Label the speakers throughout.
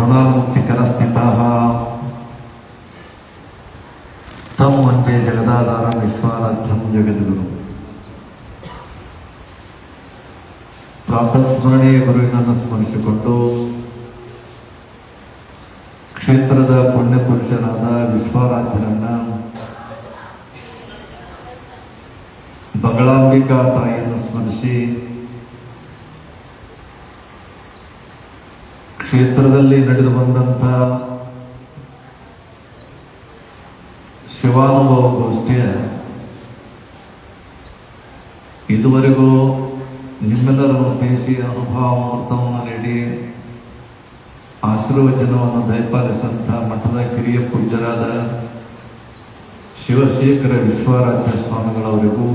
Speaker 1: ಋಣಮುಕ್ತಿಕರಸ್ಥಿತಾಃ ತಂ ವಂದೇ ಜಗದಾಧಾರಂ ವಿಶ್ವಾರಾಧ್ಯಂ ಜಗದ್ಗುರು. ಪ್ರಾತಃಸ್ಮರಣೆ ಗುರುವಿನನ್ನು ಸ್ಮರಿಸಿಕೊಂಡು ಕ್ಷೇತ್ರದ ಪುಣ್ಯಪುರುಷರಾದ ವಿಶ್ವಾರಾಧ್ಯರನ್ನ ಬಂಗಳಾಂಬಿಕಾ ತಾಯಿಯನ್ನು ಸ್ಮರಿಸಿ ಕ್ಷೇತ್ರದಲ್ಲಿ ನಡೆದು ಬಂದಂಥ ಶಿವಾನುಭವ ಗೋಷ್ಠಿಯ ಇದುವರೆಗೂ ನಿಮ್ಮೆಲ್ಲರ ಉದ್ದೇಶಿ ಅನುಭವಾಮೃತವನ್ನು ನೀಡಿ ಆಶೀರ್ವಚನವನ್ನು ದಯಪಾಲಿಸಿದಂಥ ಮಠದ ಕಿರಿಯ ಪೂಜ್ಯರಾದ ಶಿವಶೇಖರ ವಿಶ್ವಾರಾಧ್ಯ ಸ್ವಾಮಿಗಳವರಿಗೂ,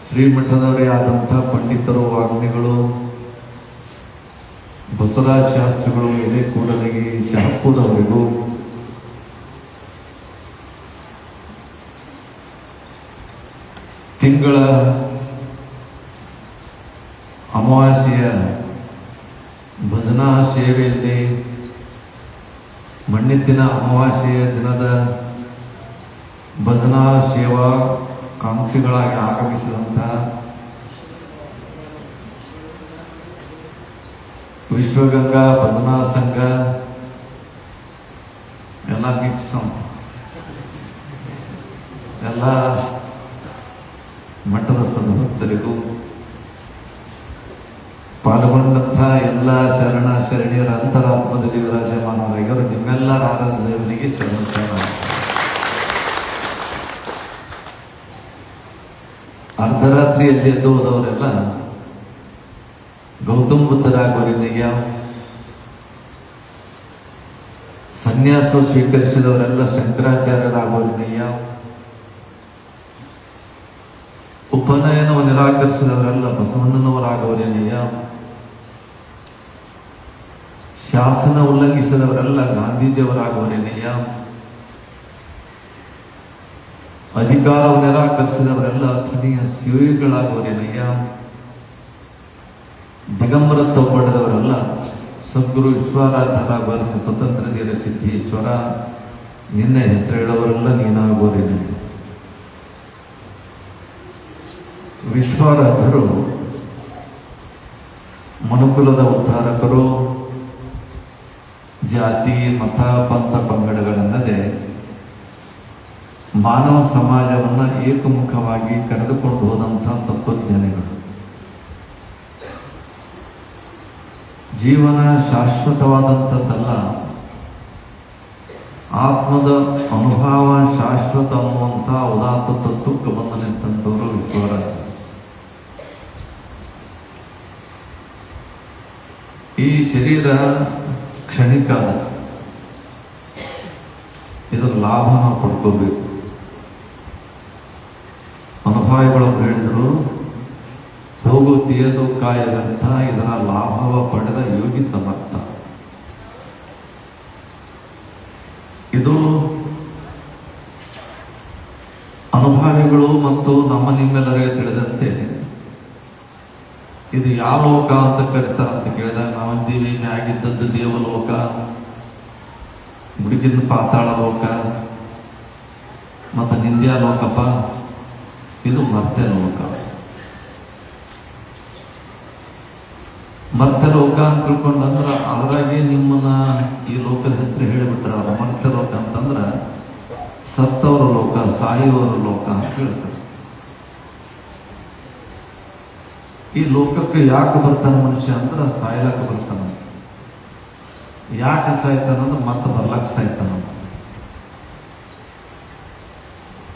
Speaker 1: ಶ್ರೀಮಠದವರೇ ಆದಂಥ ಪಂಡಿತರು, ವಾಗ್ಮಿಗಳು, ಬಸವರಾಜ ಶಾಸ್ತ್ರಿಗಳು, ಎಲೆ ಕೂಡಲಿಗೆ ಶಹಪೂರವರಿಗೂ, ತಿಂಗಳ ಅಮಾವಾಸ್ಯೆಯ ಭಜನಾ ಸೇವೆಯಲ್ಲಿ ಮಣ್ಣಿತ್ತಿನ ಅಮಾವಾಸ್ಯೆಯ ದಿನದ ಭಜನಾ ಸೇವಾ ಕಾಂಕ್ಷಿಗಳಾಗಿ ಆಗಮಿಸಿದಂಥ ವಿಶ್ವಗಂಗಾ ಭಜನಾ ಸಂಘ ಎಲ್ಲ ಮಿಕ್ಸ್ ಎಲ್ಲ ಮಠದ ಸದಸ್ಯರಿಗೂ, ಪಾಲ್ಗೊಂಡಂಥ ಎಲ್ಲ ಶರಣ ಶರಣಿಯರ ಅಂತರಾತ್ಮದಲ್ಲಿ ವಿರಾಜಮಾನರಾಗಿವರು ನಿಮ್ಮೆಲ್ಲರ ಆರಾಧನೆಯವರಿಗೆ ಶರಣ. ಅರ್ಧರಾತ್ರಿಯಲ್ಲಿ ಎದ್ದು ಹೋದವರೆಲ್ಲ ಗೌತಮ ಬುದ್ಧರಾಗೋರಿನಿಗೆ, ಸನ್ಯಾಸ ಸ್ವೀಕರಿಸಿದವರೆಲ್ಲ ಶಂಕರಾಚಾರ್ಯರಾಗೋರಿನಿಗೆ, ಉಪನಯನವು ನಿರಾಕರಿಸಿದವರೆಲ್ಲ ಬಸವಣ್ಣನವರಾಗೋರಿನಿಯ, ಶಾಸನ ಉಲ್ಲಂಘಿಸಿದವರೆಲ್ಲ ಗಾಂಧೀಜಿಯವರಾಗೋರಿನಿಯ, ಅಧಿಕಾರವನ್ನು ನಿರಾಕರಿಸಿದವರೆಲ್ಲ ಅಥಣೀಯ ಶಿವಿಗಳಾಗೋರಿನಿಯ, ದಿಗಂಬರತ್ವ ಪಡೆದವರೆಲ್ಲ ಸದ್ಗುರು ವಿಶ್ವಾರಾಧ್ಯರಾಗುವ ಸ್ವತಂತ್ರ ಧೀರ ಸಿದ್ದೇಶ್ವರ, ನಿನ್ನೆ ಹೆಸರು ಹೇಳೋವರೆಲ್ಲ ನೀನಾಗೋರಿನಿ. ವಿಶ್ವಾರಾಧ್ಯರು ಮನುಕುಲದ ಉದ್ಧಾರಕರು. ಜಾತಿ, ಮತ, ಪಂಥ, ಪಂಗಡಗಳನ್ನದೇ ಮಾನವ ಸಮಾಜವನ್ನು ಏಕಮುಖವಾಗಿ ಕರೆದುಕೊಂಡು ಹೋದಂಥ ತತ್ವಜ್ಞಾನಿಗಳು. ಜೀವನ ಶಾಶ್ವತವಾದಂಥದ್ದಲ್ಲ, ಆತ್ಮದ ಅನುಭವ ಶಾಶ್ವತ ಅನ್ನುವಂಥ ಉದಾತ್ತ ತತ್ವಕ್ಕೆ ಬಂದು ನಿಂತಂಥವರು ವಿಶ್ವರಾಧ್ಯ. ಈ ಶರೀರ ಕ್ಷಣಿಕ, ಇದರ ಲಾಭ ನಾವು ಪಡ್ಕೋಬೇಕು. ಅನುಭವಿಗಳು ಹೇಳಿದರು, ಹೋಗು ತಿಳಿಯದು ಕಾಯದಂಥ ಇದರ ಲಾಭವ ಪಡೆದ ಯೋಗಿ ಸಮರ್ಥ. ಇದು ಅನುಭವಿಗಳು ಮತ್ತು ನಮ್ಮ ನಿಮ್ಮೆಲ್ಲರಿಗೆ ತಿಳಿದಂತೆ ಇದು ಯಾವ ಲೋಕ ಅಂತ ಕರೀತಾರ ಅಂತ ಕೇಳಿದಾಗ ನಾವಂದೀವಿ ಆಗಿದ್ದದ್ದು ದೇವಲೋಕ, ಹುಡುಗಿದ ಪಾತಾಳ ಲೋಕ, ಮತ್ತು ನಿಂದ್ಯಾ ಲೋಕಪ್ಪ, ಇದು ಮರ್ತ್ಯ ಲೋಕ. ಮರ್ತ್ಯ ಲೋಕ ಅಂತ ತಿಳ್ಕೊಂಡಂದ್ರ ಅದರಾಗೆ ನಿಮ್ಮನ್ನ ಈ ಲೋಕದ ಹೆಸರು ಹೇಳಿಬಿಟ್ರ. ಮರ್ತ್ಯ ಲೋಕ ಅಂತಂದ್ರ ಸತ್ತವರ ಲೋಕ, ಸಾಯುವವರ ಲೋಕ ಅಂತ ಹೇಳ್ತಾರೆ. ಈ ಲೋಕಕ್ಕೆ ಯಾಕೆ ಬರ್ತಾನೆ ಮನುಷ್ಯ ಅಂದ್ರೆ ಸಾಯ್ಲಕ್ಕೆ ಬರ್ತಾನ. ಯಾಕೆ ಸಾಯ್ತಾನಂದ್ರೆ ಮತ್ತೆ ಬರ್ಲಕ್ಕೆ ಸಾಯ್ತಾನ.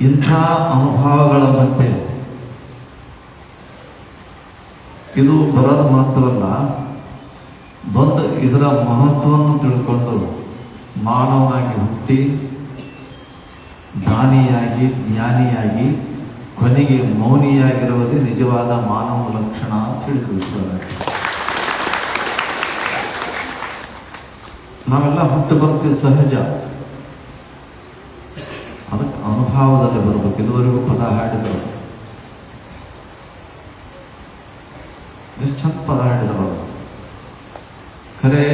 Speaker 1: ಇಂಥ ಅನುಭವಗಳ ಮಧ್ಯೆ ಇದು ಬರೋದು ಮಾತ್ರವಲ್ಲ, ಬಂದು ಇದರ ಮಹತ್ವವನ್ನು ತಿಳ್ಕೊಂಡು ಮಾನವನಾಗಿ ಹುಟ್ಟಿ ದಾನಿಯಾಗಿ ಜ್ಞಾನಿಯಾಗಿ ಕೊನೆಗೆ ಮೌನಿಯಾಗಿರುವುದೇ ನಿಜವಾದ ಮಾನವ ಲಕ್ಷಣ ಅಂತ ತಿಳಿದುಕೊಳ್ಳುತ್ತಾರೆ. ನಾವೆಲ್ಲ ಹುಟ್ಟು ಬರ್ತೀವಿ ಸಹಜ, ಅದಕ್ಕೆ ಅನುಭವದಲ್ಲಿ ಬರಬೇಕು. ಇದುವರೆಗೂ ಪದ ಹಾಡಿದರು, ಎಷ್ಟು ಚಂದ ಪದ ಹಾಡಿದರು. ಖರೆ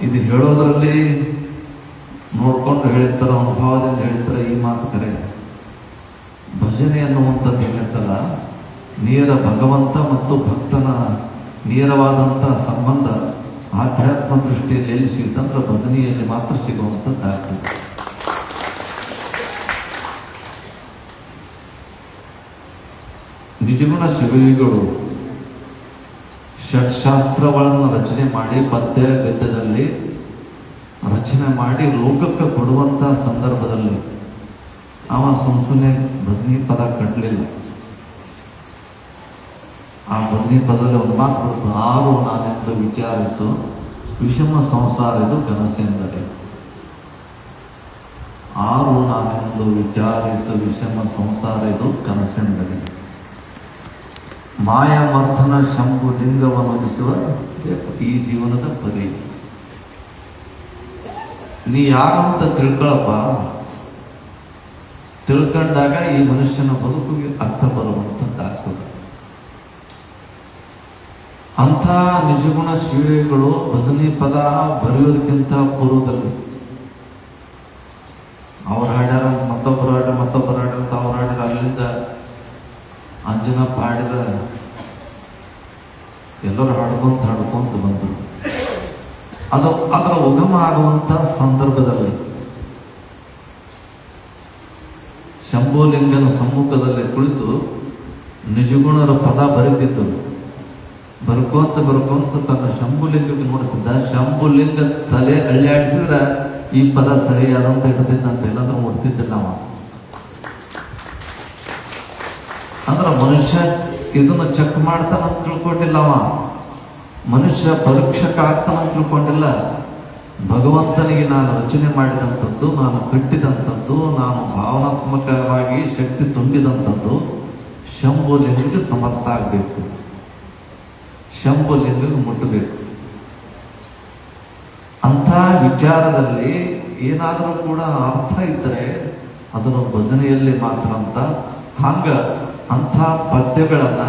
Speaker 1: ಇದು ಹೇಳೋದ್ರಲ್ಲಿ ನೋಡ್ಕೊಂಡು ಹೇಳಿರ್ತಾರ, ಅನುಭವದಿಂದ ಹೇಳ್ತಾರೆ ಈ ಮಾತು ಕರೆ. ಭಜನೆ ಅನ್ನುವಂಥದ್ದು ಏನಿರ್ತಲ್ಲ, ನೇರ ಭಗವಂತ ಮತ್ತು ಭಕ್ತನ ನೇರವಾದಂಥ ಸಂಬಂಧ ಆಧ್ಯಾತ್ಮ ದೃಷ್ಟಿಯಲ್ಲಿ ಎಲ್ಲಿ ಸಿಗುತ್ತಂದ್ರೆ ಭಜನೆಯಲ್ಲಿ ಮಾತ್ರ ಸಿಗುವಂಥದ್ದಾಗ್ತದೆ. ನಿಜಗುಣ ಶಿವಯೋಗಿಗಳು ಷಟ್ಶಾಸ್ತ್ರಗಳನ್ನು ರಚನೆ ಮಾಡಿ ಪದ್ಯ ಗದ್ಯದಲ್ಲಿ ರಚನೆ ಮಾಡಿ ಲೋಕಕ್ಕೆ ಕೊಡುವಂಥ ಸಂದರ್ಭದಲ್ಲಿ ಅವ ಸುಮ್ಮನೆ ಭಜನಿ ಪದ ಕಟ್ಟಲಿಲ್ಲ. ಆ ಭಜನಿ ಪದದಲ್ಲಿ ಒಂದು ಮಾತು ಬರ್ತದೆ, ಆರು ನಾನೆಂದು ವಿಚಾರಿಸು ವಿಷಮ ಸಂಸಾರದು ಕನಸೆಂದರೆ. ಆರು ನಾನೆಂದು ವಿಚಾರಿಸು ವಿಷಮ ಸಂಸಾರ ಇದು ಕನಸೆಂದರೆ. ಮಾಯಾಮರ್ಥನ ಶಂಭು ಲಿಂಗವನ್ನು ಒದಿಸುವ ಈ ಜೀವನದ ಪರಿ. ನೀ ಯಾರಂತ ತಿಳ್ಕೊಳಪ್ಪ, ತಿಳ್ಕೊಂಡಾಗ ಈ ಮನುಷ್ಯನ ಬದುಕಿಗೆ ಅರ್ಥ ಬರುವಂಥದ್ದಾಗ್ತದೆ. ಅಂಥ ನಿಜಗುಣ ಶಿವಗಳು ಭಜನಿ ಪದ ಬರೆಯೋದಕ್ಕಿಂತ ಪೂರ್ವದಲ್ಲಿ ಅವ್ರು ಹಾಡ್ಯಾರ, ಮತ್ತೊಬ್ಬರು ಹಾಡ್ಯಾರ ಅಂತ ಅವ್ರು ಹಾಡ್ಯಾರ. ಅಲ್ಲಿಂದ ಅಂಜನಪ್ಪ ಹಾಡಿದ, ಎಲ್ಲರೂ ಹಾಡ್ಕೊಂತ ಬಂದರು. ಅದರ ಉಗಮ ಆಗುವಂತ ಸಂದರ್ಭದಲ್ಲಿ ಶಂಭುಲಿಂಗನ ಸಮ್ಮುಖದಲ್ಲಿ ಕುಳಿತು ನಿಜಗುಣರ ಪದ ಬರೀತಿದ್ದರು. ಬರ್ಕೊಂತ ತನ್ನ ಶಂಭುಲಿಂಗಕ್ಕೆ ನೋಡ್ತಿದ್ದ. ಶಂಭುಲಿಂಗ ತಲೆ ಅಳ್ಳಾಡಿಸಿದ್ರೆ ಈ ಪದ ಸರಿಯಾದಂತ ಇಡ್ತಿದ್ದಂತ, ಇಲ್ಲಾಂದ್ರೆ ಮುಡ್ತಿದ್ದಿಲ್ಲ ಅವ. ಅಂದ್ರೆ ಮನುಷ್ಯ ಇದನ್ನ ಚೆಕ್ ಮಾಡ್ತಾನಂತ ತಿಳ್ಕೊಂಡಿಲ್ಲ ಅವ. ಮನುಷ್ಯ ಪರೀಕ್ಷಕ ಆಗ್ತಾನಂತ ತಿಳ್ಕೊಂಡಿಲ್ಲ. ಭಗವಂತನಿಗೆ ನಾನು ರಚನೆ ಮಾಡಿದಂಥದ್ದು, ನಾನು ಕಟ್ಟಿದಂಥದ್ದು, ನಾನು ಭಾವನಾತ್ಮಕವಾಗಿ ಶಕ್ತಿ ತುಂಬಿದಂಥದ್ದು ಶಂಭುಲಿಂಗಕ್ಕೆ ಸಮರ್ಥ ಆಗಬೇಕು, ಶಂಭುಲಿಂಗಕ್ಕೆ ಮುಟ್ಟಬೇಕು. ಅಂಥ ವಿಚಾರದಲ್ಲಿ ಏನಾದರೂ ಕೂಡ ಅರ್ಥ ಇದ್ದರೆ ಅದನ್ನು ಭಜನೆಯಲ್ಲಿ ಮಾತ್ರ ಅಂತ. ಅಂಥ ಪದ್ಯಗಳನ್ನ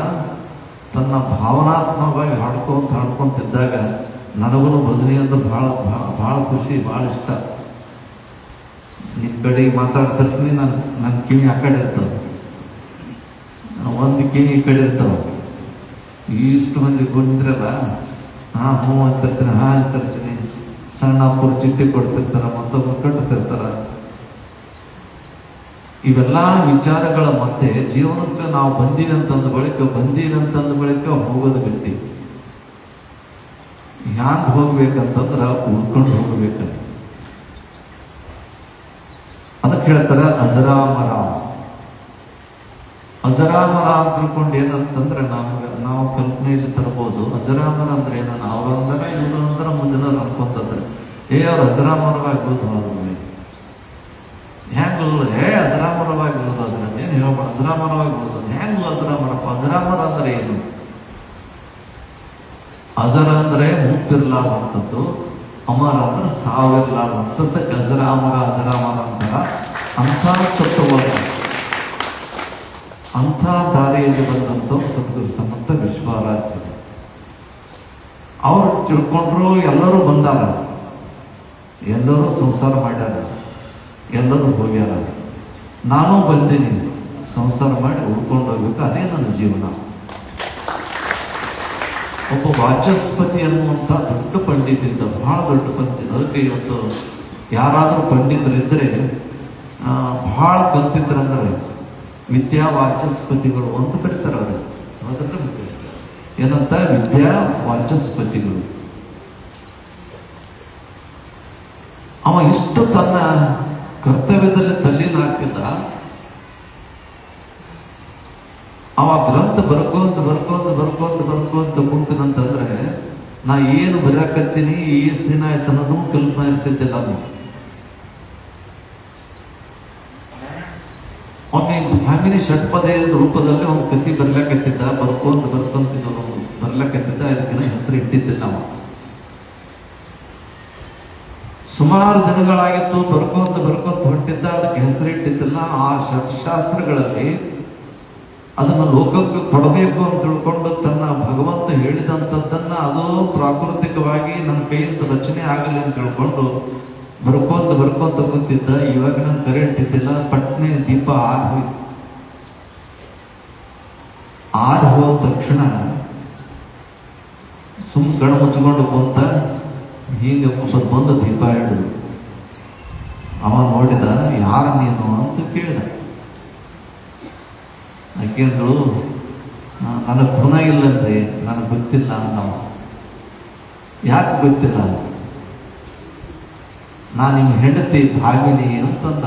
Speaker 1: ತನ್ನ ಭಾವನಾತ್ಮಕವಾಗಿ ಹಾಡ್ಕೊಂತಿದ್ದಾಗ ನನಗೂ ಭಜನೆ ಅಂದ್ರೆ ಬಹಳ ಖುಷಿ, ಬಹಳ ಇಷ್ಟ. ನಿನ್ನ ಕಡೆಗೆ ಮಾತಾಡ್ತಿರ್ತೀನಿ, ನನ್ನ ಕಿವಿ ಆ ಕಡೆ ಇರ್ತವೆ, ಒಂದು ಕಿವಿ ಈ ಕಡೆ ಇರ್ತಾವೆ. ಇಷ್ಟು ಮಂದಿ ಬಂದಿರಲ್ಲ, ಹ್ಞೂ ಅಂತಿರ್ತೀನಿ, ಅಂತಿರ್ತೀನಿ. ಸಣ್ಣ ಅಪ್ಪರು ಚಿಟ್ಟಿ ಕೊಡ್ತಿರ್ತಾರ, ಮತ್ತೊಬ್ಬರು ಕಟ್ತಿರ್ತಾರ. ಇವೆಲ್ಲ ವಿಚಾರಗಳ ಮಧ್ಯೆ ಜೀವನಕ್ಕೆ ನಾವು ಬಂದೀವಿ ಅಂತಂದ ಬಳಿಕ ಹೋಗೋದು ಗಟ್ಟಿ. ಹ್ಯಾಂಗ ಹೋಗ್ಬೇಕಂತಂದ್ರ ಉಳ್ಕೊಂಡು ಹೋಗ್ಬೇಕಂತ. ಅದಕ್ಕೆ ಹೇಳ್ತಾರೆ ಅಜರಾಮರ. ಅಜರಾಮರ ಅಂತ ತಿಳ್ಕೊಂಡು ಏನಂತಂದ್ರೆ ನಾವು ಕಲ್ಪನೆಯಲ್ಲಿ ತರಬಹುದು. ಅಜರಾಮರ ಅಂದ್ರೆ ಏನನ್ನ ಅವ್ರಂದ್ರ ಇವ್ರಂದ್ರ ಮುಂದಿನ ಅನ್ಕೊಂತಂದ್ರೆ ಅವ್ರು ಅಜರಾಮರವಾಗಿ ಹೋದ್ರು. ಹೆಂಗ್ ಅಜರಾಮರವಾಗಿ ಓದೋದ್ರ ಏನ್ ಹೇಳ್ಬಾರ್ದು. ಅಜರಾಮರವಾಗಿ ಓದೋದು ಹೆಂಗ್ ಅಜರಾಮರಪ್ಪ? ಅಜರಾಮರ ಅಂದ್ರೆ ಏನು? ಅಜರ ಅಂದ್ರೆ ಮುತ್ತಿರ್ಲಾರ್ದಂಥದ್ದು, ಅಮರ ಅಂದ್ರೆ ಸಾವಿರ್ಲಾರ್ದಂಥದ್ದಕ್ಕೆ ಅಜರಾಮರ ಅಂತಾರ. ಅಂಥ ತತ್ವವಾದ ಅಂಥ ದಾರಿಯಲ್ಲಿ ಬಂದಂಥ ಸದ್ಗುರು ಸಮರ್ಥ ವಿಶ್ವಾರಾಧ್ಯ ಅವ್ರು ತಿಳ್ಕೊಂಡ್ರು. ಎಲ್ಲರೂ ಬಂದಾರ, ಎಲ್ಲರೂ ಸಂಸಾರ ಮಾಡ್ಯಾರ, ಎಲ್ಲರೂ ಹೋಗ್ಯಾರ. ನಾನು ಬಂದೀನಿ, ಸಂಸಾರ ಮಾಡಿ ಉಳ್ಕೊಂಡು ಹೋಗ್ಬೇಕು, ಅದೇ ನನ್ನ ಜೀವನ. ಒಬ್ಬ ವಾಚಸ್ಪತಿ ಅನ್ನುವಂಥ ದೊಡ್ಡ ಪಂಡಿತ ಇದ್ದ, ಬಹಳ ದೊಡ್ಡ ಪಂಡಿತ. ಅದಕ್ಕೆ ಇವತ್ತು ಯಾರಾದರೂ ಪಂಡಿತರಿದ್ದರೆ ಬಹಳ ಕಲ್ತಿದ್ರಂದ್ರೆ ವಿದ್ಯಾ ವಾಚಸ್ಪತಿಗಳು ಅಂತ ಕರೀತಾರೆ ಅವರು. ಏನಂತ? ವಿದ್ಯಾ ವಾಚಸ್ಪತಿಗಳು. ಅವ ಇಷ್ಟು ತನ್ನ ಕರ್ತವ್ಯದಲ್ಲಿ ತಲ್ಲೀನಾಗ್ತಿದ್ದ. ಅವ ಗ್ರಂಥ ಬರ್ಕೊಂತ ಕುಂತನಂತಂದ್ರೆ ನಾ ಏನು ಬರೆಯಕತ್ತೀನಿ, ಈಸ್ ದಿನ ಆಯ್ತು ಅನ್ನೋದು ಕಲ್ಪನೆ ಇರ್ತಿದ್ದಿಲ್ಲ. ಅವನಿಗೆ ಭಾಮಿನಿ ಷಟ್ಪದೇ ರೂಪದಲ್ಲಿ ಒಂದು ಕತಿ ಬರ್ಲಕತ್ತಿದ್ದ. ಬರ್ಲಕತ್ತಿದ್ದ. ಅದಕ್ಕಿಂತ ಹೆಸರು ಇಟ್ಟಿದ್ದಿಲ್ಲ ಅವ. ಸುಮಾರು ದಿನಗಳಾಗಿತ್ತು, ಬರ್ಕೊಂತ ಹೊಂಟಿದ್ದ. ಅದಕ್ಕೆ ಹೆಸರಿಟ್ಟಿದ್ದಿಲ್ಲ. ಆ ಶಾಸ್ತ್ರಗಳಲ್ಲಿ ಅದನ್ನು ಲೋಕಕ್ಕೆ ಕೊಡಬೇಕು ಅಂತ ತಿಳ್ಕೊಂಡು ತನ್ನ ಭಗವಂತ ಹೇಳಿದಂಥದ್ದನ್ನ ಅದು ಪ್ರಾಕೃತಿಕವಾಗಿ ನನ್ನ ಕೈಯಿಂದ ರಚನೆ ಆಗಲಿ ಅಂತ ತಿಳ್ಕೊಂಡು ಬರ್ಕೊಂತ ಕೂತಿದ್ದ. ಇವಾಗ ನನ್ನ ಕರೆಂಟ್ ಇದ್ದಿಲ್ಲ, ಪಟ್ನೆ ದೀಪ ಆರು ಹೋದ ತಕ್ಷಣ ಕಣ ಮುಚ್ಚಿಕೊಂಡು ಕುಂತ ಹೀಗೆ ಬಂದು ದೀಪ ಹಿಡಿದು ಅವ ನೋಡಿದ, ಯಾರು ನೀನು ಅಂತ ಕೇಳಿದ. ಯಾಕೆಂದ್ರು ನನಗೆ ಗುಣ ಇಲ್ಲಂದ್ರೆ ನನಗೆ ಗೊತ್ತಿಲ್ಲ ಅನ್ನವ. ಯಾಕೆ ಗೊತ್ತಿಲ್ಲ? ನಾನು ನಿಮ್ಮ ಹೆಂಡತಿ ಭಾಗಿನಿ ಅಂತಂದ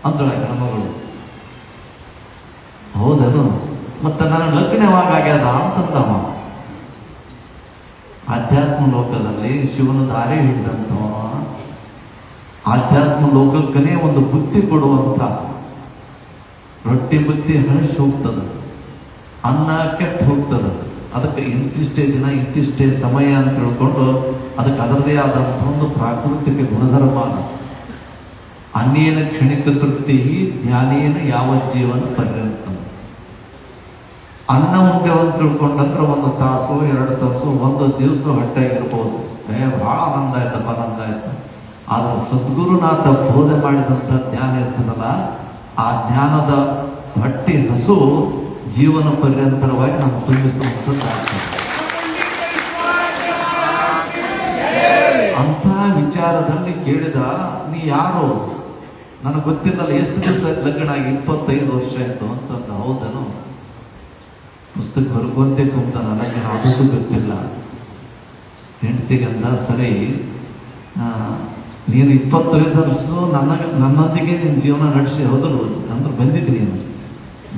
Speaker 1: ಅಂದಳ ಹೆಣ್ಮಗಳು. ಹೌದನು? ಮತ್ತೆ ನನ್ನ ಲಗ್ನ ಯಾವಾಗ ಆಗ್ಯದ ಅಂತಂದವ. ಆಧ್ಯಾತ್ಮ ಲೋಕದಲ್ಲಿ ಶಿವನ ದಾರಿ ಹಿಡಿದಂಥವ ಆಧ್ಯಾತ್ಮ ಲೋಕಕ್ಕನೇ ಒಂದು ಬುದ್ಧಿ ಕೊಡುವಂತ. ರೊಟ್ಟಿ ಬುತ್ತಿ ಹಣಿಸಿ ಹೋಗ್ತದ, ಅನ್ನ ಕೆಟ್ಟು ಹೋಗ್ತದ. ಅದಕ್ಕೆ ಇಂತಿಷ್ಟೇ ದಿನ ಇಂತಿಷ್ಟೇ ಸಮಯ ಅಂತ ತಿಳ್ಕೊಂಡು ಅದಕ್ಕೆ ಅದರದೇ ಆದಂಥ ಒಂದು ಪ್ರಾಕೃತಿಕ ಗುಣಧರ್ಮ. ಅನ್ನೇನ ಕ್ಷಣಿಕ ತೃಪ್ತಿ, ಜ್ಞಾನೇನ ಯಾವ ಜೀವನ ಪರ್ಯಂತ. ಅನ್ನ ಉಂಟೆವು ಅಂತ ತಿಳ್ಕೊಂಡಂದ್ರೆ 1 ತಾಸು 2 ತಾಸು 1 ದಿವಸ ಹೊಟ್ಟೆಗಿರ್ಬೋದು. ಬಹಳ ಆನಂದ ಆಯ್ತು. ಆದ್ರೆ ಸದ್ಗುರುನಾಥ ಬೋಧನೆ ಮಾಡಿದಂಥ ಜ್ಞಾನ ಇರ್ತದಲ್ಲ, ಆ ಜ್ಞಾನದ ಹೊಟ್ಟೆ ಹಸು ಜೀವನ ಪರ್ಯಂತರವಾಗಿ ನಾವು ತುಂಬಿಸುವಂಥದ್ದಾಗ್ತದೆ. ಅಂಥ ವಿಚಾರದಲ್ಲಿ ಕೇಳಿದ, ನೀ ಯಾರು? ನನಗೆ ಗೊತ್ತಿಲ್ಲಲ್ಲ, ಎಷ್ಟು ದಿವಸ ಲಗ್ನ ಆಗಿ? 25 ವರ್ಷ ಆಯ್ತು ಅಂತಂದ. ಹೌದನು? ಪುಸ್ತಕ ಬರ್ಕೊಂತೆ ಕುಂತಾನ, ನನಗೆ ಅದಕ್ಕೂ ಗೊತ್ತಿಲ್ಲ. ಹೆಂಡತಿಗಂದ, ಸರಿ ನೀನು 25 ವರ್ಷ ನನ್ನೊಂದಿಗೆ ನಿನ್ನ ಜೀವನ ನಡೆಸಿ, ಹೌದಲ್ಲ ಅಂದ್ರೆ ಬಂದಿದ್ದಿ, ನೀನು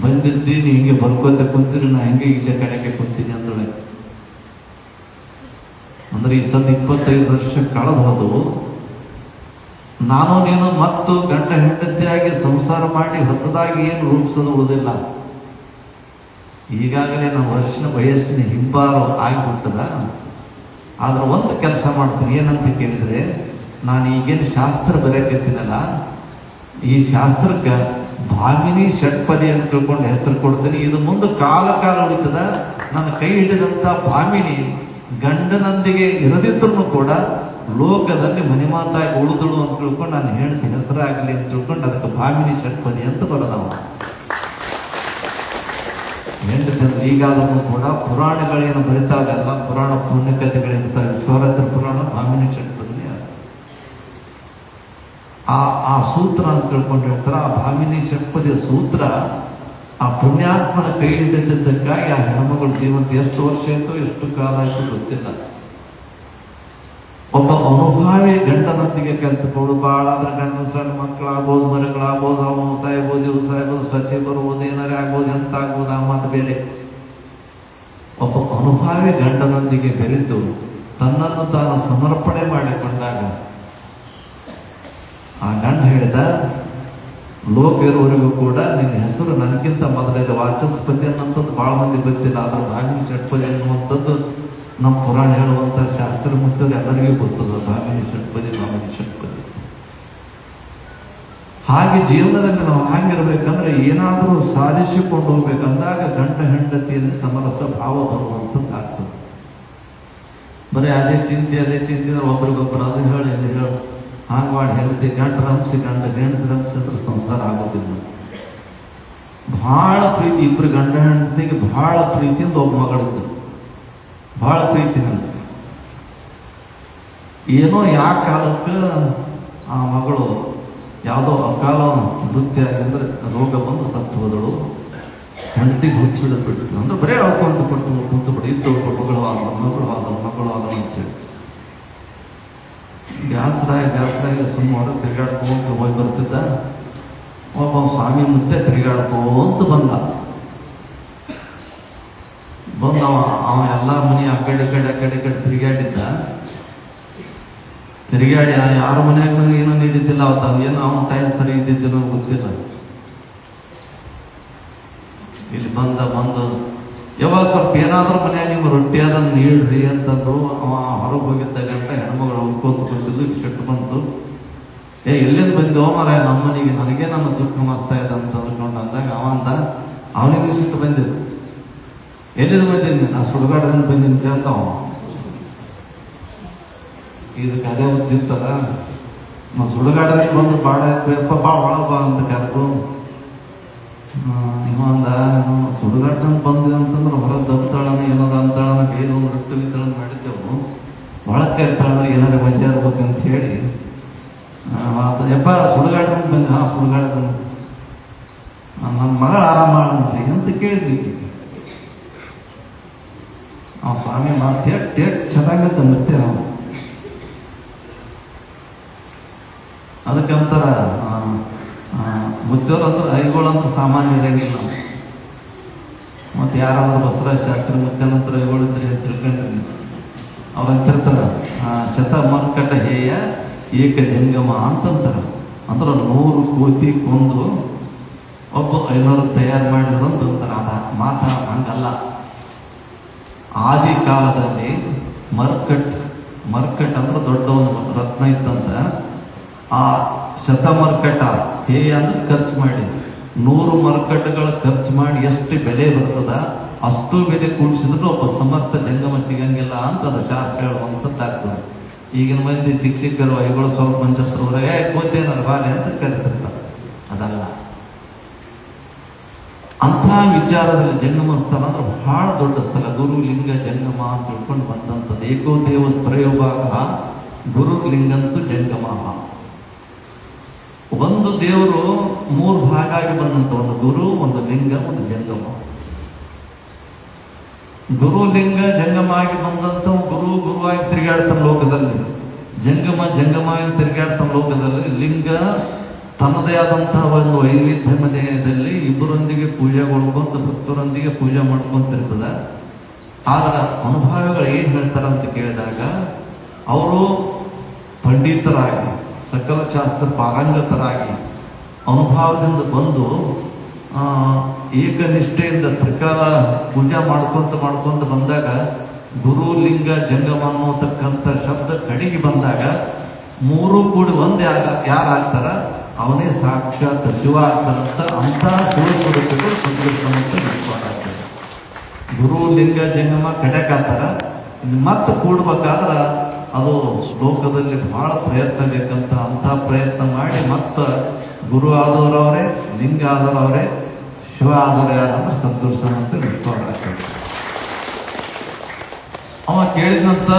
Speaker 1: ಬಂದಿದ್ದೀನಿ ಹಿಂಗೆ ಬರ್ಕೋತ ಕುಂತೀನಿ, ನಾ ಹೆಂಗೆ ಇಲ್ಲೇ ಕಡೆಗೆ ಕುಂತೀನಿ ಅಂದೊಳೆ. ಅಂದ್ರೆ ಈ ಸದ್ 25 ವರ್ಷ ಕಳೆದು ಹೋದವು. ನಾನು ನೀನು ಮತ್ತು ಗಂಡ ಹೆಂಡತಿಯಾಗಿ ಸಂಸಾರ ಮಾಡಿ ಹೊಸದಾಗಿ ಏನು ರೂಪಿಸೋದು ಉಳಿದಿಲ್ಲ. ಈಗಾಗಲೇ ನಾವು ವಯಸ್ಸಿನ ಹಿಂಬಾರು ಆಗಿಬಿಟ್ಟದ. ಆದ್ರೆ ಒಂದು ಕೆಲಸ ಮಾಡ್ತೀನಿ, ಏನಂತ ಕೇಳಿದ್ರೆ, ನಾನು ಈಗೇನು ಶಾಸ್ತ್ರ ಬರೆಯಕತ್ತೀನಲ್ಲ, ಈ ಶಾಸ್ತ್ರಕ್ಕೆ ಭಾಮಿನಿ ಷಟ್ಪದಿ ಅಂತ ತಿಳ್ಕೊಂಡು ಹೆಸರು ಕೊಡ್ತೀನಿ. ಇದು ಮುಂದೆ ಕಾಲ ಉಳಿತದ. ನನ್ನ ಕೈ ಹಿಡಿದಂಥ ಭಾಮಿನಿ ಗಂಡನೊಂದಿಗೆ ಇರದಿದ್ರು ಕೂಡ ಲೋಕದಲ್ಲಿ ಮನಿಮಾತಾಗಿ ಉಳಿದಳು ಅಂತ ತಿಳ್ಕೊಂಡು ನಾನು ಹೆಂಡತಿ ಹೆಸರಾಗಲಿ ಅಂತ ತಿಳ್ಕೊಂಡು ಅದಕ್ಕೆ ಭಾಮಿನಿ ಷಟ್ಪದಿ ಅಂತ ಬರೋದವ. ಹೆಂಡತಿ ಈಗಾದರೂ ಕೂಡ ಪುರಾಣಗಳೇನು ಬರಿತಾಗಲ್ಲ, ಪುರಾಣ ಪುಣ್ಯಕಥೆಗಳಿರ್ತಾರೆ. ಶಿವರಾತ್ರಿ ಪುರಾಣ ಭಾಮಿನಿ ಷಟ್ಪದಿ ಆ ಸೂತ್ರ ಅಂತ ತಿಳ್ಕೊಂಡಿರ್ತಾರೆ. ಆ ಭಾಮಿನಿ ಷಟ್ಪದಿಯ ಸೂತ್ರ ಆ ಪುಣ್ಯಾತ್ಮನ ಕೈ ಹಿಡಿದಿದ್ದಕ್ಕಾಗಿ ಆ ಹೆಣ್ಮಗಳು ಜೀವಂತ ಎಷ್ಟು ವರ್ಷ ಆಯ್ತು, ಎಷ್ಟು ಕಾಲ ಆಯ್ತು ಗೊತ್ತಿಲ್ಲ. ಒಬ್ಬ ಅನುಭಾವಿ ಗಂಡನೊಂದಿಗೆ ಕಲ್ತುಕೊಂಡು ಬಾಳಾದ್ರೆ ಗಂಡ ಸಣ್ಣ ಮಕ್ಕಳಾಗ್ಬೋದು, ಮರಿಗಳಾಗ್ಬೋದು, ಅವ ಸಾಯ್ಬೋದು, ಇವು ಸಾಯ್ಬೋದು, ಸಸಿ ಬರ್ಬೋದು, ಏನಾರೇ ಆಗ್ಬೋದು, ಎಂತ ಆಗ್ಬೋದು, ಆ ಮಾತು ಬೇರೆ. ಒಬ್ಬ ಅನುಭಾವಿ ಗಂಡನೊಂದಿಗೆ ಬೆರೆತು ತನ್ನನ್ನು ತಾನು ಸಮರ್ಪಣೆ ಮಾಡಿಕೊಂಡಾಗ ಆ ಗಂಡ ಹೇಳಿದ, ಲೋಕ ಇರುವವರೆಗೂ ಕೂಡ ನಿನ್ನ ಹೆಸರು ನನಗಿಂತ ಮೊದಲಿದೆ. ವಾಚಸ್ಪತಿ ಅನ್ನೋಂಥದ್ದು ಭಾಳ ಮಂದಿ ಗೊತ್ತಿಲ್ಲ. ಆದ್ರೆ ಭಾಮಿನಿ ಷಟ್ಪದಿ ಅನ್ನುವಂಥದ್ದು ನಮ್ಮ ಪುರಾಣ ಹೇಳುವಂಥ ಶಾಸ್ತ್ರ ಮುಖ್ಯರು ಎಲ್ಲರಿಗೂ ಗೊತ್ತದ. ಭಾಮಿನಿ ಷಟ್ಪದಿ. ಹಾಗೆ ಜೀವನದಲ್ಲಿ ನಾವು ಹಾಗಿರ್ಬೇಕಂದ್ರೆ ಏನಾದರೂ ಸಾಧಿಸಿಕೊಂಡು ಹೋಗ್ಬೇಕಂದಾಗ ಗಂಡ ಹೆಂಡತಿಯಲ್ಲಿ ಸಮರಸ ಭಾವ ಬರುವಂಥದ್ದು ಆಗ್ತದೆ. ಬರೀ ಅದೇ ಚಿಂತೆ ಒಬ್ರಿಗೊಬ್ಬರು ಅದು ಹೇಳಿ ಇದು ಹೇಳು ಹಾಗೆ ಮಾಡಿ ಹೆಂಡತಿ ಗಂಡ ರಂಸಿ ಹೆಂಡತಿ ರಂಸಿದ್ರೆ ಸಂಸಾರ ಆಗೋದಿಲ್ಲ. ಬಹಳ ಪ್ರೀತಿ, ಇಬ್ಬರು ಗಂಡ ಹೆಂಡತಿಗೆ ಬಹಳ ಪ್ರೀತಿಯಿಂದ ಒಬ್ಬ ಮಗಳಿದ್ದು, ಬಹಳ ಪ್ರೀತಿನಿಂದ. ಏನೋ ಯಾವ ಕಾಲಕ್ಕೆ ಆ ಮಗಳು ಯಾವುದೋ ಅಕಾಲ ನೃತ್ಯ ಅಂದರೆ ರೋಗ ಬಂದು ಸತ್ತು ಹೋದಳು. ಹೆಂಡತಿಗೆ ಹುಚ್ಚಿಡಬಿಡ್ತು. ಅಂದ್ರೆ ಬರೀ ಅಳ್ಕೊಂತ ಕುಂತು ಬಿಡಿ, ಇದ್ದು ಮಗಳು ಆದಳು ಅಂತೇಳಿ ಬ್ಯಾಸರಾಗಿ ಸುಮ್ಮನೆ ತಿರುಗಾಡ್ಕೊಂತ ಹೋಗಿ ಬರ್ತಿದ್ದ. ಒಬ್ಬ ಸ್ವಾಮಿ ಮುತ್ತೆ ತಿರುಗಾಡ್ಕೊಂತ ಬಂದ. ಅವ ಎಲ್ಲ ಮನೆ ಆ ಕಡೆ ತಿರುಗಾಡಿ ಯಾರ ಮನೆಯಾಗ ಏನೋ ನೀಡಿದ್ದಿಲ್ಲ. ಅವತ್ತು ಏನೋ ಅವನ ಟೈಮ್ ಸರಿ ಇದ್ದಿದ್ದೇನೋ ಗೊತ್ತಿಲ್ಲ. ಇಲ್ಲಿ ಬಂದು ಯಾವಾಗ ಸ್ವಲ್ಪ ಏನಾದ್ರೂ ಮನೆಯಾಗ ನೀವು ರೊಟ್ಟಿ ಅದನ್ನು ನೀಡ್ರಿ ಅಂತಂದು ಅವ ಹೊರಗೆ ಹೋಗಿದ್ದಾಗಂತ ಹೆಣ್ಮಗಳು ಹುಡ್ಕೋತ ಬಂದಿದ್ದು. ಶೆಟ್ಟು ಬಂತು, ಎಲ್ಲಿಂದ ಬಂದೋ ಮಾರಾಯ ನಮ್ಮ ಮನೆಗೆ, ನನಗೆ ನನ್ನ ದುಃಖ ಮಸ್ತಾ ಇದೆ ಅಂತ ಅಂದ್ಕೊಂಡು ಅಂದಾಗ ಅವ ಅಂದ, ಅವನಿಗೆ ಸಿಟ್ಟು ಬಂದಿದ್ದು. ಎಲ್ಲಿಂದ ಬಂದೀನಿ? ನಾ ಸುಡುಗಾಡದಿಂದ ಬಂದೀನಿ ಕೇಳ್ತಾವ. ಇದಕ್ಕೆ ಅದೇ ಗೊತ್ತಿರ್ತಾರ. ನಾ ಸುಡುಗಾಡದಿಂದ ಬಂದು ಭಾಳ ಒಳ ಬಾ ಅಂತ ಕರೆದು ಇವಂದ ಸುಡುಗಾಡದಿಂದ ಬಂದಿದೆ ಅಂತಂದ್ರೆ ಹೊರಗೆ ದಬ್ತಾಳನ ಏನಾರ ಅಂತಾಳನ ಬೇಗ ಒಂದು ರೊಟ್ಟು ವಿತರಣೆ ಮಾಡಿದ್ದೆವು. ಒಳಗೆ ಕರಿತಾಳಂದ್ರೆ ಏನಾರ ಮಜಾ ಇರ್ಬೇಕಂತ ಹೇಳಿ ಯಪ್ಪ ಸುಡುಗಾಡದಿಂದ ಬಂದು ಸುಡುಗಾಡದಿಂದ ನನ್ನ ಮಗಳ ಆರಾಮ ಮಾಡ್ರಿ ಅಂತ ಕೇಳಿದ್ವಿ. ಸ್ವಾಮಿ ಮಾತು ಎಷ್ಟು ಚೆನ್ನಾಗತ್ತೆ ಮತ್ತೆ ನಾವು ಅದಕ್ಕಂತಾರ ಮುದ್ದೋರಂದ್ರೆ ಐಗೋಳಂದ್ರೆ ಸಾಮಾನ್ಯ ಇರಂಗಿಲ್ಲ. ಮತ್ತು ಯಾರಾದ್ರೂ ಬಸವರಾಜ ಶಾಸ್ತ್ರಿ ಮುದ್ದನಂತರ ಐಗೋಳಿದ್ರೆ ತಿಳ್ಕೊಂಡ್ರಿ ಅವ್ರು ಅಂತಿರ್ತಾರ ಶತಮರ್ಕಟ ಹೇಯ ಏಕ ಜಂಗಮ ಅಂತಂತಾರ. ಅಂದ್ರೆ 100 ಕೋತಿ ಕೊಂದು ಒಬ್ಬ 500 ತಯಾರು ಮಾಡಿದ್ರಂತ ಅಂತಾರ. ಅದ ಮಾತ ಹಂಗಲ್ಲ. ಆದಿ ಕಾಲದಲ್ಲಿ ಮರ್ಕಟ್ ಅಂದ್ರೆ ದೊಡ್ಡ ಒಂದು ರತ್ನ ಇತ್ತಂತ. ಆ ಶತಮರ್ಕಟ ಹೇಯ ಅಂದ್ರೆ ಖರ್ಚು ಮಾಡಿ 100 ಮರ್ಕಟ್ಗಳು ಖರ್ಚು ಮಾಡಿ ಎಷ್ಟು ಬೆಲೆ ಬರ್ತದ ಅಷ್ಟು ಬೆಲೆ ಕೂಡಿಸಿದ್ರು ಒಬ್ಬ ಸಮರ್ಥ ಜಂಗಮ ಸಿಗಂಗಿಲ್ಲ ಅಂತ ಅದು ಶಾಸ್ತ್ರ ಹೇಳುವಂಥದ್ದಾಗ್ತದೆ. ಈಗಿನ ಮಂದಿ ಶಿಕ್ಷಕರು ಐಗಳು ಸ್ವಲ್ಪ ಮಂದಿ ಹತ್ರ ಕೋತೇನಾರ ಬಾಲೆ ಅಂತ ಕರಿತಿರ್ತಾರೆ. ಅದಲ್ಲ, ಅಂಥ ವಿಚಾರದಲ್ಲಿ ಜಂಗಮ ಸ್ಥಳ ಅಂದ್ರೆ ಬಹಳ ದೊಡ್ಡ ಸ್ಥಳ. ಗುರು ಲಿಂಗ ಜಂಗಮ ಅಂತ ತಿಳ್ಕೊಂಡು ಬಂದಂಥದ್ದು. ಏಕೋ ದೇವ ತ್ರಯೋಭಾಗ ಗುರು ಲಿಂಗಂತೂ ಜಂಗಮ. ಒಂದು ದೇವರು 3 ಭಾಗ ಆಗಿ ಬಂದಂತ, ಒಂದು ಗುರು, ಒಂದು ಲಿಂಗ, ಒಂದು ಜಂಗಮ. ಗುರು ಲಿಂಗ ಜಂಗಮ ಆಗಿ ಬಂದಂತ ಗುರುವಾಗಿ ತಿರುಗಾಡ್ತಾನೆ ಲೋಕದಲ್ಲಿ, ಜಂಗಮ ಆಗಿ ತಿರುಗಾಡ್ತಾನೆ ಲೋಕದಲ್ಲಿ. ಲಿಂಗ ತನ್ನದೇ ಆದಂತಹ ಒಂದು ವೈವಿಧ್ಯಮಯದಲ್ಲಿ ಇಬ್ಬರೊಂದಿಗೆ ಪೂಜೆಗೊಳ್ಕೊಂತ ಭಕ್ತರೊಂದಿಗೆ ಪೂಜೆ ಮಾಡ್ಕೊಂತಿರ್ತದ. ಆದ್ರೆ ಅನುಭವಿಗಳು ಏನ್ ಹೇಳ್ತಾರಂತ ಕೇಳಿದಾಗ ಅವರು ಪಂಡಿತರಾಗಿ ಸಕಲ ಶಾಸ್ತ್ರ ಪಾರಂಗತರಾಗಿ ಅನುಭವದಿಂದ ಬಂದು ಏಕನಿಷ್ಠೆಯಿಂದ ತ್ರಿಕಾಲ ಪೂಜೆ ಮಾಡ್ಕೊಂತ ಬಂದಾಗ ಗುರು ಲಿಂಗ ಜಂಗಮ ಅನ್ನೋತಕ್ಕಂಥ ಶಬ್ದ ಕಡೆಗೆ ಬಂದಾಗ 3 ಕೂಡಿ ಒಂದು ಯಾರಾಗ್ತಾರ ಅವನೇ ಸಾಕ್ಷಾತ್ ಶಿವ ಆಗ್ತಾರಂತ. ಅಂತ ಶಿವಸ್ವರೂಪಗಳು ಸಂತೋಷ. ಗುರು ಲಿಂಗ ಜಂಗಮ ಕಡೆಕಾಗ್ತಾರ. ಮತ್ತೆ ಕೂಡ್ಬೇಕಾದ್ರ ಅದು ಶ್ಲೋಕದಲ್ಲಿ ಬಹಳ ಪ್ರಯತ್ನ ಬೇಕಂತ. ಅಂತ ಪ್ರಯತ್ನ ಮಾಡಿ ಮತ್ತೆ ಗುರು ಆದವರವರೇ, ಲಿಂಗ ಆದವರವರೇ, ಶಿವ ಆದವರು ಯಾರಂದ್ರೆ ಸಂತೋಷ ಅಂತ ನಿಂತ್ಕೊಂಡಾಗ್ತದೆ. ಅವ ಕೇಳಿದಂತ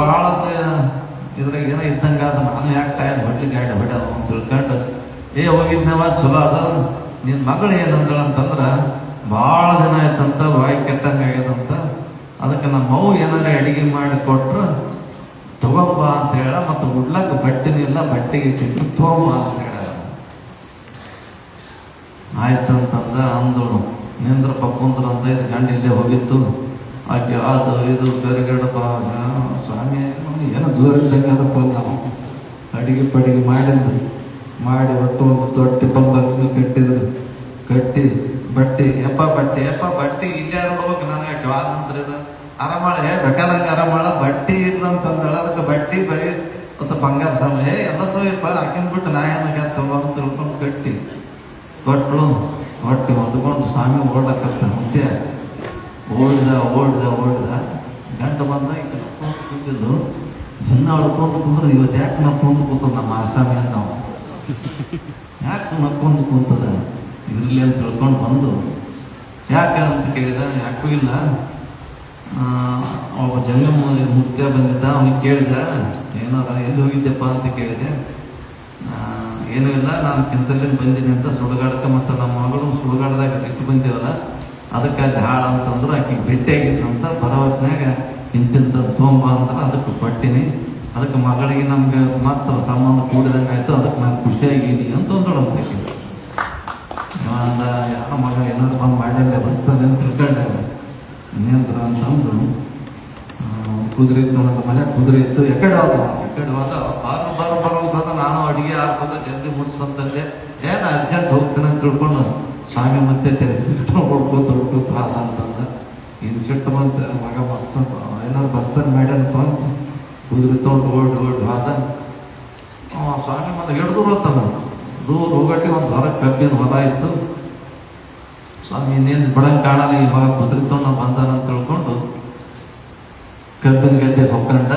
Speaker 1: ಬಹಳ ಇದ್ರಾಗ ಏನೋ ಇದ್ದಂಗ ಅದ. ನಾನು ಯಾಕೆ ಟೈಮ್ ಹೊಟ್ಟಿಗೆ ಗಾಡಿ ಹೊಡ್ಯಾದ ಅಂತ ತಿಳ್ಕೊಂಡು ಹೋಗಿದ್ನವ ಚಲೋ ಅದ. ನಿನ್ನ ಮಗಳು ಏನಂದಳ ಅಂತಂದ್ರ ಭಾಳ ದಿನ ಆಯ್ತಂತ ಬಾಯಿ ಕೆಟ್ಟಂಗ ಆಗ್ಯದಂತ. ಅದಕ್ಕೆ ನಮ್ಮ ಮಗು ಏನಾರ ಅಡಿಗೆ ಮಾಡಿ ಕೊಟ್ರು ತಗೊಂಬ ಅಂತ ಹೇಳ. ಮತ್ತು ಉಡ್ಲಕ್ಕೆ ಬಟ್ಟೆನಿಲ್ಲ, ಬಟ್ಟೆಗೆ ತಿಂದು ತಗೊಂಬ ಅಂತ ಹೇಳ. ಆಯ್ತಂತಂದ ಅಂದಳು. ನಿಂದ್ರಪ್ಪ ಕುಂದ್ರಂತ ಇದು ಗಂಡ ಇಲ್ಲೇ ಹೋಗಿತ್ತು. ಆಕೆ ಅದು ಇದು ಬೆರಗಡಪ್ಪ ಸ್ವಾಮಿ ಏನೋ ದೂರ ಇದ್ದಂಗದಪ್ಪ. ನಾವು ಅಡಿಗೆ ಪಡಿಗೆ ಮಾಡಿ ಒಟ್ಟು ಒಂದು ದೊಡ್ಡ ಟಿಫನ್ ಬಾಕ್ಸ್ ಕಟ್ಟಿ ಬಟ್ಟೆ ಬಟ್ಟೆ ಇಲ್ಲೇ ಹೋಗ್ಬೇಕು. ನನಗೆ ನಂತರ ಇದು ಆರಾಮಾಳೆ ಬೇಕಾದಂಗೆ ಆರಾಮಾಳ. ಬಟ್ಟೆ ಇಲ್ಲ ಅಂತಂದಳ. ಅದಕ್ಕೆ ಬಟ್ಟೆ ಬರೀ ಮತ್ತು ಬಂಗಾರ ಸಮಯ ಎಲ್ಲ ಸವಿಪ್ಪ ಹಾಕಿನ ಬಿಟ್ಟು ನಾ ಏನಾಗ ತಗೊಂಡು ತಿಳ್ಕೊಂಡು ಕಟ್ಟಿ ಕೊಟ್ಟಳು. ಹೊಟ್ಟೆ ಹೊತ್ಕೊಂಡು ಸ್ವಾಮಿ ಓಡಕತ್ತ. ಮುಂಚೆ ಓಡ್ದ ಗಂಟ ಬಂದ ಕೂತಿದ್ದು ಜನ ಹೊಡ್ಕೊಂಡು ಕುಂದ್ರೆ ಇವತ್ತು ಯಾಕೆ ನಕ್ಕೊಂಡು ಕೂತದ ನಮ್ಮ ಆಸಾಮಿ ಅಂತ. ನಾವು ಯಾಕೆ ನಕ್ಕೊಂಡು ಕೂತದ ಇರಲಿ ಅಂತ ತಿಳ್ಕೊಂಡು ಬಂದು ಯಾಕೆ ಅಂತ ಕೇಳಿದ. ಯಾಕೂ ಇಲ್ಲ, ಒಬ್ಬ ಜಂಗಮ ಮುಖ್ಯ ಬಂದಿದ್ದ. ಅವನಿಗೆ ಕೇಳಿದ ಏನಾರ ಎಲ್ಲಿ ಹೋಗಿದ್ದೆಪ್ಪ ಅಂತ ಕೇಳಿದೆ. ಏನೂ ಇಲ್ಲ, ನಾನು ಕಿಂತಲ್ಲಿಂದ ಬಂದೀನಿ ಅಂತ ಸುಡುಗಾಡಕ್ಕೆ. ಮತ್ತು ನಮ್ಮ ಮಗಳು ಸುಡುಗಾಡದಾಗ ಇಟ್ಟು ಬಂದೀವಲ್ಲ ಅದಕ್ಕೆ ಹಾಳ ಅಂತಂದ್ರೆ ಆಕೆಗೆ ಭೇಟಿಯಾಗಿತ್ತಂತ. ಭರವತ್ನಾಗ ಇಂತಿಂತ ತೊಂಬ ಅಂತ ಅದಕ್ಕೆ ಕೊಟ್ಟಿನಿ. ಅದಕ್ಕೆ ಮಗಳಿಗೆ ನಮ್ಗೆ ಮತ್ತೆ ಸಂಬಂಧ ಕೂಡಿದಂಗೆ ಆಯ್ತು. ಅದಕ್ಕೆ ನಾನು ಖುಷಿಯಾಗೀನಿ ಅಂತ ಅಂದೊಳಂತಕ್ಕೆ. ಅಂದ ಯಾರ ಮಗ ಏನಾದ್ರು ಬಂದು ಮಾಡಲ್ಲ ಬಸ್ತಾನೆ ಅಂತ ತಿಳ್ಕೊಂಡೆ. ಇನ್ನೇಂದ್ರ ಅಂತಂದು ಕುದುರೆ ಇತ್ತು ನನ್ನ ಮನೆ. ಕುದುರೆ ಇತ್ತು. ಎಕಡೆ ಹೋದ ಬರೋ ನಾನು ಅಡಿಗೆ ಹಾಕೋದು ಜಲ್ದಿ ಮುಟ್ಸಂತಂದೆ. ಏನು ಅರ್ಜೆಂಟ್ ಹೋಗ್ತೇನೆ ಅಂತ ತಿಳ್ಕೊಂಡು ಸ್ವಾಮಿ ಮತ್ತೆ ಹೊಡ್ಕೋತ ಹಾದ ಅಂತಂದ. ಇನ್ನು ಚಿಟ್ಟ ಬಂತ ಮಗ ಬಸ್ತ ಏನಾದ್ರು ಬಸ್ತಾನೆ ಮಾಡ್ಯಾನಪ್ಪ ಅಂತ ಕುದುರೆ ತೊಗೊಂಡು ಓಡ್ ಹಾದ. ಸ್ವಾಮಿ ಮತ್ತೆ ಹಿಡ್ದು ಬರ್ತದ. ದೂರ ಹೋಗಟ್ಟಿ ಒಂದು ಹೊರಗೆ ಕಬ್ಬಿನ ಹೊಲ ಇತ್ತು. ಸ್ವಾಮಿ ಇನ್ನೇನು ಬಿಡಂಗೆ ಕಾಣಲ್ಲ, ಇವಾಗ ಕುದುರಿತವನ್ನ ಬಂದಾನ ಅಂತ ತಿಳ್ಕೊಂಡು ಕಬ್ಬಿನ ಗದ್ದೆ ಹೊಕ್ಕಂಡ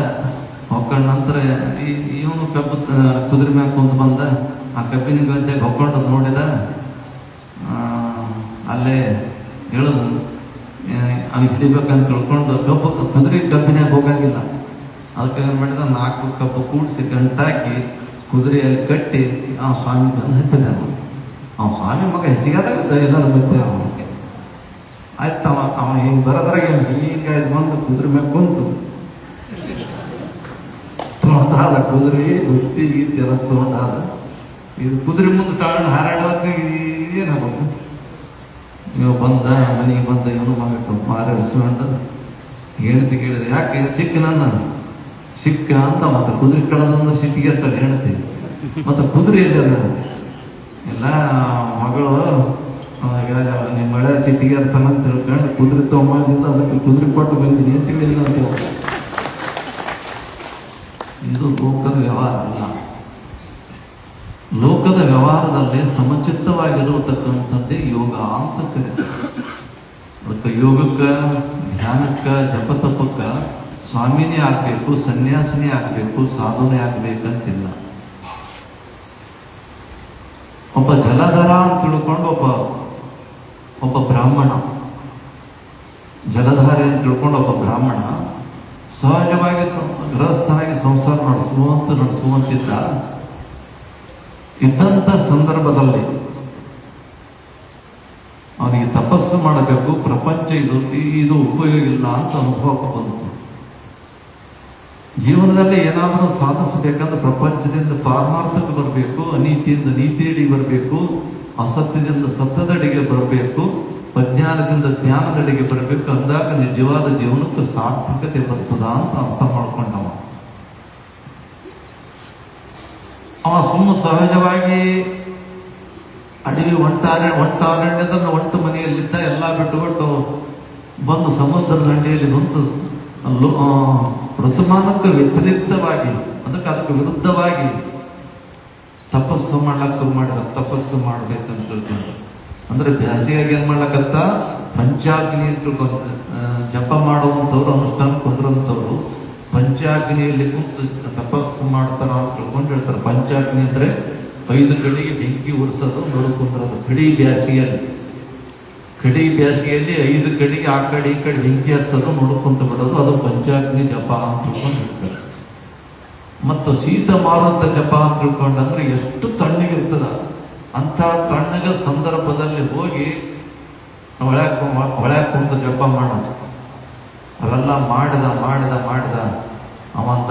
Speaker 1: ನಂತರ ಇವನು ಕಬ್ಬು ಕುದುರೆ ಮ್ಯಾಗ ಕುಂತು ಬಂದ. ಆ ಕಬ್ಬಿನ ಗದ್ದೆ ಹೊಕ್ಕೊಂಡು ನೋಡಿದ, ಅಲ್ಲೇ ಹೇಳುದು ಅವ್ನಿಗೆ ಹಿಡಿಬೇಕಂತ ತಿಳ್ಕೊಂಡು ಕುದುರೆ ಕಬ್ಬಿನಾಗ ಹೋಗಂಗಿಲ್ಲ. ಅದಕ್ಕೆ ಏನು ಮಾಡಿದ, 4 ಕಬ್ಬು ಕೂಡಿಸಿ ಗಂಟಾಕಿ ಕುದುರೆಯಲ್ಲಿ ಕಟ್ಟಿ ಆ ಸ್ವಾಮಿ ಬಂದು ಹತ್ತಿದ. ಅವ ಸ್ವಾಮಿ ಮಗ ಹೆಚ್ಚಿಗಾದಾಗ ಎಲ್ಲರೂ ಬಿದ್ದೆ ಅವನಿಗೆ. ಆಯ್ತು, ಅವ ಹಿಂಗೆ ಬರೋದ್ರಾಗ ಹೀಗೆ ಬಂದು ಕುದುರೆ ಮ್ಯಾಗ ಕುಂತು ತೊಗೊಂಡಾದ. ಕುದುರೆ ಹುಟ್ಟಿ ಕೆಲಸ ತೊಗೊಂಡಾದ. ಇದು ಕುದುರೆ ಮುಂದೆ ಕಾರಣ ಹಾರಾಡೋದು ಏನಾಗಬೇಕು. ಇವ ಬಂದ, ಮನೆಗೆ ಬಂದ, ಇವನು ಮಗ ಸ್ವಲ್ಪ ಮಾರ ಉಸ್ಕೊಂಡು ಹೆಣ್ತಿ ಕೇಳಿದೆ, ಯಾಕೆ ಸಿಕ್ಕ ನನ್ನ ಸಿಕ್ಕ ಅಂತ. ಮತ್ತೆ ಕುದುರೆ ಕಳೆದೊಂದು ಸಿಟ್ಟಿಗೆ ಇರ್ತಾರೆ ಹೆಣ್ತಿ. ಮತ್ತೆ ಕುದುರೆ ಇಲ್ಲ ಎಲ್ಲ ಮಗಳು ನಿಮ್ಮ ಮಳೆ ಸಿಟ್ಟಿಗೆ ಇರ್ತಾನ ಅಂತ ತಿಳ್ಕೊಂಡು ಕುದುರೆ ತಗೊಂಡಿಂದ ಅದಕ್ಕೆ ಕುದುರೆ ಕೊಟ್ಟು ಬಂದಿನಿ ಅಂತ ಹೇಳಿಲ್ಲ ಅಂತ. ಇದು ಲೋಕದ ವ್ಯವಹಾರ ಅಲ್ಲ. ಲೋಕದ ವ್ಯವಹಾರದಲ್ಲಿ ಸಮಚಿತ್ತವಾಗಿರುವತಕ್ಕಂಥದ್ದೇ ಯೋಗ ಅಂತ ಕರೀತಾರೆ. ಅದಕ್ಕೆ ಯೋಗಕ್ಕೆ, ಧ್ಯಾನಕ್ಕೆ, ಜಪತಪಕ್ಕ ಸ್ವಾಮಿನೇ ಆಗ್ಬೇಕು, ಸನ್ಯಾಸಿನೇ ಆಗ್ಬೇಕು, ಸಾಧುನೇ ಆಗ್ಬೇಕಂತಿಲ್ಲ. ಒಬ್ಬ ಜಲಧರ ಅಂತ ತಿಳ್ಕೊಂಡು ಒಬ್ಬ ಬ್ರಾಹ್ಮಣ, ಜಲಧಾರೆ ಅಂತ ತಿಳ್ಕೊಂಡು ಒಬ್ಬ ಬ್ರಾಹ್ಮಣ ಸಹಜವಾಗಿ ಗೃಹಸ್ಥನಾಗಿ ಸಂಸಾರ ನಡೆಸುವಂತಿದ್ದ. ಇದ್ದಂಥ ಸಂದರ್ಭದಲ್ಲಿ ಅವನಿಗೆ ತಪಸ್ಸು ಮಾಡಬೇಕು, ಪ್ರಪಂಚ ಇದು ಉಪಯೋಗ ಇಲ್ಲ ಅಂತ ಅನುಭವಕ್ಕೆ ಬಂತು. ಜೀವನದಲ್ಲಿ ಏನಾದರೂ ಸಾಧಿಸಬೇಕಂದ್ರೆ ಪ್ರಪಂಚದಿಂದ ಪಾರಮಾರ್ಥಕ್ಕೆ ಬರಬೇಕು, ಅನೀತಿಯಿಂದ ನೀತಿಯಡಿಗೆ ಬರಬೇಕು, ಅಸತ್ಯದಿಂದ ಸತ್ಯದಡಿಗೆ ಬರಬೇಕು, ಅಜ್ಞಾನದಿಂದ ಜ್ಞಾನದಡಿಗೆ ಬರಬೇಕು. ಅಂದಾಗ ನಿಜವಾದ ಜೀವನಕ್ಕೆ ಸಾರ್ಥಕತೆ ಬರ್ತದ ಅಂತ ಅರ್ಥ ಮಾಡ್ಕೊಂಡವ. ಅವ ಸಹಜವಾಗಿ ಅಡವಿ ಒಂಟಾರಣ್ಯದಲ್ಲಿ ಒಂಟು ಮನೆಯಲ್ಲಿದ್ದ. ಎಲ್ಲ ಬಿಟ್ಟು ಬಂದು ಸಮುದ್ರ ದಂಡೆಯಲ್ಲಿ ಬಂದು ಋತುಮಾನಕ್ಕೆ ವ್ಯತಿರಿಕ್ತವಾಗಿ, ಅದಕ್ಕೆ ವಿರುದ್ಧವಾಗಿ ತಪಸ್ಸು ಮಾಡ್ಲಕ್ಕೆ ಶುರು ಮಾಡಿದ. ತಪಸ್ಸು ಮಾಡ್ಬೇಕಂತ ತಿಳ್ಕೊಂಡು ಅಂದ್ರೆ ಬ್ಯಾಸಿಯಾಗಿ ಏನ್ ಮಾಡ್ಲಕತ್ತ, ಪಂಚಾಗ್ನಿ ಜಪ ಮಾಡುವಂಥವ್ರು, ಅನುಷ್ಠಾನ ಕುಂದ್ರಂಥವ್ರು ಪಂಚಾಗ್ನಿಯಲ್ಲಿ ಕುಂತು ತಪಸ್ಸು ಮಾಡ್ತಾರ ಅಂತ ತಿಳ್ಕೊಂಡು ಹೇಳ್ತಾರೆ. ಪಂಚಾಗ್ನಿ ಅಂದ್ರೆ 5 ಕಡೆಗೆ ಬೆಂಕಿ ಉರಿಸೋದು, ನೋಡು ಕುಂದ್ರದು. ಕಡಿ ಬ್ಯಾಸಿಗೆಯಲ್ಲಿ 5 ಕಡೆಗೆ ಆ ಕಡೆ ಈ ಕಡೆ ಬೆಂಕಿ ಹಚ್ಚೋದು, ನೋಡ್ಕೊಂತ ಬಿಡೋದು, ಅದು ಪಂಚಾಗ್ನಿ ಜಪ ಅಂತ ತಿಳ್ಕೊಂಡು ಹೇಳ್ತಾರೆ. ಮತ್ತು ಶೀತ ಮಾರುತ ಜಪ ಅಂತ ತಿಳ್ಕೊಂಡಂದ್ರೆ ಎಷ್ಟು ತಣ್ಣಗಿರ್ತದ, ಅಂತ ತಣ್ಣಗ ಸಂದರ್ಭದಲ್ಲಿ ಹೋಗಿ ಒಳ್ಯಾಕ ಕುಂತು ಜಪ ಮಾಡೋದು. ಅವೆಲ್ಲ ಮಾಡಿದ ಅವಂದ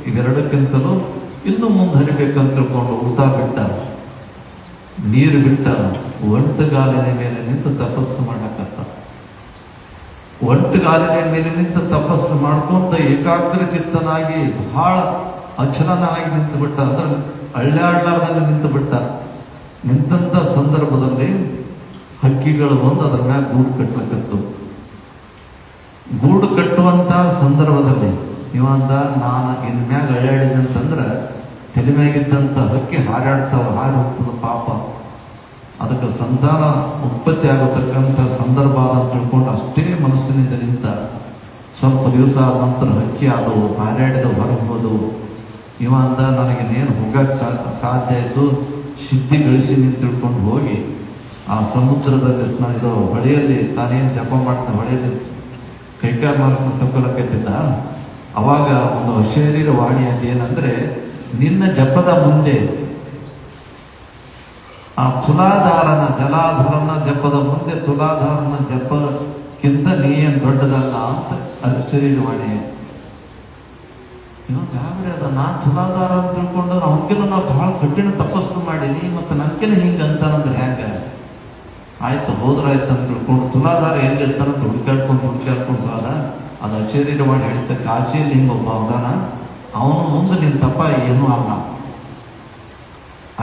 Speaker 1: ಇವೆರಡಕ್ಕಿಂತಲೂ ಇನ್ನೂ ಮುಂದರಿಬೇಕಂತ ತಿಳ್ಕೊಂಡು ಊಟ ಬಿಟ್ಟ, ನೀರು ಬಿಟ್ಟ, ಒಂಟುಗಾಲಿನ ಮೇಲೆ ನಿಂತು ತಪಸ್ಸು ಮಾಡಕತ್ತ. ಒಂಟುಗಾಲಿನ ಮೇಲೆ ನಿಂತು ತಪಸ್ಸು ಮಾಡ್ಕೊಂತ ಏಕಾಗ್ರ ಚಿತ್ತನಾಗಿ ಬಹಳ ಅಚಲನಾಗಿ ನಿಂತು ಬಿಟ್ಟ. ಅಂದ್ರೆ ಅಳ್ಳಾಡ್ಲಾರ್ದಲ್ಲಿ ನಿಂತು ಬಿಟ್ಟ. ನಿಂತ ಸಂದರ್ಭದಲ್ಲಿ ಹಕ್ಕಿಗಳು ಬಂದು ಅದರ ಮ್ಯಾಗ ಗೂಡು ಕಟ್ಟಲಕತ್ತು. ಗೂಡು ಕಟ್ಟುವಂತ ಸಂದರ್ಭದಲ್ಲಿ ಇವಂದ, ನಾನು ಇನ್ಮ್ಯಾಗ ಅಳ್ಳಾಡಿದಂತಂದ್ರ ತಲೆ ಮ್ಯಾಗಿದ್ದಂತ ಹಕ್ಕಿ ಹಾರಿ ಹೋಗ್ತದ ಪಾಪ. ಅದಕ್ಕೆ ಸಂತಾನ ಉತ್ಪತ್ತಿ ಆಗತಕ್ಕಂಥ ಸಂದರ್ಭ ಅಂತ ತಿಳ್ಕೊಂಡು ಅಷ್ಟೇ ಮನಸ್ಸಿನಿಂದ ನಿಂತ. ಸ್ವಲ್ಪ ದಿವಸ ಆದ ನಂತರ ಹಕ್ಕಿ ಆದವು, ಹಾರಾಡಿದ ಹೊರಗೆ ಹೋದವು. ಇವಂದ, ನನಗೇನು ಹೋಗಕ್ಕೆ ಸಾಧ್ಯ ಆಯಿತು, ಸಿದ್ಧಿ ಗಳಿಸಿ ನಿಂತು ತಿಳ್ಕೊಂಡು ಹೋಗಿ ಆ ಸಮುದ್ರದಲ್ಲಿ ಇದು ಹೊಳೆಯಲ್ಲಿ ತಾನೇನು ಜಪ ಮಾಡ್ತಾನೆ, ಹೊಳೆಯಲ್ಲಿ ಕೈಕಾಲ ಮಾಡ್ಕೊಂಡು ತಗೊಳಕತ್ತಿದ್ದ. ಅವಾಗ ಒಂದು ಅಶರೀರ ವಾಣಿ ಅಂತ ಏನಂದ್ರೆ, ನಿನ್ನ ಜಪದ ಮುಂದೆ ಆ ತುಲಾಧಾರನ ಜಲಾಧಾರನ ಜಪದ ಮುಂದೆ ತುಲಾಧಾರನ ಜಪಕ್ಕಿಂತ ನೀನ್ ದೊಡ್ಡದಲ್ಲ ಅಂತ ಅಶರೀರ ವಾಣಿ. ಗಾಬರಿ ಅದ. ನಾನ್ ತುಲಾಧಾರ ಅಂತ ತಿಳ್ಕೊಂಡ್ರೆ ಅವನಿಗೆಲ್ಲ ನಾವು ಬಹಳ ಕಠಿಣ ತಪಸ್ಸು ಮಾಡೀನಿ, ಮತ್ತೆ ನನ್ಕೆಲ್ಲ ಹಿಂಗ ಅಂತಾನಂದ್ರೆ ಹೆಂಗ? ಆಯ್ತು, ಹೋದ್ರಾಯ್ತು ಅಂತ ತಿಳ್ಕೊಂಡು ತುಲಾಧಾರ ಎಲ್ಲಿರ್ತಾನಂತ ಹುಡುಕಾಡ್ಕೊಂಡು ಹೋದ. ಅದು ಅಶರೀರವಾಗಿ ಹೇಳ್ತ, ಕಾಶಿಯಲ್ಲಿ ಹಿಂಗ ಒಬ್ಬ ಅವನ, ಅವನು ಮುಂದೆ ನಿನ್ ತಪ್ಪ ಏನೂ ಅಲ್ಲ.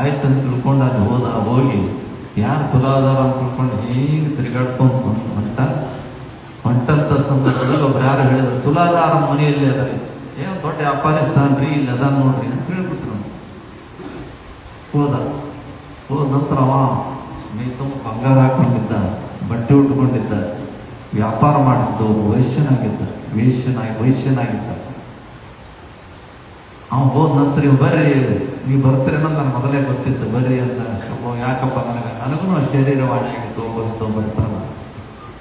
Speaker 1: ಆಯ್ತು ಅಂತ ತಿಳ್ಕೊಂಡು ಅಲ್ಲಿ ಹೋಗಿ ಯಾರು ತುಲಾಧಾರ ಅಂತ ತಿಳ್ಕೊಂಡು ಹೀಗೆ ತಿರುಗಾಡ್ಕೊಂಡು ಹೊಂಟಂತ ಸಂದರ್ಭದಲ್ಲಿ ಒಬ್ರು ಯಾರು ಹೇಳಿದ್ರು, ತುಲಾಧಾರ ಮನೆಯಲ್ಲಿ ಅದ, ಏನು ದೊಡ್ಡ ಅಫ್ಘಾನಿಸ್ತಾನ್ ರೀ, ಇಲ್ಲಿ ಅದ ನೋಡ್ರಿ ಅಂತ ಹೇಳ್ಬಿಟ್ರು. ಹೋದ ನಂತರ ಅವ ಮೈ ತುಂಬ ಬಂಗಾರ ಹಾಕೊಂಡಿದ್ದ, ಬಟ್ಟೆ ಉಟ್ಕೊಂಡಿದ್ದ, ವ್ಯಾಪಾರ ಮಾಡಿದ್ದು, ವೈಶ್ಯನಾಗಿದ್ದ. ಅವ್ನು ಹೋದ ನಂತರ ನೀವು ಬರ್ರಿ, ನೀವು ಬರ್ತೀರೇನೋ ನನಗೆ ಮೊದಲೇ ಗೊತ್ತಿತ್ತು, ಬರ್ರಿ ಅಂತ. ಯಾಕಪ್ಪ ನನಗೂ ಶರೀರವಾಣಿ ಆಗಿತ್ತು, ಬರ್ತಾನ.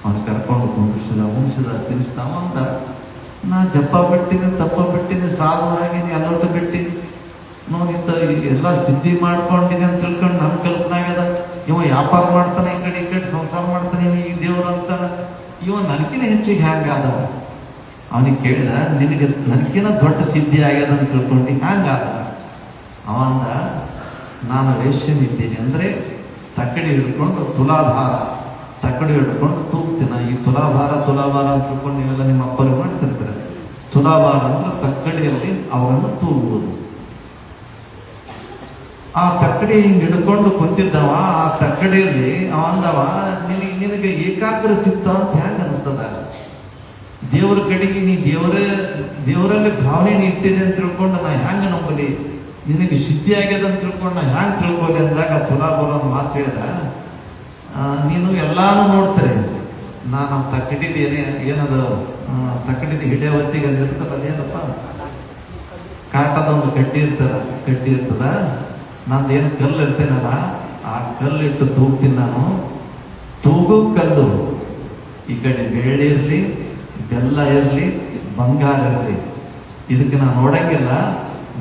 Speaker 1: ಅವ್ನು ಕರ್ಕೊಂಡು ಉಣಿಸಿದ ತಿನ್ನಿಸಿದ. ಅವಂದ ನಾ ಜಪ್ಪ ಬಿಟ್ಟಿನಿ, ತಪ್ಪ ಬಿಟ್ಟಿನಿ, ಸಾಲು ಆಗಿನಿ, ಎಲ್ಲೊಟ್ಟು ಬಿಟ್ಟಿನಿ, ನೋಡಿದ್ದ ಎಲ್ಲ ಸಿದ್ಧಿ ಮಾಡ್ಕೊಂಡಿನಿ ಅಂತ ತಿಳ್ಕೊಂಡು ನನ್ನ ಕಲ್ಪನೆ ಆಗ್ಯದ. ಇವ ವ್ಯಾಪಾರ ಮಾಡ್ತಾನೆ, ಈ ಕಡೆ ಸಂಸಾರ ಮಾಡ್ತಾನೆ, ಈ ದೇವ್ರು ಅಂತಾನೆ. ಇವ ನನಗಿನ ಹೆಚ್ಚಿಗೆ ಹ್ಯಾಂಗಾದ? ಅವನಿಗೆ ಕೇಳಿದ, ನಿನಗೆ ನನಗಿನ ದೊಡ್ಡ ಸಿದ್ಧಿ ಆಗ್ಯದ ಅಂತ ತಿಳ್ಕೊಂಡು ಹ್ಯಾಂಗಾದ? ಅವಂದ, ನಾನು ವೇಶ್ಯನಿದ್ದೀನಿ ಅಂದರೆ ತಕ್ಕಡಿ ಹಿಡ್ಕೊಂಡು ತುಲಾಭಾರ, ತಕ್ಕಡಿ ಹಿಡ್ಕೊಂಡು ತೂಗ್ತೀನ. ಈ ತುಲಾಭಾರ ಅಂತ ತಿಳ್ಕೊಂಡು ನೀವೆಲ್ಲ ನಿಮ್ಮ ಅಪ್ಪರಿಗೆ ಮಾಡ್ತಿರ್ತಾರೆ. ತುಲಾಭಾರ ಅಂದ್ರೆ ತಕ್ಕಡಿಯಲ್ಲಿ ಅವರನ್ನು ತೂಗುವುದು. ಆ ತಕ್ಕಡಿ ಹಿಂಗೆ ಹಿಡ್ಕೊಂಡು ಕುಂತಿದ್ದವ, ಆ ತಕ್ಕಡಿಯಲ್ಲಿ ಅವಂದವ, ನಿನಗೆ ಏಕಾಗ್ರ ಚಿತ್ತ ಅಂತ ಹ್ಯಾಂಗ ಅನ್ನಿಸ್ತದ? ದೇವರ ಕಡೆಗೆ ನೀ ದೇವರಲ್ಲಿ ಭಾವನೆ ಇಟ್ಟಿದೆ ಅಂತ ತಿಳ್ಕೊಂಡು ನಾ ಹ್ಯಾಂಗ ನಂಬಲಿ? ನಿನಗೆ ಸಿದ್ಧಿ ಆಗ್ಯದ ಅಂತ ತಿಳ್ಕೊಂಡು ನಾ ಹ್ಯಾಂಗ ತಿಳ್ಕೊಳ್ಳಿ ಅಂದಾಗ ತುಲಾಭಾರ ಮಾತು ಹೇಳಿದ, ನೀನು ಎಲ್ಲಾನು ನೋಡ್ತಾರೆ. ನಾನು ತಕ್ಕಡಿದ ಏನದ ತಕ್ಕಡಿದ ಹಿಡಿಯ ಹೊತ್ತಿಗೆ ಅಲ್ಲಿ ಇರ್ತದ, ಅದೇನಪ್ಪ ಕಾಟದ ಒಂದು ಕಡ್ಡಿ ಇರ್ತದ. ನಂದೇನು ಕಲ್ಲು ಇರ್ತೇನಲ್ಲ, ಆ ಕಲ್ಲಿಟ್ಟು ತೂಗ್ತೀನಿ ನಾನು. ತೂಗು ಕಲ್ಲು ಈ ಕಡೆ ಬೆಳ್ಳಿ ಇರಲಿ, ಬೆಲ್ಲ ಇರಲಿ, ಬಂಗಾರ ಇರಲಿ, ಇದಕ್ಕೆ ನಾನು ನೋಡಂಗಿಲ್ಲ.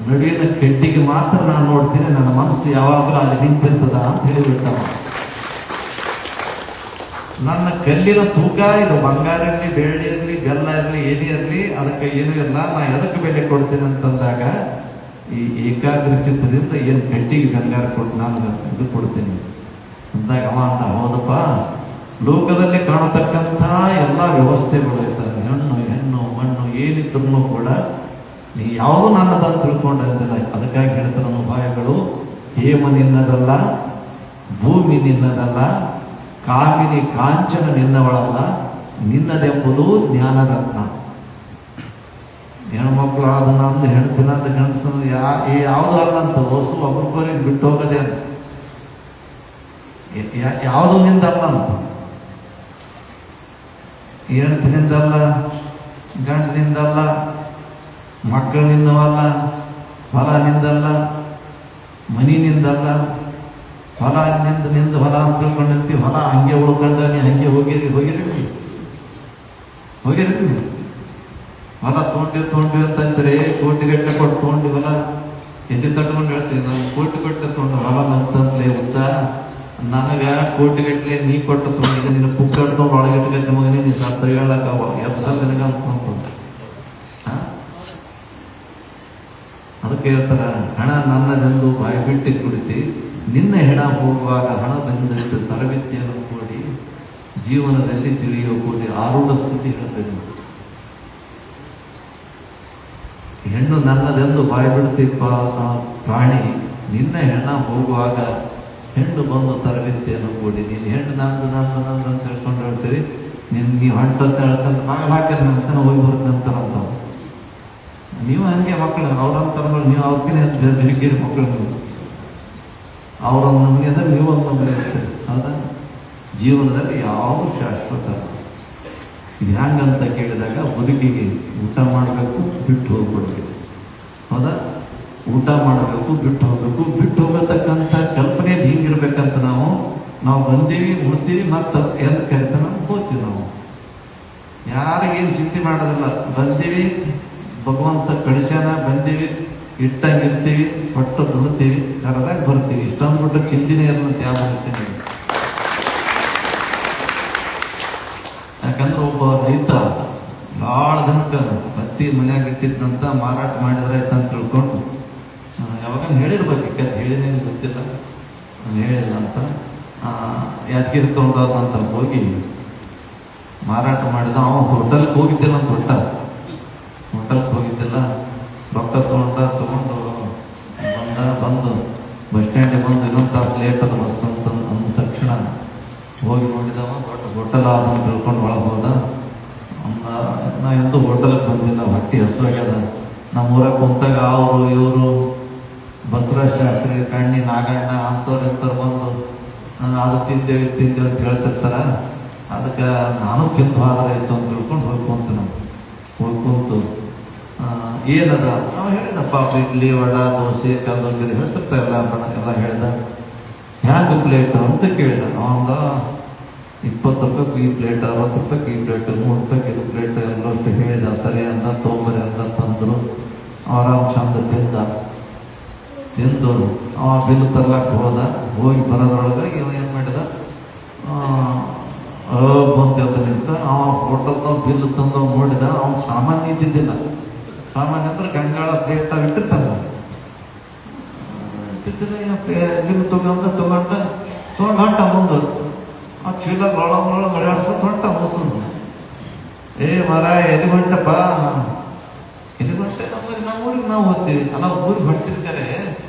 Speaker 1: ನಡುವಿನ ಕಡ್ಡಿಗೆ ಮಾತ್ರ ನಾನು ನೋಡ್ತೀನಿ. ನನ್ನ ಮನಸ್ಸು ಯಾವಾಗಲೂ ಅಲ್ಲಿ ನಿಂತಿರ್ತದ ಅಂತ ಹೇಳಿಬಿಡ್ತಾವ. ನನ್ನ ಕಲ್ಲಿನ ತೂಕ ಇದು ಬಂಗಾರ ಇರಲಿ, ಬೆಳ್ಳಿ ಇರಲಿ, ಬೆಲ್ಲ ಇರಲಿ, ಏನೇ ಇರಲಿ, ಅದಕ್ಕೆ ಏನೂ ಇಲ್ಲ. ನಾ ಎದಕ್ಕೆ ಬೆಲೆ ಕೊಡ್ತೀನಿ ಅಂತಂದಾಗ, ಈ ಏಕಾಗ್ರ ಚಿತ್ತದಿಂದ ಏನು ಕಡ್ಡಿಗೆ ಬಂಗಾರ ಕೊಟ್ಟು ನಾನು ಇದು ಕೊಡ್ತೀನಿ ಅಂದಾಗ ಅವ ಅಂತ, ಹೌದಪ್ಪ, ಲೋಕದಲ್ಲಿ ಕಾಣತಕ್ಕಂಥ ಎಲ್ಲ ವ್ಯವಸ್ಥೆಗಳು ಇರ್ತಾರೆ, ಹೆಣ್ಣು ಮಣ್ಣು ಏನಿದ್ರು ಕೂಡ ನೀ ಯಾವುದು ನನ್ನದಂತ ತಿಳ್ಕೊಂಡಿದ್ದಿಲ್ಲ. ಅದಕ್ಕಾಗಿ ಹೇಳ್ತಾರೆ ನಮ್ಮ ಭಾಯಗಳು, ಹೇಮ ನಿನ್ನದಲ್ಲ, ಭೂಮಿ ನಿನ್ನದಲ್ಲ, ಕಾಮಿನಿ ಕಾಂಚನ ನಿನ್ನವಳಲ್ಲ, ನಿನ್ನದೆಂಬುದು ಜ್ಞಾನರತ್ನ. ಹೆಣ್ಮಕ್ಳು ಅದನ್ನ ಅಂದು ಹೆಣ್ತಿನ ಅಂತ ಗಂಡಸ ಯಾವುದು ಅಲ್ಲ ಅಂತ ವಸ್ತು ಒಬ್ಬೊಬ್ಬರಿಗೆ ಬಿಟ್ಟು ಹೋಗದೆ ಅಂತ. ಯಾವುದು ನಿಂದಲ್ಲ ಅಂತ, ಹೆಣ್ತಿನಿಂದಲ್ಲ, ಗಂಡನಿಂದಲ್ಲ, ಮಕ್ಕಳಿನಿಂದವಲ್ಲ, ಹೊಲ ನಿಂದಲ್ಲ, ಮನಿನಿಂದಲ್ಲ, ಹೊಲ ನಿಂದ ಹೊಲ ಅಂತ ತಿಳ್ಕೊಂಡಿರ್ತೀವಿ. ಹೊಲ ಹಂಗೆ ಉಳ್ಕೊಂಡ ನೀ ಹಂಗೆ ಹೋಗಿರ್ತೀವಿ. ಹೊಲ ತೊಗೊಂಡಿವಿ ಅಂತಂದ್ರೆ ಕೋಟಿಗಟ್ಟಲೆ ಕೊಟ್ಟು ತೊಗೊಂಡು ಹೊಲ ಹೆಜ್ಜೆ ತಗೊಂಡು ಹೇಳ್ತೀವಿ. ನಾವು ಕೋಟಿ ಗಟ್ಟಲೆ ತೊಗೊಂಡು ಹೊಲ ಅಂತಂದ್ಲೆ ಹುಚ್ಚ, ನನಗ ಕೋಟಿಗಟ್ಟಲೆ ನೀ ಕೊಟ್ಟು ತೊಗೊಂಡಿದ್ದೆ, ನಿನ್ನ ಪುಕ್ಕಡ್ಕೊಂಡು ಒಳಗಿಟ್ಟಗಟ್ಟೆ ಮಗನೇ ನೀ ಸತ್ತ ಹೇಳಕ್ಕ ಎಬ್ಸಲ್ ನಿನಗ ಅಂತ. ಅದಕ್ಕೆ ಹೇಳ್ತಾರ, ಹಣ ನನ್ನದೆಂದು ಬಾಯಿ ಬಿಟ್ಟು ಕುಡಿಸಿ, ನಿನ್ನ ಹೆಣ ಹೋಗುವಾಗ ಹಣದೆಂದಿಟ್ಟು ತರಬೇತಿಯನ್ನು ಕೂಡಿ, ಜೀವನದಲ್ಲಿ ತಿಳಿಯೋ ಕೂಡಿ ಆರೂಢ ಸ್ಥಿತಿ ಹೇಳ್ತೇನೆ. ಹೆಣ್ಣು ನನ್ನದೆಂದು ಬಾಯಿ ಬಿಡ್ತಿಪ್ಪ ಪ್ರಾಣಿ, ನಿನ್ನ ಹೆಣ ಹೋಗುವಾಗ ಹೆಣ್ಣು ಬಂದು ತರಬೇತಿಯನ್ನು ಕೂಡಿ. ನೀನು ಹೆಣ್ಣು ನಂದು ಅಂತ ಹೇಳ್ಕೊಂಡು ಹೇಳ್ತೀರಿ, ನೀವು ಹಂಟಂತ ಹೇಳ್ತಂತ ಮಗ ಹಾಕಿದ್ರೆ ನಂತನ ಹೋಗಿ ಬರ್ತಂತಾರಂತ. ನೀವು ಹಂಗೆ ಮಕ್ಕಳು ಅವ್ರಂತ ನೀವು ಅವ್ರಿಗಿನ ಹಿರಿಗಿರಿ ಮಕ್ಕಳು, ಅವರೊಂದು ನಮಗೆ ಅಂದ್ರೆ ನೀವು ಒಂದು ನಮಗೆ ಇರ್ತದೆ. ಹೌದಾ? ಜೀವನದಲ್ಲಿ ಯಾವುದು ಶಾಶ್ವತ. ಇದು ಹ್ಯಾಂಗಂತ ಕೇಳಿದಾಗ, ಹುಡುಗಿಗೆ ಊಟ ಮಾಡಬೇಕು, ಬಿಟ್ಟು ಹೋಗ್ಬಿಡ್ಬೇಕು. ಹೌದಾ? ಊಟ ಮಾಡಬೇಕು, ಬಿಟ್ಟು ಹೋಗ್ಬೇಕು. ಬಿಟ್ಟು ಹೋಗತಕ್ಕಂಥ ಕಲ್ಪನೆಯಲ್ಲಿ ಹಿಂಗಿರ್ಬೇಕಂತ ನಾವು ಬಂದೀವಿ, ಉಳ್ತೀವಿ, ಮತ್ತು ಎಲ್ಲಿ ಕರಿತ ನಾವು ಹೋಗ್ತೀವಿ. ನಾವು ಯಾರಿಗೇನು ಚಿಂತೆ ಮಾಡೋದಿಲ್ಲ. ಬಂದೀವಿ, ಭಗವಂತ ಕಳಿಸ್ಯಾನ, ಬಂದೀವಿ, ಇಟ್ಟಂಗಿರ್ತೀವಿ, ಒಟ್ಟು ದುಡ್ತೀವಿ, ಕರೆದಾಗ ಬರ್ತೀವಿ. ಇಷ್ಟಂದ್ಬಿಟ್ಟು ಚಿಂತೆನೇ ಇರಲ್ಲ ಯಾವ ಮಾಡ್ತೀನಿ. ಯಾಕಂದ್ರೆ ಒಬ್ಬ ರೈತ ಭಾಳ ದಿನಕ್ಕೆ ಹತ್ತಿ ಮನ್ಯಾಗ ಇಟ್ಟಿದ್ದಂತ ಮಾರಾಟ ಮಾಡಿದ್ರೆ ಅಂತ ತಿಳ್ಕೊಂಡು ಯಾವಾಗ ಹೇಳಿರ್ಬೇಕು. ಹೇಳಿನೇ ಗೊತ್ತಿಲ್ಲ, ಹೇಳಿಲ್ಲ ಅಂತ ಯಾದಗಿರಿ ತೊಗೊಂಡಂತ ಹೋಗಿ ಮಾರಾಟ ಮಾಡಿದ. ಅವ ಹೋಟೆಲ್ಗೆ ಹೋಗಿದ್ದಿಲ್ಲ ಅಂತ, ಹೋಟೆಲ್ಗೆ ಹೋಗಿದ್ದಿಲ್ಲ, ರೊಕ್ಕ ತಗೊಂಡು ಬಂದು ಬಸ್ ಸ್ಟ್ಯಾಂಡಿಗೆ ಬಂದು ಇನ್ನೊಂದು ತಾಸು ಲೇಟ್ ಅದ ಬಸ್ ಅಂದ ತಕ್ಷಣ ಹೋಗಿ ನೋಡಿದವ. ದೊಡ್ಡ ಹೋಟೆಲ್ ಆದಂತ ತಿಳ್ಕೊಂಡು ಒಳಗೆ ಹೋದ. ನಾ ಎಂದೂ ಹೋಟೆಲ್ಗೆ ಬಂದಿಲ್ಲ, ಹೊಟ್ಟೆ ಹಸುವಾಗ್ಯದ. ನಮ್ಮ ಊರಾಗ ಕುಂತಾಗ ಅವರು ಇವರು ಬಸವರಾಜ ಶಾಸ್ತ್ರಿ, ಕಣ್ಣಿ ನಾಗಣ್ಣ ಅಂಥವ್ರು ಬಂದು ಅದು ತಿಂದೆ ಅಂತ ಹೇಳ್ತಿರ್ತಾರ. ಅದಕ್ಕೆ ನಾನು ತಿಂದು ಆದ್ರೆ ಇತ್ತು ಅಂತ ತಿಳ್ಕೊಂಡು ಹೋಗ್ಕೊಂತು ನಾವು ಹೋಗ್ಕೊಂತು ಏನದ ನಾವು ಹೇಳಿದಪ್ಪ ಇಡ್ಲಿ ವಡ ದೋಸೆ ಕಲ್ಲೋಗಿ ಹೇಳ್ತಿರ್ತಾರಲ್ಲ ಎಲ್ಲ ಹೇಳ್ದ. ಹ್ಯಾಂಗ ಪ್ಲೇಟ್ ಅಂತ ಕೇಳಿದ. ಅವಂಗ 20 ರೂಪಾಯಿಗೆ ಈ ಪ್ಲೇಟ್, 60 ರೂಪಾಯಿಗೆ ಈ ಪ್ಲೇಟ್, 3 ರೂಪಾಯಿಗೆ ಇದು ಪ್ಲೇಟ್ ಎಲ್ಲಷ್ಟು ಹೇಳಿದ. ಸರಿ ಅಂತ ತೊಗೊಂಬರಿ ಅಂತ ತಂದರು. ಆರಾಮ್ ಚಂದ ತಿಂದು ಅವ ಬಿಲ್ ತರ್ಲಾಕ್ ಹೋಗಿ ಬರೋದ್ರೊಳಗೆ ಇವ ಏನು ಮಾಡಿದ ಅಂತ ನಿಂತ. ಅವ ಹೋಟೆಲ್ನ ಬಿಲ್ ತಂದು ನೋಡಿದ. ಅವ್ನು ಸಾಮಾನ್ಯ ಇದ್ದಿದ್ದಿಲ್ಲ. ಸಾಮಾನ್ಯ ಅಂದ್ರೆ ಗಂಗಾಳ ಪ್ಲೇಟ್ ಇಟ್ಟಿರ್ತಾನ. ಬಿಲ್ ತಗೊಂಡು ಹೊಂಟ ಮುಂದೆ ಆ ಚೀಲ ಮಳೆಯಾಡ್ಸೋದು ಹೊಂಟ ಮುಸುಂದು. ಮರ ಎಲ್ಲಿ ಹೊಂಟಪ್ಪ? ಎಲ್ಲಿ ಹೊಂಟೆ? ನಮ್ಮೂರಿಗೆ ನಾವು ಹೋಗ್ತೀವಿ ಅಲ್ಲ. ಊರಿಗೆ ಹೊಂಟಿರ್ತಾರೆ.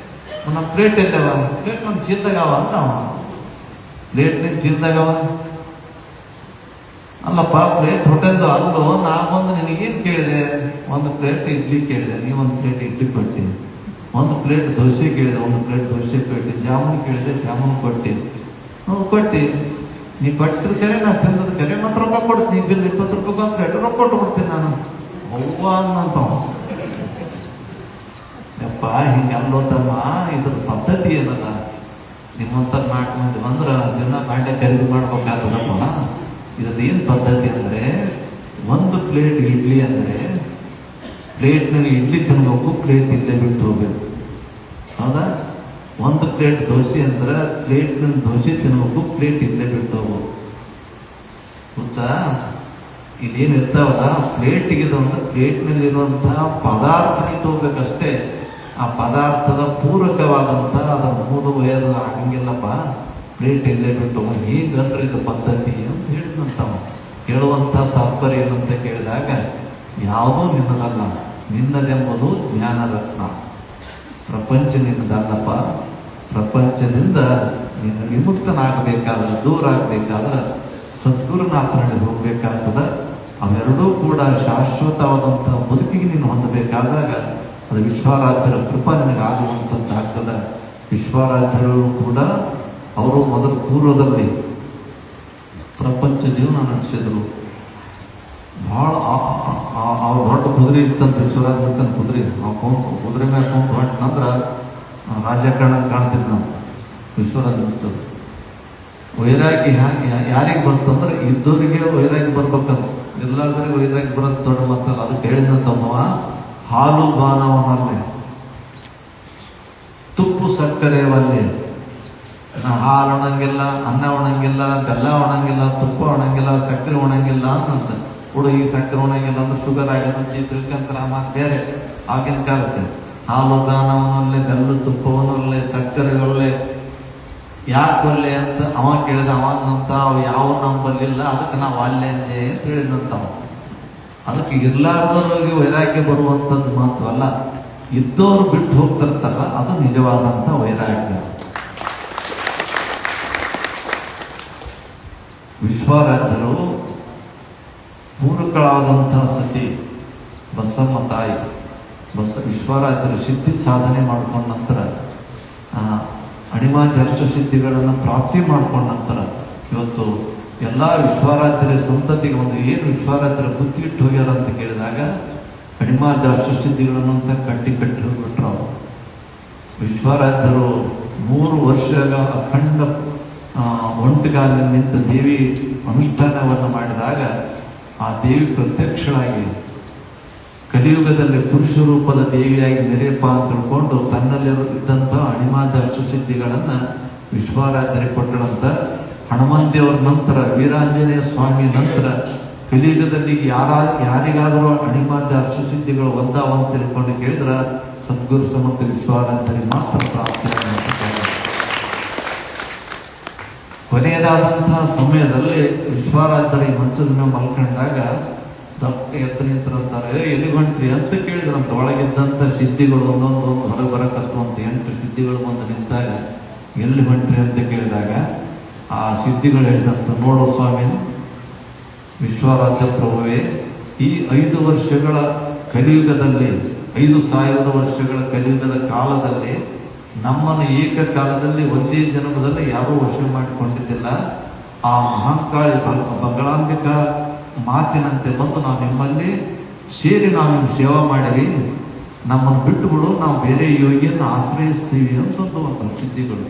Speaker 1: ನಮ್ಮ ಪ್ಲೇಟ್ ಎಲ್ಲವ? ಪ್ಲೇಟ್ ನಮ್ಮ ಚೀಲ್ದಾಗವ ಅಂತ ಅವ. ಪ್ಲೇಟ್ ನಿನ್ ಚೀಲ್ದಾಗವ ಅಲ್ಲಪ್ಪ. ಪ್ಲೇಟ್ ಹೊಟ್ಟೆದ್ದು ಅಲ್ಲೋ. ನಾ ಬಂದು ನಿನಗೇನು ಕೇಳಿದೆ? ಒಂದು ಪ್ಲೇಟ್ ಇಡ್ಲಿ ಕೇಳಿದೆ, ನೀವು ಒಂದು ಪ್ಲೇಟ್ ಇಡ್ಲಿ ಕೊಡ್ತೀನಿ. ಒಂದು ಪ್ಲೇಟ್ ದೋಸೆ ಕೇಳಿದೆ, ಒಂದು ಪ್ಲೇಟ್ ದೋಸೆ ಕೊಟ್ಟು. ಜಾಮೂನ್ ಕೇಳಿದೆ, ಜಾಮೂನ್ ಕೊಡ್ತೀನಿ. ಕೊಟ್ಟು ನೀ ಕೊಟ್ಟಿದ ಕರೆ ನಾ ತಿಂದದ ಕರೆ ಮತ್ತೆ ರೊಕ್ಕ ಕೊಡ್ತೀನಿ. ಬಿಲ್ 20 ರೂಪಾಯಿ ಬಂದ್ರೆ ರೊಕ್ಕ ಕೊಟ್ಟು ಕೊಡ್ತೀನಿ ನಾನು. ಅವ್ವ ಅನ್ನಂತ ಯಪ್ಪ ಹಿಂಗಲ್ಲೋತಮ್ಮ. ಇದ್ರ ಪದ್ಧತಿ ಏನದ? ನಿಮ್ಮಂತ 4 ಮಂದಿ ಬಂದ್ರೆ ದಿನ ಬಾಂಡೆ ಖರೀದಿ ಮಾಡ್ಬೇಕಾಗ್ತದಪ್ಪ. ಇದೇನು ಪದ್ಧತಿ ಅಂದ್ರೆ, ಒಂದು ಪ್ಲೇಟ್ ಇಡ್ಲಿ ಅಂದ್ರೆ ಪ್ಲೇಟ್ನಲ್ಲಿ ಇಡ್ಲಿ ತಿನ್ಬೇಕು, ಪ್ಲೇಟ್ ಇಲ್ಲೇ ಬಿಟ್ಟು ಹೋಗ್ಬೇಕು. ಹೌದಾ? ಒಂದು ಪ್ಲೇಟ್ ದೋಸೆ ಅಂದ್ರೆ ಪ್ಲೇಟ್ನಲ್ಲಿ ದೋಸೆ ತಿನ್ಬೇಕು, ಪ್ಲೇಟ್ ಇಲ್ಲೇ ಬಿಟ್ಟು ಹೋಗ್ಬೇಕು. ಹುಚ್ಚ ಇಲ್ಲೇನು ಇರ್ತಾವಲ್ಲ ಪ್ಲೇಟಿಗೆ ಅಂದ್ರೆ ಪ್ಲೇಟ್ನಲ್ಲಿರುವಂತಹ ಪದಾರ್ಥ ತಗೋಬೇಕಷ್ಟೇ. ಆ ಪದಾರ್ಥದ ಪೂರಕವಾದಂಥ ಅದರ ಮೂರು ವಯದು ಆಗಂಗಿಲ್ಲಪ್ಪ. ಪ್ಲೇಟ್ ಇಲ್ಲೇ ಬಿಟ್ಟು ಹೀಗಂದ್ರೆ ಇದು ಪದ್ಧತಿ ಅಂತ ಹೇಳಿದಂತಾವ. ಹೇಳುವಂಥ ತಾತ್ಪರ್ಯ ಏನಂತ ಕೇಳಿದಾಗ, ಯಾವುದೂ ನಿನ್ನದಲ್ಲ, ನಿನ್ನದೆಂಬುದು ಜ್ಞಾನರತ್ನ. ಪ್ರಪಂಚ ನಿನ್ನದಲ್ಲಪ್ಪ. ಪ್ರಪಂಚದಿಂದ ನಿನ್ನ ವಿಮುಕ್ತನಾಗಬೇಕಾದ್ರೆ, ದೂರ ಆಗಬೇಕಾದ್ರೆ ಸದ್ಗುರುನಾಥನಲ್ಲಿ ಹೋಗ್ಬೇಕಾಗ್ತದ. ಅವೆರಡೂ ಕೂಡ ಶಾಶ್ವತವಾದಂಥ ಬದುಕಿಗೆ ನೀನು ಹೊಂದಬೇಕಾದಾಗ ಅದು ವಿಶ್ವಾರಾಧ್ಯರ ಕೃಪಾ ನಿನಗಾಗುವಂಥದ್ದಾಗ್ತದ. ವಿಶ್ವಾರಾಧ್ಯರು ಕೂಡ ಅವರು ಮೊದಲ ಪೂರ್ವದಲ್ಲಿ ಪ್ರಪಂಚ ಜೀವನ ನಡೆಸಿದ್ರು. ಭಾಳ ಅವ್ರು ದೊಡ್ಡ ಕುದುರೆ ಇರ್ತಂತ, ವಿಶ್ವರಾಜ್ ಇರ್ತಂತ ಕುದುರೆ. ಕುದುರೆ ಮೇಲೆ ಕೊಂದು ಹೊಂಟನಂದ್ರೆ ರಾಜಕಾರಣ ಕಾಣ್ತಿದ್ ನಾವು. ವಿಶ್ವರಾಜ್ ಇರ್ತದೆ. ವೈರಾಗಿ ಯಾರಿಗೆ ಬಂತಂದ್ರೆ ಇದ್ದವರಿಗೆ ವೈರಾಗಿ ಬರ್ಬೇಕಂತ, ಎಲ್ಲರಿಗೂ ವೈರಾಗಿ ಬರೋದು ದೊಡ್ಡ ಮತ್ತಲ್ಲ. ಅದಕ್ಕೆ ಹೇಳಿದಂತಮ್ಮವ, ಹಾಲು ಬಾನವನಲ್ಲೇ ತುಪ್ಪು ಸಕ್ಕರೆ ಒಲ್ಲೆ. ಹಾಲು ಒಣಂಗಿಲ್ಲ, ಅನ್ನ ಒಣಂಗಿಲ್ಲ, ಬೆಲ್ಲ ಒಣಂಗಿಲ್ಲ, ತುಪ್ಪ ಒಣಂಗಿಲ್ಲ, ಸಕ್ಕರೆ ಒಣಂಗಿಲ್ಲ ಅಂತ. ಹುಡುಗಿ ಸಕ್ಕರೆ ಒಣಗಿಲ್ಲ ಅಂದ್ರೆ ಶುಗರ್ ಆಗಿದೆ ತಿಳ್ಕೊಂತಾರೆ. ಮಾತು ಬೇರೆ. ಆಗಿನ ಕಾಲಕ್ಕೆ ಹಾಲು ಗಾನವನಲ್ಲೇ, ಬೆಲ್ಲ ತುಪ್ಪವನಲ್ಲೇ, ಸಕ್ಕರೆ ಒಳ್ಳೆ. ಯಾಕೆ ಒಲ್ಲೆ ಅಂತ ಅವ ಕೇಳಿದ. ಅವನಂತ ಅವು ಯಾವ ನಂಬಲ್ಲಿಲ್ಲ, ಅದಕ್ಕೆ ನಾವು ಅಲ್ಲೇ ಅಂತ ಹೇಳಿದಂತವ. ಅದಕ್ಕೆ ಇರ್ಲಾರ್ದವ್ರಿಗೆ ವೈರಾಗ್ಯ ಬರುವಂಥದ್ದು ಮಾತ್ರ ಅಲ್ಲ, ಇದ್ದವರು ಬಿಟ್ಟು ಹೋಗ್ತಿರ್ತಾರ, ಅದು ನಿಜವಾದಂಥ ವೈರಾಗ್ಯ. ವಿಶ್ವರಾಧ್ಯರು ಪೂರಕಳಾದಂತಹ ಸತಿ ಬಸಮ್ಮ ತಾಯಿ ವಿಶ್ವರಾಧ್ಯರು ಸಿದ್ಧಿ ಸಾಧನೆ ಮಾಡ್ಕೊಂಡ ನಂತರ, ಅಣಿಮಾಧ್ಯರ್ಷ ಸಿದ್ಧಿಗಳನ್ನು ಪ್ರಾಪ್ತಿ ಮಾಡ್ಕೊಂಡ ನಂತರ ಇವತ್ತು ಎಲ್ಲ ವಿಶ್ವರಾಧ್ಯರ ಸಂತತಿಗೆ ಒಂದು ಏನು ವಿಶ್ವರಾಧ್ಯರ ಬುದ್ಧಿ ಇಟ್ಟು ಹೋಗ್ಯಾರ ಅಂತ ಕೇಳಿದಾಗ, ಅಣಿಮಾಧ್ಯರ್ಷ ಸಿದ್ಧಿಗಳನ್ನು ಅಂತ ಕಟ್ಟಿ ಹೋಗ್ಬಿಟ್ರು ಅವರು. ವಿಶ್ವರಾಧ್ಯರು 3 ವರ್ಷಗಳ ಅಖಂಡ ಒಂಟುಗಾಲಿನಲ್ಲಿ ನಿಂತ ದೇವಿ ಅನುಷ್ಠಾನವನ್ನು ಮಾಡಿದಾಗ ಆ ದೇವಿ ಪ್ರತ್ಯಕ್ಷಳಾಗಿ ಕಲಿಯುಗದಲ್ಲಿ ಪುರುಷ ರೂಪದ ದೇವಿಯಾಗಿ ನೆರೆಯಪ್ಪ ಅಂತ ತಿಳ್ಕೊಂಡು ತನ್ನಲ್ಲಿದ್ದಂಥ ಅಣಿಮಾಧ್ಯರ್ಷ ಸಿದ್ಧಿಗಳನ್ನು ವಿಶ್ವರಾಧ್ಯರಿಗೆ ಕೊಟ್ಟಳಂತ. ಹನುಮಂತೇವರ ನಂತರ, ವೀರಾಂಜನೇಯ ಸ್ವಾಮಿ ನಂತರ ಕಲಿಯುಗದಲ್ಲಿ ಯಾರಿಗಾದರೂ ಅಣಿಮಾಧ್ಯರ್ಷ ಸಿದ್ಧಿಗಳು ಒಂದಾವಂತ ತಿಳ್ಕೊಂಡು ಕೇಳಿದ್ರೆ ಸದ್ಗುರು ಸಮರ್ಥ ವಿಶ್ವರಾಧ್ಯರಿಗೆ ಮಾತ್ರ ಪ್ರಾಪ್ತಿ. ಕೊನೆಯದಾದಂತಹ ಸಮಯದಲ್ಲಿ ವಿಶ್ವರಾಧ್ಯರ ಈ ಮಂಚದ ಮೇಲೆ ಮಲ್ಕೊಂಡಾಗ ದಪ್ಪ ಎತ್ತ ನಿಂತಿರ್ತಾರೆ. ಎಲ್ಲಿ ಹೊಂಟ್ರಿ ಅಂತ ಕೇಳಿದ್ರಂತ. ಒಳಗಿದ್ದಂಥ ಸಿದ್ಧಿಗಳು ಒಂದೊಂದು ಹೊರಗೆ ಬರಕತ್ತುವಂತ 8 ಸಿದ್ಧಿಗಳು ಬಂದು ನಿಂತಾಗ ಎಲ್ಲಿ ಹೊಂಟ್ರಿ ಅಂತ ಕೇಳಿದಾಗ ಆ ಸಿದ್ಧಿಗಳು ಹೇಳಿದಂತ, ನೋಡು ಸ್ವಾಮಿ ವಿಶ್ವರಾಧ್ಯ ಪ್ರಭುವೇ, ಈ 5 ವರ್ಷಗಳ ಕಲಿಯುಗದಲ್ಲಿ, 5000 ವರ್ಷಗಳ ಕಲಿಯುಗದ ಕಾಲದಲ್ಲಿ ನಮ್ಮನ್ನು ಏಕಕಾಲದಲ್ಲಿ ಒಂದೇ ಜನ್ಮದಲ್ಲಿ ಯಾರೂ ವಶ ಮಾಡಿಕೊಂಡಿದ್ದಿಲ್ಲ. ಆ ಮಹಾಂಕಾಳಿ ಬಂಗಳಾಂಬಿಕ ಮಾತಿನಂತೆ ಬಂದು ನಾವು ನಿಮ್ಮಲ್ಲಿ ಸೇರಿ ನಾವು ನಿಮ್ಮ ಸೇವಾ ಮಾಡಿರಿ, ನಮ್ಮನ್ನು ಬಿಟ್ಟುಬಿಡು, ನಾವು ಬೇರೆ ಯೋಗಿಯನ್ನು ಆಶ್ರಯಿಸ್ತೀವಿ ಅಂತಂದು ಒಂದು ಸಿದ್ಧಿಗಳು.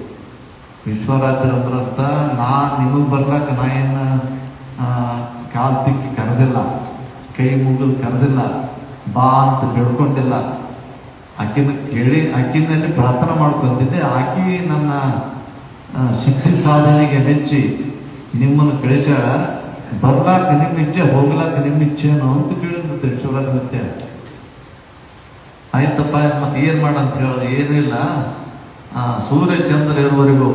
Speaker 1: ವಿಶ್ವರಾಜರಂದ್ರಂತ ನಿಮಗೆ ಬರ್ಲಾಕ ನಾ ಏನು ಕಾಲು ತಿಕ್ಕಿ ಕರೆದಿಲ್ಲ, ಕೈ ಮುಗಿದು ಕರೆದಿಲ್ಲ, ಬಾ ಅಂತ ಬೇಡ್ಕೊಂಡಿಲ್ಲ. ಆಕಿನ ಕೇಳಿ ಆಕಿನಲ್ಲಿ ಪ್ರಾರ್ಥನೆ ಮಾಡ್ಕೊಂತಿದ್ದೆ. ಆಕಿ ನನ್ನ ಶಿಕ್ಷೆ ಸಾಧನೆಗೆ ಮೆಚ್ಚಿ ನಿಮ್ಮನ್ನು ಕಳಿಸ್ಯಾಳ, ಬರ್ಲಾಕ ನಿಮ್ಮ ಇಚ್ಛೆ, ಹೋಗ್ಲಾಕ ನಿಮ್ಮ ಇಚ್ಛೆನೋ ಅಂತ ಕೇಳಿರುತ್ತೆ ಶಿವರಾಜ ನಿತ್ಯ. ಆಯ್ತಪ್ಪ, ಮತ್ತೆ ಏನ್ ಮಾಡಂತ ಹೇಳೋದು, ಏನಿಲ್ಲ, ಸೂರ್ಯ ಚಂದ್ರ ಇರುವವರೆಗೂ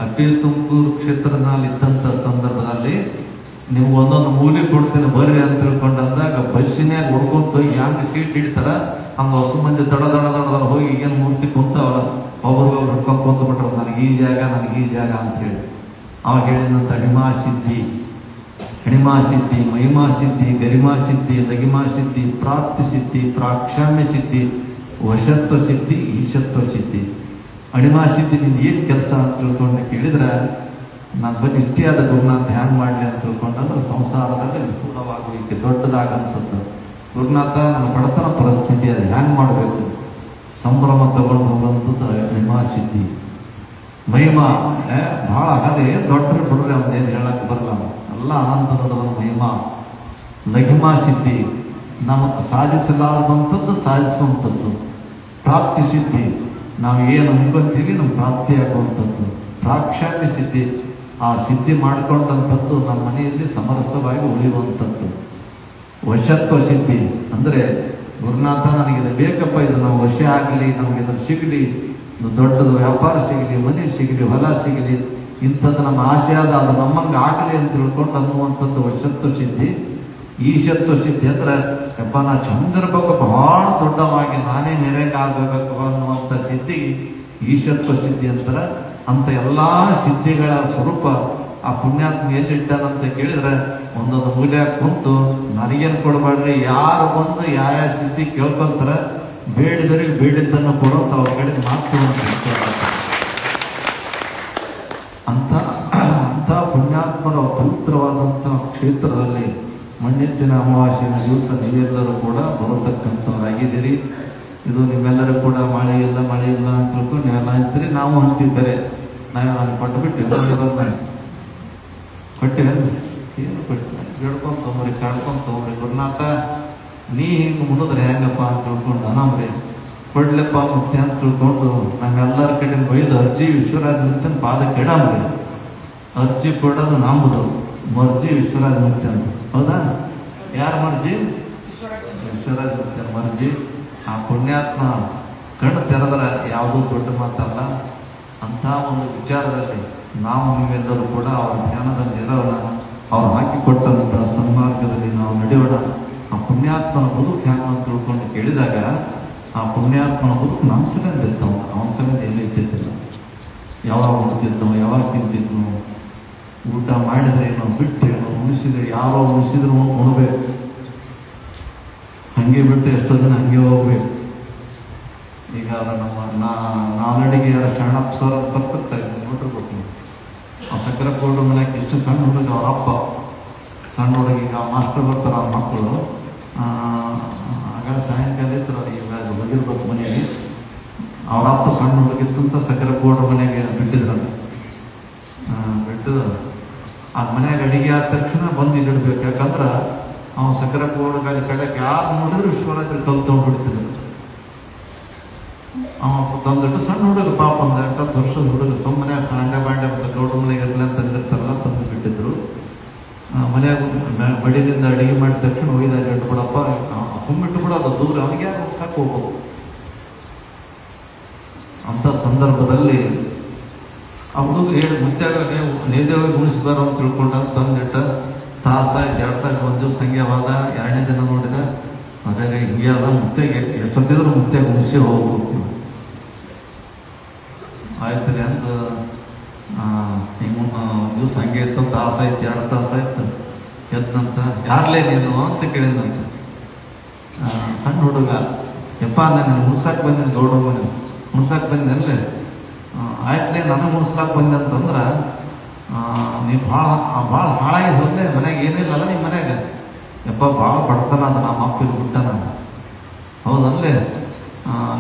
Speaker 1: ಅಪ್ಪಿ ತುಮಕೂರು ಕ್ಷೇತ್ರದಲ್ಲಿ ಇದ್ದಂಥ ಸಂದರ್ಭದಲ್ಲಿ ನೀವು ಒಂದೊಂದು ಮೂಲೆ ಕೊಡ್ತೀನಿ ಬರ್ರಿ ಅಂತ ತಿಳ್ಕೊಂಡಂದಾಗ ಬಸ್ಸಿನಾಗ ಹೊಡ್ಕೊಂತ ಹೋಗಿ ಹ್ಯಾಂಗ ಸೀಟ್ ಹಿಡಿತಾರ ಹಂಗ ಹೊಸ ಮಂದಿ ದಡ ದಡ ದಡ ಹೋಗಿ ಈಗೇನು ಮೂರ್ತಿ ಕುಂತಾವಲ್ಲ ಒಬ್ರಿಗೊಬ್ರು ಹಿಡ್ಕೊಂಡು ಕುಂತ್ಬಿಟ್ರು, ನನಗೆ ಈ ಜಾಗ ನನಗೆ ಈ ಜಾಗ ಅಂತ ಹೇಳಿ. ಅವಾಗ ಹೇಳಿದಂತ ಹಿಮಾ ಸಿದ್ಧಿ, ಮಹಿಮಾ ಸಿದ್ಧಿ, ಗರಿಮಾ ಸಿದ್ಧಿ, ಲಗಿಮಾ ಸಿದ್ಧಿ, ಪ್ರಾಪ್ತಿ ಸಿದ್ಧಿ, ಪ್ರಾಕ್ಷಾಮ್ಯ ಸಿದ್ಧಿ, ವಶತ್ವ ಸಿದ್ಧಿ, ಈಶತ್ವ ಸಿದ್ಧಿ. ಅಣಿಮಾ ಸಿದ್ಧಿ ನಿಂದು ಏನು ಕೆಲಸ ಅಂತ ತಿಳ್ಕೊಂಡು ಕೇಳಿದ್ರೆ ನಾನು ಬನ್ನಿ ಇಷ್ಟೇ ಆದ ಗುರುನಾಥ ಹ್ಯಾಂಗ್ ಮಾಡಲಿ ಅಂತ ತಿಳ್ಕೊಂಡಂದ್ರೆ ಸಂಸಾರದಲ್ಲಿ ವಿಪುಲವಾಗುವಿಕೆ ದೊಡ್ಡದಾಗಂಥದ್ದು. ಗುರುನಾಥ ನನ್ನ ಬಡತನ ಪರಿಸ್ಥಿತಿ ಅದು ಹ್ಯಾಂಗ್ ಮಾಡಬೇಕು, ಸಂಭ್ರಮ ತಗೊಂಡು ಹೋಗುವಂಥದ್ದು ಅಣಿಮಾ ಸಿದ್ಧಿ. ಮಹಿಮಾ ಭಾಳ ಅದೇ ದೊಡ್ಡ್ರಿ ಬಿಡ್ರಿ ಅವ್ನೇನು ಹೇಳಕ್ಕೆ ಬರಲ್ಲ, ಎಲ್ಲ ಅನಂತರದ ಮಹಿಮಾ. ಲಘಿಮಾ ಸಿದ್ಧಿ, ನಮಗೆ ಸಾಧಿಸಲಾರದಂಥದ್ದು ಸಾಧಿಸುವಂಥದ್ದು. ಪ್ರಾಪ್ತಿ ಸಿದ್ಧಿ, ನಾವು ಏನು ಅನ್ಕೊಂತೀವಿ ನಮ್ಮ ಪ್ರಾಪ್ತಿಯಾಗುವಂಥದ್ದು. ಪ್ರಾಕ್ಷಾಮ್ಯ ಸಿದ್ಧಿ, ಆ ಸಿದ್ಧಿ ಮಾಡಿಕೊಂಡಂಥದ್ದು ನಮ್ಮ ಮನೆಯಲ್ಲಿ ಸಮರಸವಾಗಿ ಉಳಿಯುವಂಥದ್ದು. ವಶತ್ವ ಸಿದ್ಧಿ ಅಂದರೆ ಗುರುನಾಥ ನನಗಿದು ಬೇಕಪ್ಪ, ಇದು ನಾವು ವಶ ಆಗಲಿ, ನಮಗಿದು ಸಿಗಲಿ, ದೊಡ್ಡದು ವ್ಯಾಪಾರ ಸಿಗಲಿ, ಮನೆ ಸಿಗಲಿ, ಹೊಲ ಸಿಗಲಿ, ಇಂಥದ್ದು ನಮ್ಮ ಆಸೆ ಆದ ಅದು ನಮ್ಮಂಗೆ ಆಗಲಿ ಅಂತ ತಿಳ್ಕೊಂಡು ಅನ್ನುವಂಥದ್ದು ವಶತ್ವ ಸಿದ್ಧಿ. ಈಶತ್ವ ಸಿದ್ಧಿ ಅಂದ್ರೆ ಯಪ್ಪ ನಾ ಚಂದಿರ್ಬೇಕು, ಬಹಳ ದೊಡ್ಡವಾಗಿ ನಾನೇ ನೆರೆಗೆ ಆಗಬೇಕು ಅನ್ನುವಂಥ ಸಿದ್ಧಿ ಈಶತ್ವ ಸಿದ್ಧಿ ಅಂತಾರೆ. ಅಂತ ಎಲ್ಲಾ ಸಿದ್ಧಿಗಳ ಸ್ವರೂಪ ಆ ಪುಣ್ಯಾತ್ಮ ಎಲ್ಲಿಟ್ಟಾನಂತ ಕೇಳಿದ್ರೆ ಒಂದೊಂದು ಮೂಲ್ಯ ಕುಂತು ನನಗೇನು ಕೊಡಬೇಡ್ರಿ, ಯಾರು ಬಂದು ಯಾವ ಸಿದ್ಧಿ ಕೇಳ್ಕೊಂತಾರೆ ಬೇಡಿದರಿಗೆ ಬೇಡಿದ್ದನ್ನು ಕೊಡೋಂತ ಅವ್ರ ಕಡೆ ಮಾತು ಅಂತ ಪುಣ್ಯಾತ್ಮರ ಪವಿತ್ರವಾದಂಥ ಕ್ಷೇತ್ರದಲ್ಲಿ ಮಣ್ಣಿತ್ತಿನ ಅಮಾವಾಸ್ಯೆಯ ದಿವಸ ನೀವೆಲ್ಲರೂ ಕೂಡ ಬರತಕ್ಕಂಥವರಾಗಿದ್ದೀರಿ. ಇದು ನಿಮ್ಮೆಲ್ಲರೂ ಕೂಡ ಮಳೆ ಇಲ್ಲ ಅಂತ ತಿಳ್ಕೊಂಡು ನೀವೆಲ್ಲ ಅಂತೀರಿ, ನಾವು ಅಂತಿದ್ದಾರೆ. ನಾನು ಕೊಟ್ಟುಬಿಟ್ಟು ನೋಡಿ ಬರ್ತಾನೆ ಕೊಟ್ಟಿವೆ ಏನು ಕೊಟ್ಟು ಹೇಳ್ಕೊಂಡು ತೊಗೊಂಬ್ರಿ, ಕಾಡ್ಕೊಂಡು ತೊಗೊಂಬ್ರಿ. ಗುರುನಾಥ ನೀ ಹಿಂಗೆ ಮುಡಿದ್ರೆ ಹೆಂಗಪ್ಪ ಅಂತ ತಿಳ್ಕೊಂಡು ಅನಾಮ್ರಿ ಕೊಡ್ಲಪ್ಪ ಮುಸ್ತಿ ಅಂತ ತಿಳ್ಕೊಂಡು ನಮ್ಮೆಲ್ಲರ ಕಡೆ ಬೈದು ಅರ್ಜಿ ವಿಶ್ವರಾಜ ಮುಕ್ತನ ಪಾದಕ್ಕೆ ಇಡಮ್ರಿ. ಅರ್ಜಿ ಕೊಡೋದು ನಮ್ಮದು, ಮರ್ಜಿ ವಿಶ್ವರಾಜ ಮುಕ್ತಿ ಅಂತ. ಹೌದಾ? ಯಾರು ಮರ್ಜಿ? ವಿಶ್ವರಾಜ ಮುಕ್ತನ ಮರ್ಜಿ. ಆ ಪುಣ್ಯಾತ್ಮ ಕಣ್ಣು ತೆರೆದ್ರೆ ಯಾವುದೂ ದೊಡ್ಡ ಮಾತಲ್ಲ. ಅಂಥ ಒಂದು ವಿಚಾರದಲ್ಲಿ ನಾವು ನೀವೆಲ್ಲರೂ ಕೂಡ ಅವರ ಧ್ಯಾನದಲ್ಲಿ ಇರೋಣ, ಅವ್ರು ಹಾಕಿಕೊಟ್ಟಂಥ ಸನ್ಮಾರ್ಗದಲ್ಲಿ ನಾವು ನಡೆಯೋಣ. ಆ ಪುಣ್ಯಾತ್ಮನ ಬದುಕು ಹ್ಯಾಂಗ ಅಂತ ತಿಳ್ಕೊಂಡು ಕೇಳಿದಾಗ ಆ ಪುಣ್ಯಾತ್ಮನ ಬದುಕು ನಮ್ಮ ಸಲಿಂದ ಇರ್ತಾವ, ಅವನ ಸಲಿಂದ ಏನೂ ಇರ್ತಿದ್ದಿಲ್ಲ. ಯಾವಾಗ ಉಣ್ತಿದ್ನೋ, ಯಾವಾಗ ತಿಂತಿದ್ನೋ, ಊಟ ಮಾಡಿದ್ರೆ ಏನೋ, ಬಿಟ್ಟೇನೋ, ಉಣಿಸಿದ್ರೆ ಯಾರೋ ಉಣಿಸಿದ್ರು ಉಣ್ಬೇಕು, ಹಂಗೆ ಬಿಟ್ಟು ಎಷ್ಟೋ ದಿನ ಹಂಗೆ ಹೋಗ್ಬೇಕು. ಈಗ ನಮ್ಮ ನಾಲ್ವಡಿಗೆ ಶರಣಪ್ಪ ಸರ್ ಬರ್ತಿರ್ತಾರೆ ನೋಡಿರ್ಬೇಕು. ಆ ಸಕ್ಕರೆ ಪೌಡ್ರ್ ಮನೆಗೆ ಎಷ್ಟು ಸಣ್ಣ ಹುಡುಗ ಅವ್ರ ಅಪ್ಪ, ಸಣ್ಣ ಹುಡುಗ ಈಗ ಮಾಸ್ಟರ್ ಬರ್ತಾರೆ ಅವ್ರ ಮಕ್ಕಳು. ಆಗ ಸಾಯಂಕಾಲ ಇತ್ತು ಈಗ ಹೋಗಿರ್ಬೇಕು ಮನೆಗೆ. ಅವ್ರ ಅಪ್ಪ ಸಣ್ಣ ಹುಡುಗಿತ್ತಂತ ಸಕ್ಕರೆ ಪೌಡ್ರ್ ಮನೆಗೆ ಬಿಟ್ಟಿದ್ರಲ್ಲ. ಬಿಟ್ಟು ಆ ಮನೆಯಾಗ ಅಡಿಗೆ ಆದ ತಕ್ಷಣ ಬಂದು ಇಲ್ಲಿಡ್ಬೇಕು. ಯಾಕಂದ್ರೆ ಅವ್ನು ಸಕ್ಕರೆ ಪೌಡ್ರ್ ಕಡೆಗೆ ಯಾರು ನೋಡಿದ್ರು ವಿಶ್ವರಾತ್ರಿ ಕಲ್ ತೊಗೊಂಡ್ಬಿಡ್ತಿದ್ರು. ಅವ ತಂದಿಟ್ಟು ಸಣ್ಣ ಹುಡುಗ ಪಾಪ ಒಂದು 8 ವರ್ಷದ ಹುಡುಗ ಸುಮ್ಮನೆ ಅಂಡೆ ಬಾಂಡೆ ಗೌಡ್ರ ಮನೆಗೆ ಇರಲಿ ಅಂತ ತಂದಿರ್ತಾರಲ್ಲ, ತಂದು ಬಿಟ್ಟಿದ್ರು. ಮನೆಯಾಗ ಬಡಿದಿಂದ ಅಡಿಗೆ ಮಾಡಿದ ತಕ್ಷಣ ಒಯ್ದಾಗ ಇಟ್ಬಿಡಪ್ಪ, ಸುಮ್ಮಿಟ್ಟು ಬಿಡೋದು ದೂರ, ಅವನಿಗೆ ಯಾರು ಸಾಕು ಹೋಗ್ಬೋದು. ಅಂಥ ಸಂದರ್ಭದಲ್ಲಿ ಆ ಹುಡುಗ ಹೇಳಿ ಮುತ್ಯಾಗ ನೇದೇವಾಗಿ ಉಣಿಸ್ಬಾರ ಅಂತ ತಿಳ್ಕೊಂಡ ತಂದಿಟ್ಟ. ತಾಸಾಯ್ತು, 2 ತಾಸು, 1 ದಿವಸ ಸಂಖ್ಯವಾದ. 2ನೇ ದಿನ ನೋಡಿದ ಅದೇ ಹಿಂಗೆ ಅದ, ಮುತ್ತೆಗೆ ಎಷ್ಟೊತ್ತಿದ್ರು ಮುತ್ತೆಗೆ ಉಣಿಸಿ ಹೋಗ್ಬೇಕು. ಆಯ್ತು ರೀ ಅಂತ ಹಿಂಗೆ 1 ದಿವಸ ಹಂಗೆ ಇತ್ತು. ತಾಸಾಯ್ತು, 2 ತಾಸಾಯ್ತು. ಎದ್ದಂತ ಯಾರ್ಲೇ ನೀನು ಅಂತ ಕೇಳಿದಂತ. ಸಣ್ಣ ಹುಡುಗ, ಯಪ್ಪ ನಾನು ಮುನ್ಸಾಕ್ ಬಂದಿನಿ, ಗೌಡ್ರ ಮನೆ ಮುನ್ಸಾಕ್ ಬಂದಲ್ಲೇ ಆಯ್ತಲೇ ನನಗೆ ಉಣಿಸ್ಲಾಕ್ ಬಂದೆ ಅಂತಂದ್ರೆ ನೀವು ಭಾಳ ಹಾಳಾಗಿ ಹೋದ್ರೆ ಮನ್ಯಾಗ ಏನಿಲ್ಲಲ್ಲ ನಿಮ್ಮ ಮನ್ಯಾಗ ಯಪ್ಪ ಭಾಳ ಬಡ್ತಾನ ಅದ ನಮ್ಮ ಅಪ್ಪ ಇಲ್ಲಿ ಬಿಟ್ಟನ ಹೌದಲ್ಲೇ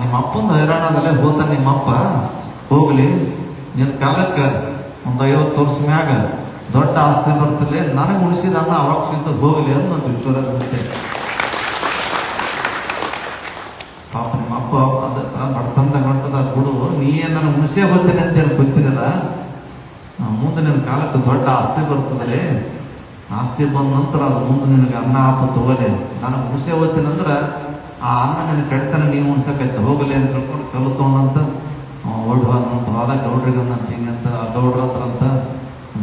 Speaker 1: ನಿಮ್ಮ ಅಪ್ಪಂದು ಹೈರಾಣದಲ್ಲೇ ಹೋತ ನಿಮ್ಮಪ್ಪ ಹೋಗ್ಲಿ ನಿನ್ನ ಕಾಲಕ್ಕೆ ಒಂದು 50 ವರ್ಷ ಮ್ಯಾಗ ದೊಡ್ಡ ಆಸ್ತಿ ಬರ್ತಲೇ ನನಗೆ ಉಳಿಸಿದ ಅನ್ನ ಅವಾಗ ಸಿಂತ ಹೋಗಲಿ ಅಂತ ಒಂದು ವಿಶ್ವರಾಜ ಪಾಪ ನಿಮ್ಮ ಅಪ್ಪ ಅದ ಬಡ್ತಂದ ಗಂಟದ ಬಿಡು ನೀ ನನಗೆ ಉಣಿಸೇ ಹೋಗ್ತೇನೆ ಅಂತ ಹೇಳಿ ಗೊತ್ತಿರಲ್ಲ ಮುಂದೆ ನಿನ್ನ ಕಾಲಕ್ಕೆ ದೊಡ್ಡ ಆಸ್ತಿ ಬರ್ತದೆ ಆಸ್ತಿ ಬಂದ ನಂತರ ಅದು ಮುಂದೆ ನಿನಗೆ ಅನ್ನ ಹಾಕೋ ತಗೋಲೆ ನನಗೆ ಉಣಿಸೇ ಹೋಗ್ತೇನೆ ಅಂದ್ರೆ ಆ ಅನ್ನ ನಿನಗೆ ಕಟ್ತಾನೆ ನೀವು ಉಣ್ಸಕೈತೆ ಹೋಗಲಿ ಅಂತ ತಿಳ್ಕೊಂಡು ಕಲ್ಲು ತೊಗೊಂಡಂತ ಓಡ್ಬಂತ ಹೋದ ಗೌಡ್ರಿಗಂತ ಹಿಂಗಂತ ಗೌಡ್ರ ಹತ್ರ ಅಂತ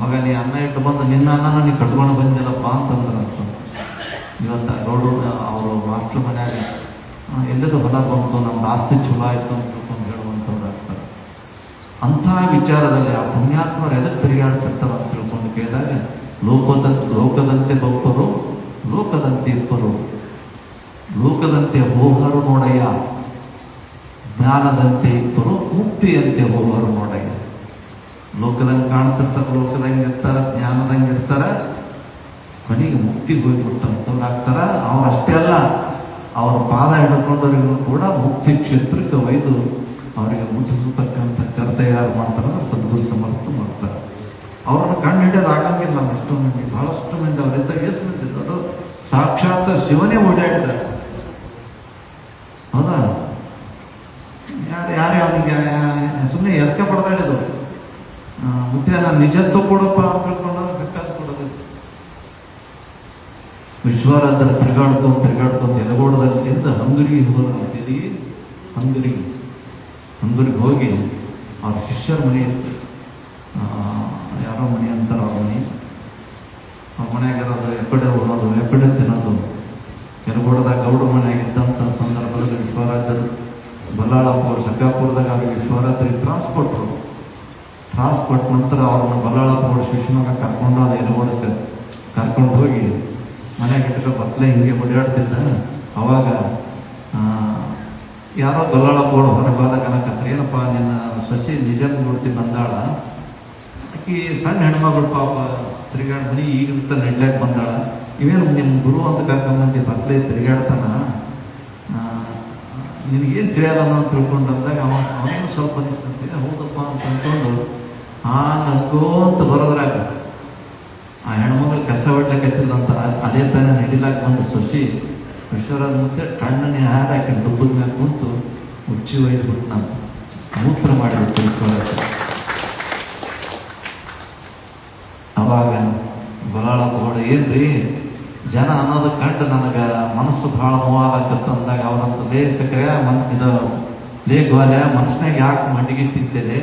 Speaker 1: ಮಗ ನೀ ಅನ್ನ ಇಟ್ಟು ಬಂದು ನಿನ್ನ ಅನ್ನನ ನೀ ಕಟ್ಕೊಂಡು ಬಂದಿಲ್ಲಪ್ಪ ಅಂತಂದ್ರಂತ ಇವತ್ತ ಗೌಡ್ರು ಅವರು ಮಾಸ್ಟರ್ ಮನ್ಯಾಗ ಎಲ್ಲದ ಹೊಲ ಬಂತು ನಮ್ದು ಆಸ್ತಿ ಚಲೋ ಆಯ್ತು ಅಂತ ತಿಳ್ಕೊಂಡು ಹೇಳುವಂಥವ್ರು ಆಗ್ತಾರೆ. ಅಂಥ ವಿಚಾರದಲ್ಲಿ ಆ ಪುಣ್ಯಾತ್ಮರು ಎದಕ್ಕೆ ತಿರುಗಾಡ್ತಿರ್ತಾರೆ ಅಂತ ತಿಳ್ಕೊಂಡು ಕೇಳಿದಾಗ ಲೋಕದಂತೆ ಬಪ್ಪರು ಲೋಕದಂತೆ ಇಪ್ಪರು ಲೋಕದಂತೆ ಹೋಗರು ನೋಡಯ್ಯ ಜ್ಞಾನದಂತೆ ಇಬ್ಬರು ಮುಕ್ತಿಯಂತೆ ಹೋಗರು ನೋಡಯ್ಯ. ಲೋಕದಂಗೆ ಕಾಣ್ತಿರ್ತಾರೆ, ಲೋಕದಂಗೆ ಇರ್ತಾರೆ, ಜ್ಞಾನದಂಗೆ ಇರ್ತಾರೆ, ಕೊನೆಗೆ ಮುಕ್ತಿಗೆ ಹೋಗ್ಬಿಟ್ಟಂತವ್ರು ಆಗ್ತಾರ. ಅವರಷ್ಟೇ ಅಲ್ಲ, ಅವರ ಪಾದ ಹಿಡ್ಕೊಂಡವರಿಗೂ ಕೂಡ ಮುಕ್ತಿ ಕ್ಷೇತ್ರಕ್ಕೆ ಒಯ್ದು ಅವರಿಗೆ ಮುಟ್ಟಿಸತಕ್ಕಂಥ ಕರ್ತ ಯಾರು ಮಾಡ್ತಾರೆ ಸದ್ಗುರು ಸಮರ್ಥ ಮಾಡ್ತಾರೆ. ಅವರನ್ನು ಕಂಡು ಹಿಡಿಯೋದು ಆಗಂಗಿಲ್ಲ. ಎಷ್ಟೋ ಮಂದಿ, ಬಹಳಷ್ಟು ಮಂದಿ ಅವರಿಂದ ಎಷ್ಟು ಮಂದಿ ಇದ್ದವರು ಸಾಕ್ಷಾತ್ ಶಿವನೇ ಓಡಾಡಿದ್ದಾರೆ. ಹೌದಾ? ಯಾರೇ ಅವನಿಗೆ ಸುಮ್ಮನೆ ಎದಕ್ಕೆ ಪಡೆದಾಡಿದ್ರು ಮುಖ್ಯ ನಾನು ನಿಜತ್ವ ಕೊಡಪ್ಪ ಅಂತ ತಿಳ್ಕೊಂಡು ಬೇಕಾದ ಕೊಡೋದು. ವಿಶ್ವರಾಧನ ತಿರುಗಾಡ್ಕೊಂಡು ಎಲಗೋಡದಲ್ಲಿಂದ ಹಂಗರಿಗೆ ಹೋಗಿ ಹಂಗರಿಗೆ ಹೋಗಿ ಅವ್ರ ಶಿಷ್ಯರ ಮನೆ ಯಾರೋ ಮನೆ ಅಂತಾರೆ. ಅವ್ರ ಮನೆಯಾಗಿರೋದು ಎಪ್ಪಡೆ ಹೋಗೋದು, ಎಪ್ಪಡೆ ತಿನ್ನೋದು. ಎಲಗೋಡದಾಗ ಗೌಡ ಮನೆಯಾಗಿದ್ದಂಥ ಸಂದರ್ಭದಲ್ಲಿ ವಿಶ್ವರಾಜರು ಬಲ್ಲಾಳಪುರ ಸಕ್ಕಾಪುರದಾಗ ಅವರಿಗೆ ವಿಶ್ವರಾತ್ರಿಗೆ ಟ್ರಾನ್ಸ್ಪೋರ್ಟ್ ನಂತರ ಅವ್ರನ್ನ ಬಲ್ಲಾಳಪುರ ಶಿಶುನಾಗ ಕರ್ಕೊಂಡು ಅದು ಎಲಗೋಡಕ್ಕೆ ಕರ್ಕೊಂಡು ಹೋಗಿ ಮನೆಯಾಗ ಇಟ್ಕೊಂಡು ಬತ್ತಲೆ ಹಿಂಗೆ ಓಡಾಡ್ತಿದ್ದ. ಅವಾಗ ಯಾರೋ ಬಲ್ಲಾಳಪುರ ಹೊರಗೆ ಕನಕತ್ರಿ, ಏನಪ್ಪ ನಿನ್ನ ಸಸಿ ನಿಜ ನೋಡ್ತಿ ಬಂದಾಳ, ಆಕಿ ಸಣ್ಣ ಹೆಣ್ಮಗಳು ಪಾಪ ತಿರುಗಾಡ ಮನೆ ಈಗಿಂತ ನೆಡ್ಲಾಕ ಬಂದಾಳ, ಇವೇನು ನಿಮ್ಮ ಗುರು ಅಂತ ಕರ್ಕೊಂಬಂದು ಬತ್ತಲೆ ತಿರುಗಾಡ್ತಾನ, ನಿನಗೇನು ತಿಳಿಯಲ್ಲ ಅಂತ ತಿಳ್ಕೊಂಡಂದಾಗ ಅವನೇನು ಸ್ವಲ್ಪ ಅನಿಸ್ತಂತೆ. ಹೌದಪ್ಪ ಅಂತ ಅಂದ್ಕೊಂಡು ನಡ್ಕೋಂತ ಬರೋದ್ರಾಗ ಆ ಹೆಣ್ಮಗಳು ಕಸ ಹೊಡ್ಲಿಕ್ಕಂತ ಅದೇ ತಾನೇ ನಡಿಲಾಕ ಬಂದು ಸೊಸಿ ವಿಶ್ವರಾಜ್ ಮುಂದೆ ಕಣ್ಣನೇ ಹಾರಾಕಿ ದುಬ್ಬದ ಮ್ಯಾಗ ಕುಂತು ಉಚ್ಚಿ ಒಯ್ದ್ಬಿಟ್ಟು ನಾನು ಮೂತ್ರ ಮಾಡಿಬಿಟ್ಟು ವಿಶ್ವರಾಜ್. ಅವಾಗ ಬಲಾಳಪ್ಪಗಳು ಏನ್ರಿ ಜನ ಅನ್ನೋದು ಕಂಡು ನನಗೆ ಮನಸ್ಸು ಭಾಳ ನೋವಾಗತ್ತ ಅಂದಾಗ ಅವರಂತ ಲೇ ಸಕ್ರೆ ಇದು ಲೇ ಗೋಲೆ ಮನಸ್ಸಿನಾಗ ಯಾಕೆ ಮಡ್ಡಿಗೆ ತಿಂತೇನೆ,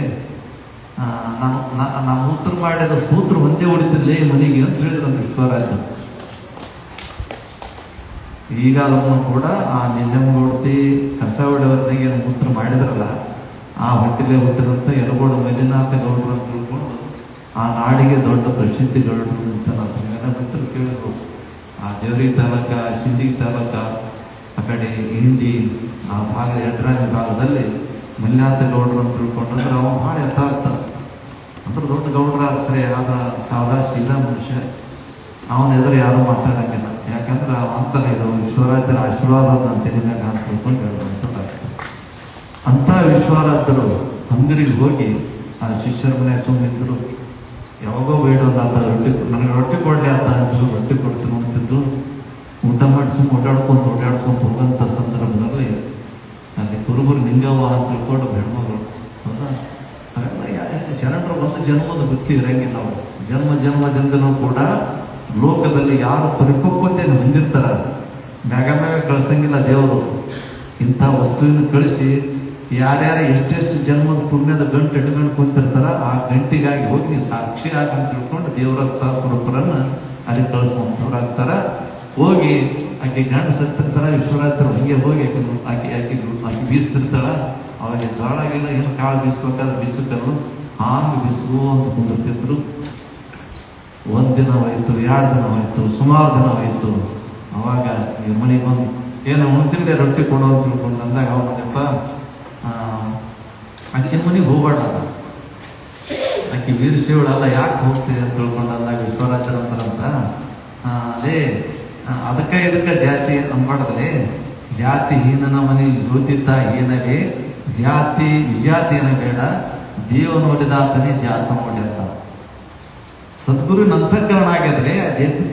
Speaker 1: ನಾನು ಮೂತ್ರ ಮಾಡಿದ ಸೂತ್ರ ಒಂದೇ ಹೊಡಿತಿರ್ಲೇ ಮನೆಗೆ ಅಂತ ಹೇಳಿದ್ರು ವಿಶ್ವರಾಜ. ಈಗ ಅದನ್ನು ಕೂಡ ಆ ನಿಜಮಗೌಡತಿ ಕಸ ಹೊಡೆಯವರ್ನಾಗ ಏನು ಮೂತ್ರ ಮಾಡಿದ್ರಲ್ಲ ಆ ಹೊಟ್ಟಿಲೆ ಹುಟ್ಟಿದಂಥ ಎಲಗೋಡ ಮಲ್ಲಿನಾಥ ಗೌಡರು ಅಂತ ತಿಳ್ಕೊಂಡು ಆ ನಾಡಿಗೆ ದೊಡ್ಡ ಪ್ರಸಿದ್ಧಿ ಗೌಡರು ಅಂತ ನಾವು ಮಿತ್ರರು ಕೇಳಿದ್ರು. ಆ ಜವರಿ ತಾಲೂಕ, ಸಿಂದಗಿ ತಾಲೂಕ, ಆ ಕಡೆ ಹಿಂಡಿ ಆ ಭಾಗ ಎಡ್ರಾಣಿ ಭಾಗದಲ್ಲಿ ಮಲ್ಲಿನಾಥ ಗೌಡರು ಅಂತ ತಿಳ್ಕೊಂಡ್ರೆ ಅವ ಭಾಳ ಯಥಾರ್ಥ ಅಂದ್ರೆ ದೊಡ್ಡ ಗೌಡ್ರ ಸರಿ ಆದ ಸಾದಾ ಸೀದಾ ಮನುಷ್ಯ. ಅವನ ಎದುರು ಯಾರೂ ಮಾತಾಡಂಗಿಲ್ಲ. ಯಾಕಂದ್ರೆ ಅಂತಾರೆ ಇದು ವಿಶ್ವರಾಜರ ಆಶೀರ್ವಾದ ಅಂತ ತಿಳಿದಾಗ ಅಂತ ತಿಳ್ಕೊಂಡು ಹೇಳುವಂಥದ್ದಾಗ್ತದೆ. ಅಂಥ ವಿಶ್ವರಾಜರು ಹಂಗರಿಗೆ ಹೋಗಿ ಆ ಶಿಷ್ಯರ ಮನೆ ತುಂಬಿದ್ರು. ಯಾವಾಗೋ ಬೇಡೋದು ಆತ ನನಗೆ ರೊಟ್ಟಿ ಕೊಡಲಿ ಆತ ಅಂತಿದ್ರು, ರೊಟ್ಟಿ ಕೊಡ್ತೀನಿ ಅಂತಿದ್ದು. ಊಟ ಮಾಡಿ ಸುಮ್ಮನೆ ಓಡಾಡ್ಕೊಂಡು ಹೋಗೋಂಥ ಸಂದರ್ಭದಲ್ಲಿ ಅಲ್ಲಿ ಕುರುಬರು ನಿಂಗವ್ವ ಅಂತ ತಿಳ್ಕೊಂಡು ಹೆಣ್ಮಗಳು. ಹೌದಾ? ಶರಣರು ಒಂದು ಜನ್ಮದ ವೃತ್ತಿ ಇರಂಗಿಲ್ಲ. ಅವರು ಜನ್ಮದಿಂದಲೂ ಕೂಡ ಲೋಕದಲ್ಲಿ ಯಾರು ಪರಿಪಕ್ವತೆಯನ್ನು ಹೊಂದಿರ್ತಾರ ಮ್ಯಾಗ ಕಳಿಸಂಗಿಲ್ಲ ದೇವರು. ಇಂಥ ವಸ್ತುವಿನ ಕಳಿಸಿ ಯಾರ್ಯಾರು ಎಷ್ಟೆಷ್ಟು ಜನ್ಮದ ಪುಣ್ಯದ ಗಂಟು ಇಟ್ಕೊಂಡು ಕುಂತಿರ್ತಾರ ಆ ಗಂಟಿಗಾಗಿ ಹೋಗಿ ಸಾಕ್ಷಿ ಆಗಂತ ತಿಳ್ಕೊಂಡು ದೇವರತ್ತ ಕುರುಬರನ್ನ ಅಲ್ಲಿ ಕಳಿಸುವಂಥವ್ರಾಗ್ತಾರ. ಹೋಗಿ ಆಕೆ ಗಂಡು ಸತ್ತಿರ್ತಾರ, ವಿಶ್ವರಾತ್ರಿ ಹಂಗೆ ಹೋಗಿ ಆಕೆ ಬೀಸ್ತಿರ್ತಾಳ. ಅವಾಗ ಜೋಳಾಗಿಲ್ಲ ಏನು ಕಾಳು ಬೀಸ್ಬೇಕಾದ್ರೆ ಬೀಸಕ್ಕಲ್ಲ ಹಾಂಗೆ ಬೀಸುವ ಅಂತ ಕುಂದಿರ್ತಿದ್ರು. 1 ದಿನ ಹೋಯ್ತು, 2 ದಿನ ಹೋಯ್ತು, ಸುಮಾರು ದಿನ ಹೋಯ್ತು. ಅವಾಗ ಈ ಮನೆಗೆ ಬಂದು ಏನು ಉಣ್ತಿಂದೆ ರೊಟ್ಟಿ ಕೊಡೋ ಅಂತ ತಿಳ್ಕೊಂಡು ಅಂದಾಗ ಅವನಪ್ಪ ಆಕಿನ ಮನೆಗೆ ಹೋಗ್ಬೇಡ, ಆಕೆ ವೀರಶೈವಳಲ್ಲ ಯಾಕೆ ಹೋಗ್ತೀವಿ ಅಂತ ತಿಳ್ಕೊಂಡಂದಾಗ ವಿಶ್ವರಾಜರಂತಾರಂತ ಅದೇ ಅದಕ್ಕೆ ಇದಕ್ಕೆ ಜಾತಿ ಅನ್ಬಾರ್ದಲ್ಲಿ ಜಾತಿ ಹೀನನ ಮನೆ ಜ್ಯೋತಿತ ಏನವೇ ಜಾತಿ ವಿಜಾತಿಯನ ಬೇಡ ದೇವ ನೋಡಿದಾತನೇ ಜಾತ ನೋಡಿರ್ತ ಸದ್ಗುರು ಅಂತಃಕರಣ ಆಗ್ಯದ್ರೆ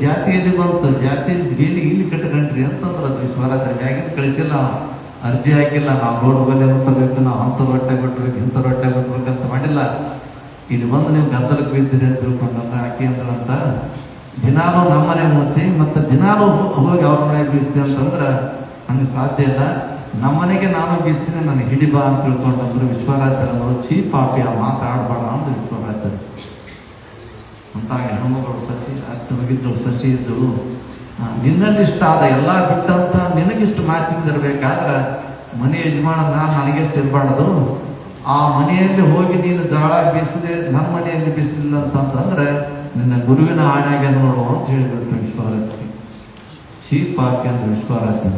Speaker 1: ಜಾತಿಯಲ್ಲಿ ಬಂತು ಜಾತಿ ಬೇಲಿ ಇಲ್ಲಿ ಕಟ್ಕೊಂಡ್ರಿ ಅಂತಂದ್ರೆ ಅದು ವಿಶ್ವರಾಜ ಮ್ಯಾಗಿನ ಕಳಿಸಿಲ್ಲ ಅರ್ಜಿ ಹಾಕಿಲ್ಲ ನಾವು ರೋಡ್ ಬಲ್ಲಿ ಹೊಟ್ಟಬೇಕು ನಾವು ಅಂಥವ್ರ ಹೊಟ್ಟೆ ಬಿಟ್ಬೇಕು ಇಂಥವ್ರ ಹೊಟ್ಟೆ ಬಿಟ್ಬೇಕು ಅಂತ ಮಾಡಿಲ್ಲ. ಇಲ್ಲಿ ಬಂದು ನೀವು ಗದ್ದಲಕ್ಕೆ ಬಿದ್ದಿರಿ ಅಂತ ತಿಳ್ಕೊಂಡ್ರೆ ಆಕೆ ಅಂತ ದಿನಾಲು ನಮ್ಮನೆ ಮುತ್ತಿ ಮತ್ತೆ ದಿನಾಲು ಹೋಗಿ ಅವ್ರ ಮನೆಗೆ ಬೀಸ್ತೀವಿ ಅಂತಂದ್ರೆ ನನಗೆ ಸಾಧ್ಯ ಇಲ್ಲ. ನಮ್ಮನೆಗೆ ನಾನು ಬೀಸ್ತೀನಿ ನನಗೆ ಹಿಡಿಬಾ ಅಂತ ತಿಳ್ಕೊಂಡ್ರೆ ವಿಶ್ವರಾಜರು ಪಾಪಿಯ ಮಾತಾಡಬೇಡ ಅಂತ ವಿಶ್ವರಾಜರು ಅಂತ ಹೆಣ್ಮಗಳು ಸಸಿ ಅಷ್ಟು ಹೋಗಿದ್ರು ಸಸಿ ಇದ್ರು ನಿನ್ನಲ್ಲಿ ಇಷ್ಟ ಆದ ಎಲ್ಲ ಬಿಟ್ಟಂತ ನಿನಗಿಷ್ಟು ಮಾತಿಂದಿರ್ಬೇಕಾದ್ರೆ ಮನೆ ಯಜಮಾನ ನನಗೆಷ್ಟು ಇರಬಾರ್ದು. ಆ ಮನೆಯಲ್ಲಿ ಹೋಗಿ ನೀನು ಜಗಳ ಬೀಸಿದೆ ನನ್ನ ಮನೆಯಲ್ಲಿ ಬೀಸಲಿಲ್ಲ ಅಂತಂದ್ರೆ ನಿನ್ನ ಗುರುವಿನ ಆಣೆಗೆ ನೋಡು ಅಂತ ಹೇಳಿಬಿಟ್ಟು ವಿಶ್ವರಾಜಿ ಚೀಪ್ ಹಾಕಿ ಅಂತ ವಿಶ್ವರಾಜಿ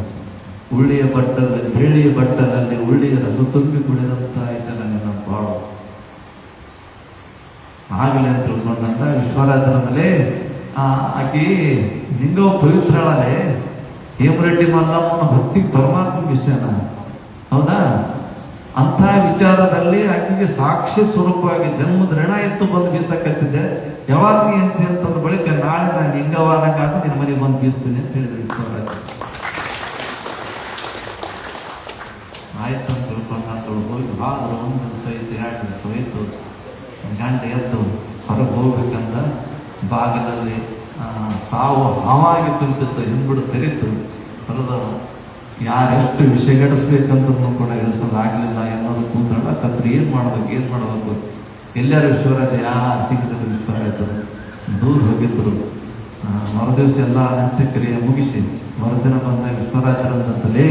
Speaker 1: ಉಳ್ಳಿಯ ಬಟ್ಟದಲ್ಲಿ ಬೇಳಿಯ ಬಟ್ಟಲಲ್ಲಿ ಉಳ್ಳಿಯ ರಸ ತುಂಬಿ ಕುಡಿದಂತ ಇದನ್ನ ನಿನ್ನ ಬಾಳು ಆಗಲಿ ಅಂತ ತಿಳ್ಕೊಂಡಂತ ವಿಶ್ವರಾಜನ ಮೇಲೆ ಆಕಿ ನಿಂಗೋ ಪವಿತ್ರಳೇ ಹೇಮರೆಡ್ಡಿ ಮಲ್ಲಮ್ಮನ ಭಕ್ತಿ ಪರಮಾತ್ಮ ವಿಷಯನ ಹೌದಾ ಅಂಥ ವಿಚಾರದಲ್ಲಿ ಆಕೆಗೆ ಸಾಕ್ಷಿ ಸ್ವರೂಪವಾಗಿ ಜನ್ಮದ ಋಣ ಎತ್ತು ಬಂದು ಬೀಸಕತ್ತಿದೆ. ಯಾವಾಗ ಏನ್ತಿ ಅಂತಂದ ಬಳಿಕ ನಾಳೆ ನಾನು ಹಿಂಗವಾದಾಗ ನಿನ್ನ ಮನೆಗೆ ಬಂದು ಬೀಸ್ತೀನಿ ಅಂತ ಹೇಳಿದ್ರು ವಿಶ್ವರಾಜ. ಆಯ್ತು ಅಂತ ತಿಳ್ಕೊಂಡು ಹೋಗಿ ಆದ್ರೆ ಒಂದು ದಿವಸ ಐತು 2 ದಿವಸ ಹೋಯ್ತು ಗಂಟೆ ಎದ್ದು ಹೊರಗೆ ಹೋಗ್ಬೇಕಂತ ಬಾಗಿಲಲ್ಲಿ ಸಾವು ಹಾವಾಗಿ ಕುಂತಿತ್ತು ಹಿಂದ್ಬಿಡು ತೆರೀತು ಹೊರದವ ಯಾರೆಷ್ಟು ವಿಷಯಗಡಿಸ್ಬೇಕಂದ್ರೂ ಕೂಡ ಇಳಿಸೋದಾಗಲಿಲ್ಲ ಅನ್ನೋದು ಕೂತ್ಕೊಂಡ ಕತ್ರಿ ಏನು ಮಾಡ್ಬೇಕು ಎಲ್ಲರೂ ವಿಶ್ವರಾಜ ಯಾರು ಸಿಕ್ಕಿದ್ರು ವಿಶ್ವರಾಜರು ದೂರ ಹೋಗಿದ್ರು. ಮರುದಿವಸ ಎಲ್ಲ ಅಂತ್ಯಕ್ರಿಯೆ ಮುಗಿಸಿ ಮರುದಿನ ಬಂದ ವಿಶ್ವರಾಜರಂತಲೇ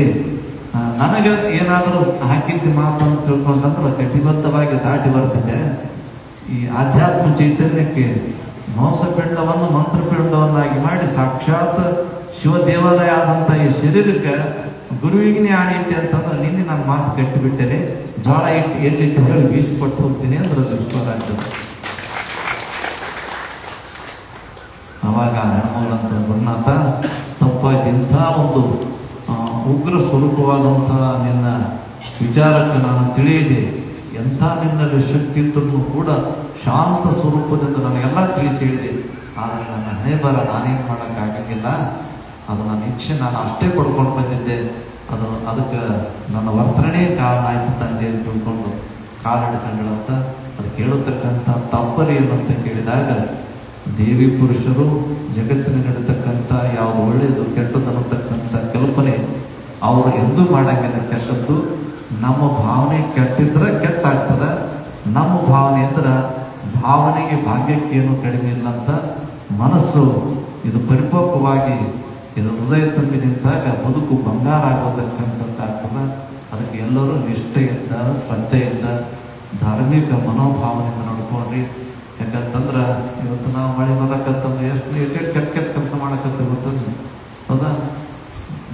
Speaker 1: ನನಗೆ ಏನಾದರೂ ಹಾಕಿದ್ದ ಮಾತನ್ನು ತಿಳ್ಕೊಂಡಂದ್ರೆ ಕಟಿಬದ್ಧವಾಗಿ ದಾಟಿ ಬರ್ತಿದ್ದೆ. ಈ ಆಧ್ಯಾತ್ಮ ಚೈತನ್ಯಕ್ಕೆ ಮಾಂಸಪಿಂಡವನ್ನು ಮಂತ್ರಪಿಂಡವನ್ನಾಗಿ ಮಾಡಿ ಸಾಕ್ಷಾತ್ ಶಿವ ದೇವಾಲಯ ಆದಂಥ ಈ ಶರೀರಕ್ಕೆ ಗುರುವಿಗೆ ಆಣಿ ಇಟ್ಟೆ ಅಂತಂದ್ರೆ ನಿನ್ನೆ ನನ್ನ ಮಾತು ಕಟ್ಟಿಬಿಟ್ಟರೆ ಜೋಳ ಇಟ್ಟು ಎಲ್ಲಿಟ್ಟು ಹೇಳಿ ಬೀಸಿಕೊಟ್ಟು ಹೋಗ್ತೀನಿ ಅಂದ್ರೆ ಅದು ವಿಶ್ವರಾಜ್ಯ. ಅವಾಗ ಹೆಣ್ಮಗಳಂತ ಗುರುನಾಥ ತಪ್ಪಾಗಿ ಇಂಥ ಒಂದು ಉಗ್ರ ಸ್ವರೂಪವಾದಂಥ ನಿನ್ನ ವಿಚಾರಕ್ಕೆ ನಾನು ತಿಳಿಯಿದೆ. ಎಂಥ ನಿನ್ನಲ್ಲಿ ಶಕ್ತಿ ಇದ್ದರೂ ಕೂಡ ಶಾಂತ ಸ್ವರೂಪದಿಂದ ನನಗೆಲ್ಲ ತಿಳಿಸಿ ಹೇಳಿದೆ. ಆದರೆ ನನ್ನ ಹಣೆ ಬರ ನಾನೇನು ಮಾಡೋಕ್ಕಾಗಂಗಿಲ್ಲ. ಅದು ನನ್ನ ಇಚ್ಛೆ ನಾನು ಅಷ್ಟೇ ಪಡ್ಕೊಂಡು ಬಂದಿದ್ದೆ. ಅದಕ್ಕೆ ನನ್ನ ವರ್ತನೆ ಕಾರಣ ಆಯ್ತು ತಂದೆ ಅಂತ ತಿಳ್ಕೊಂಡು ಕಾಲಿಡ್ಕೊಂಡಂತ ಅದು ಕೇಳತಕ್ಕಂಥ ತಪ್ಪರಿ ಏನಂತ ಕೇಳಿದಾಗ ದೇವಿ ಪುರುಷರು ಜಗತ್ತಿನ ನಡೀತಕ್ಕಂಥ ಯಾವುದು ಒಳ್ಳೆಯದು ಕೆಟ್ಟದ್ದು ಅನ್ನತಕ್ಕಂಥ ಕಲ್ಪನೆ ಅವರು ಎಂದೂ ಮಾಡಂಗಿಲ್ಲ. ಕೆಟ್ಟದ್ದು ನಮ್ಮ ಭಾವನೆ ಕೆಟ್ಟಿದ್ರೆ ಕೆಟ್ಟಾಗ್ತದೆ. ನಮ್ಮ ಭಾವನೆ ಅಂದ್ರೆ ಭಾವನೆಗೆ ಭಾಗ್ಯಕ್ಕೇನು ಕಡಿಮೆ ಇಲ್ಲ ಅಂತ ಮನಸ್ಸು ಇದು ಪರಿಪಕ್ವವಾಗಿ ಇದು ಹೃದಯ ತುಂಬಿ ನಿಂತಾಗ ಬದುಕು ಬಂಗಾರ ಆಗೋದಕ್ಕಂಥದ್ದಾಗ್ತದೆ. ಅದಕ್ಕೆ ಎಲ್ಲರೂ ನಿಷ್ಠೆಯಿಂದ ಶ್ರದ್ಧೆಯಿಂದ ಧಾರ್ಮಿಕ ಮನೋಭಾವನೆಯಿಂದ ನಡ್ಕೊಂಡ್ರಿ. ಯಾಕಂತಂದ್ರೆ ಇವತ್ತು ನಾವು ಮಳೆ ಬರಕತ್ತಂದ್ರೆ ಎಷ್ಟು ಕೆಟ್ಟ ಕೆಲಸ ಮಾಡಕತ್ತೆ ಗೊತ್ತಂದ್ರೆ ಹೌದಾ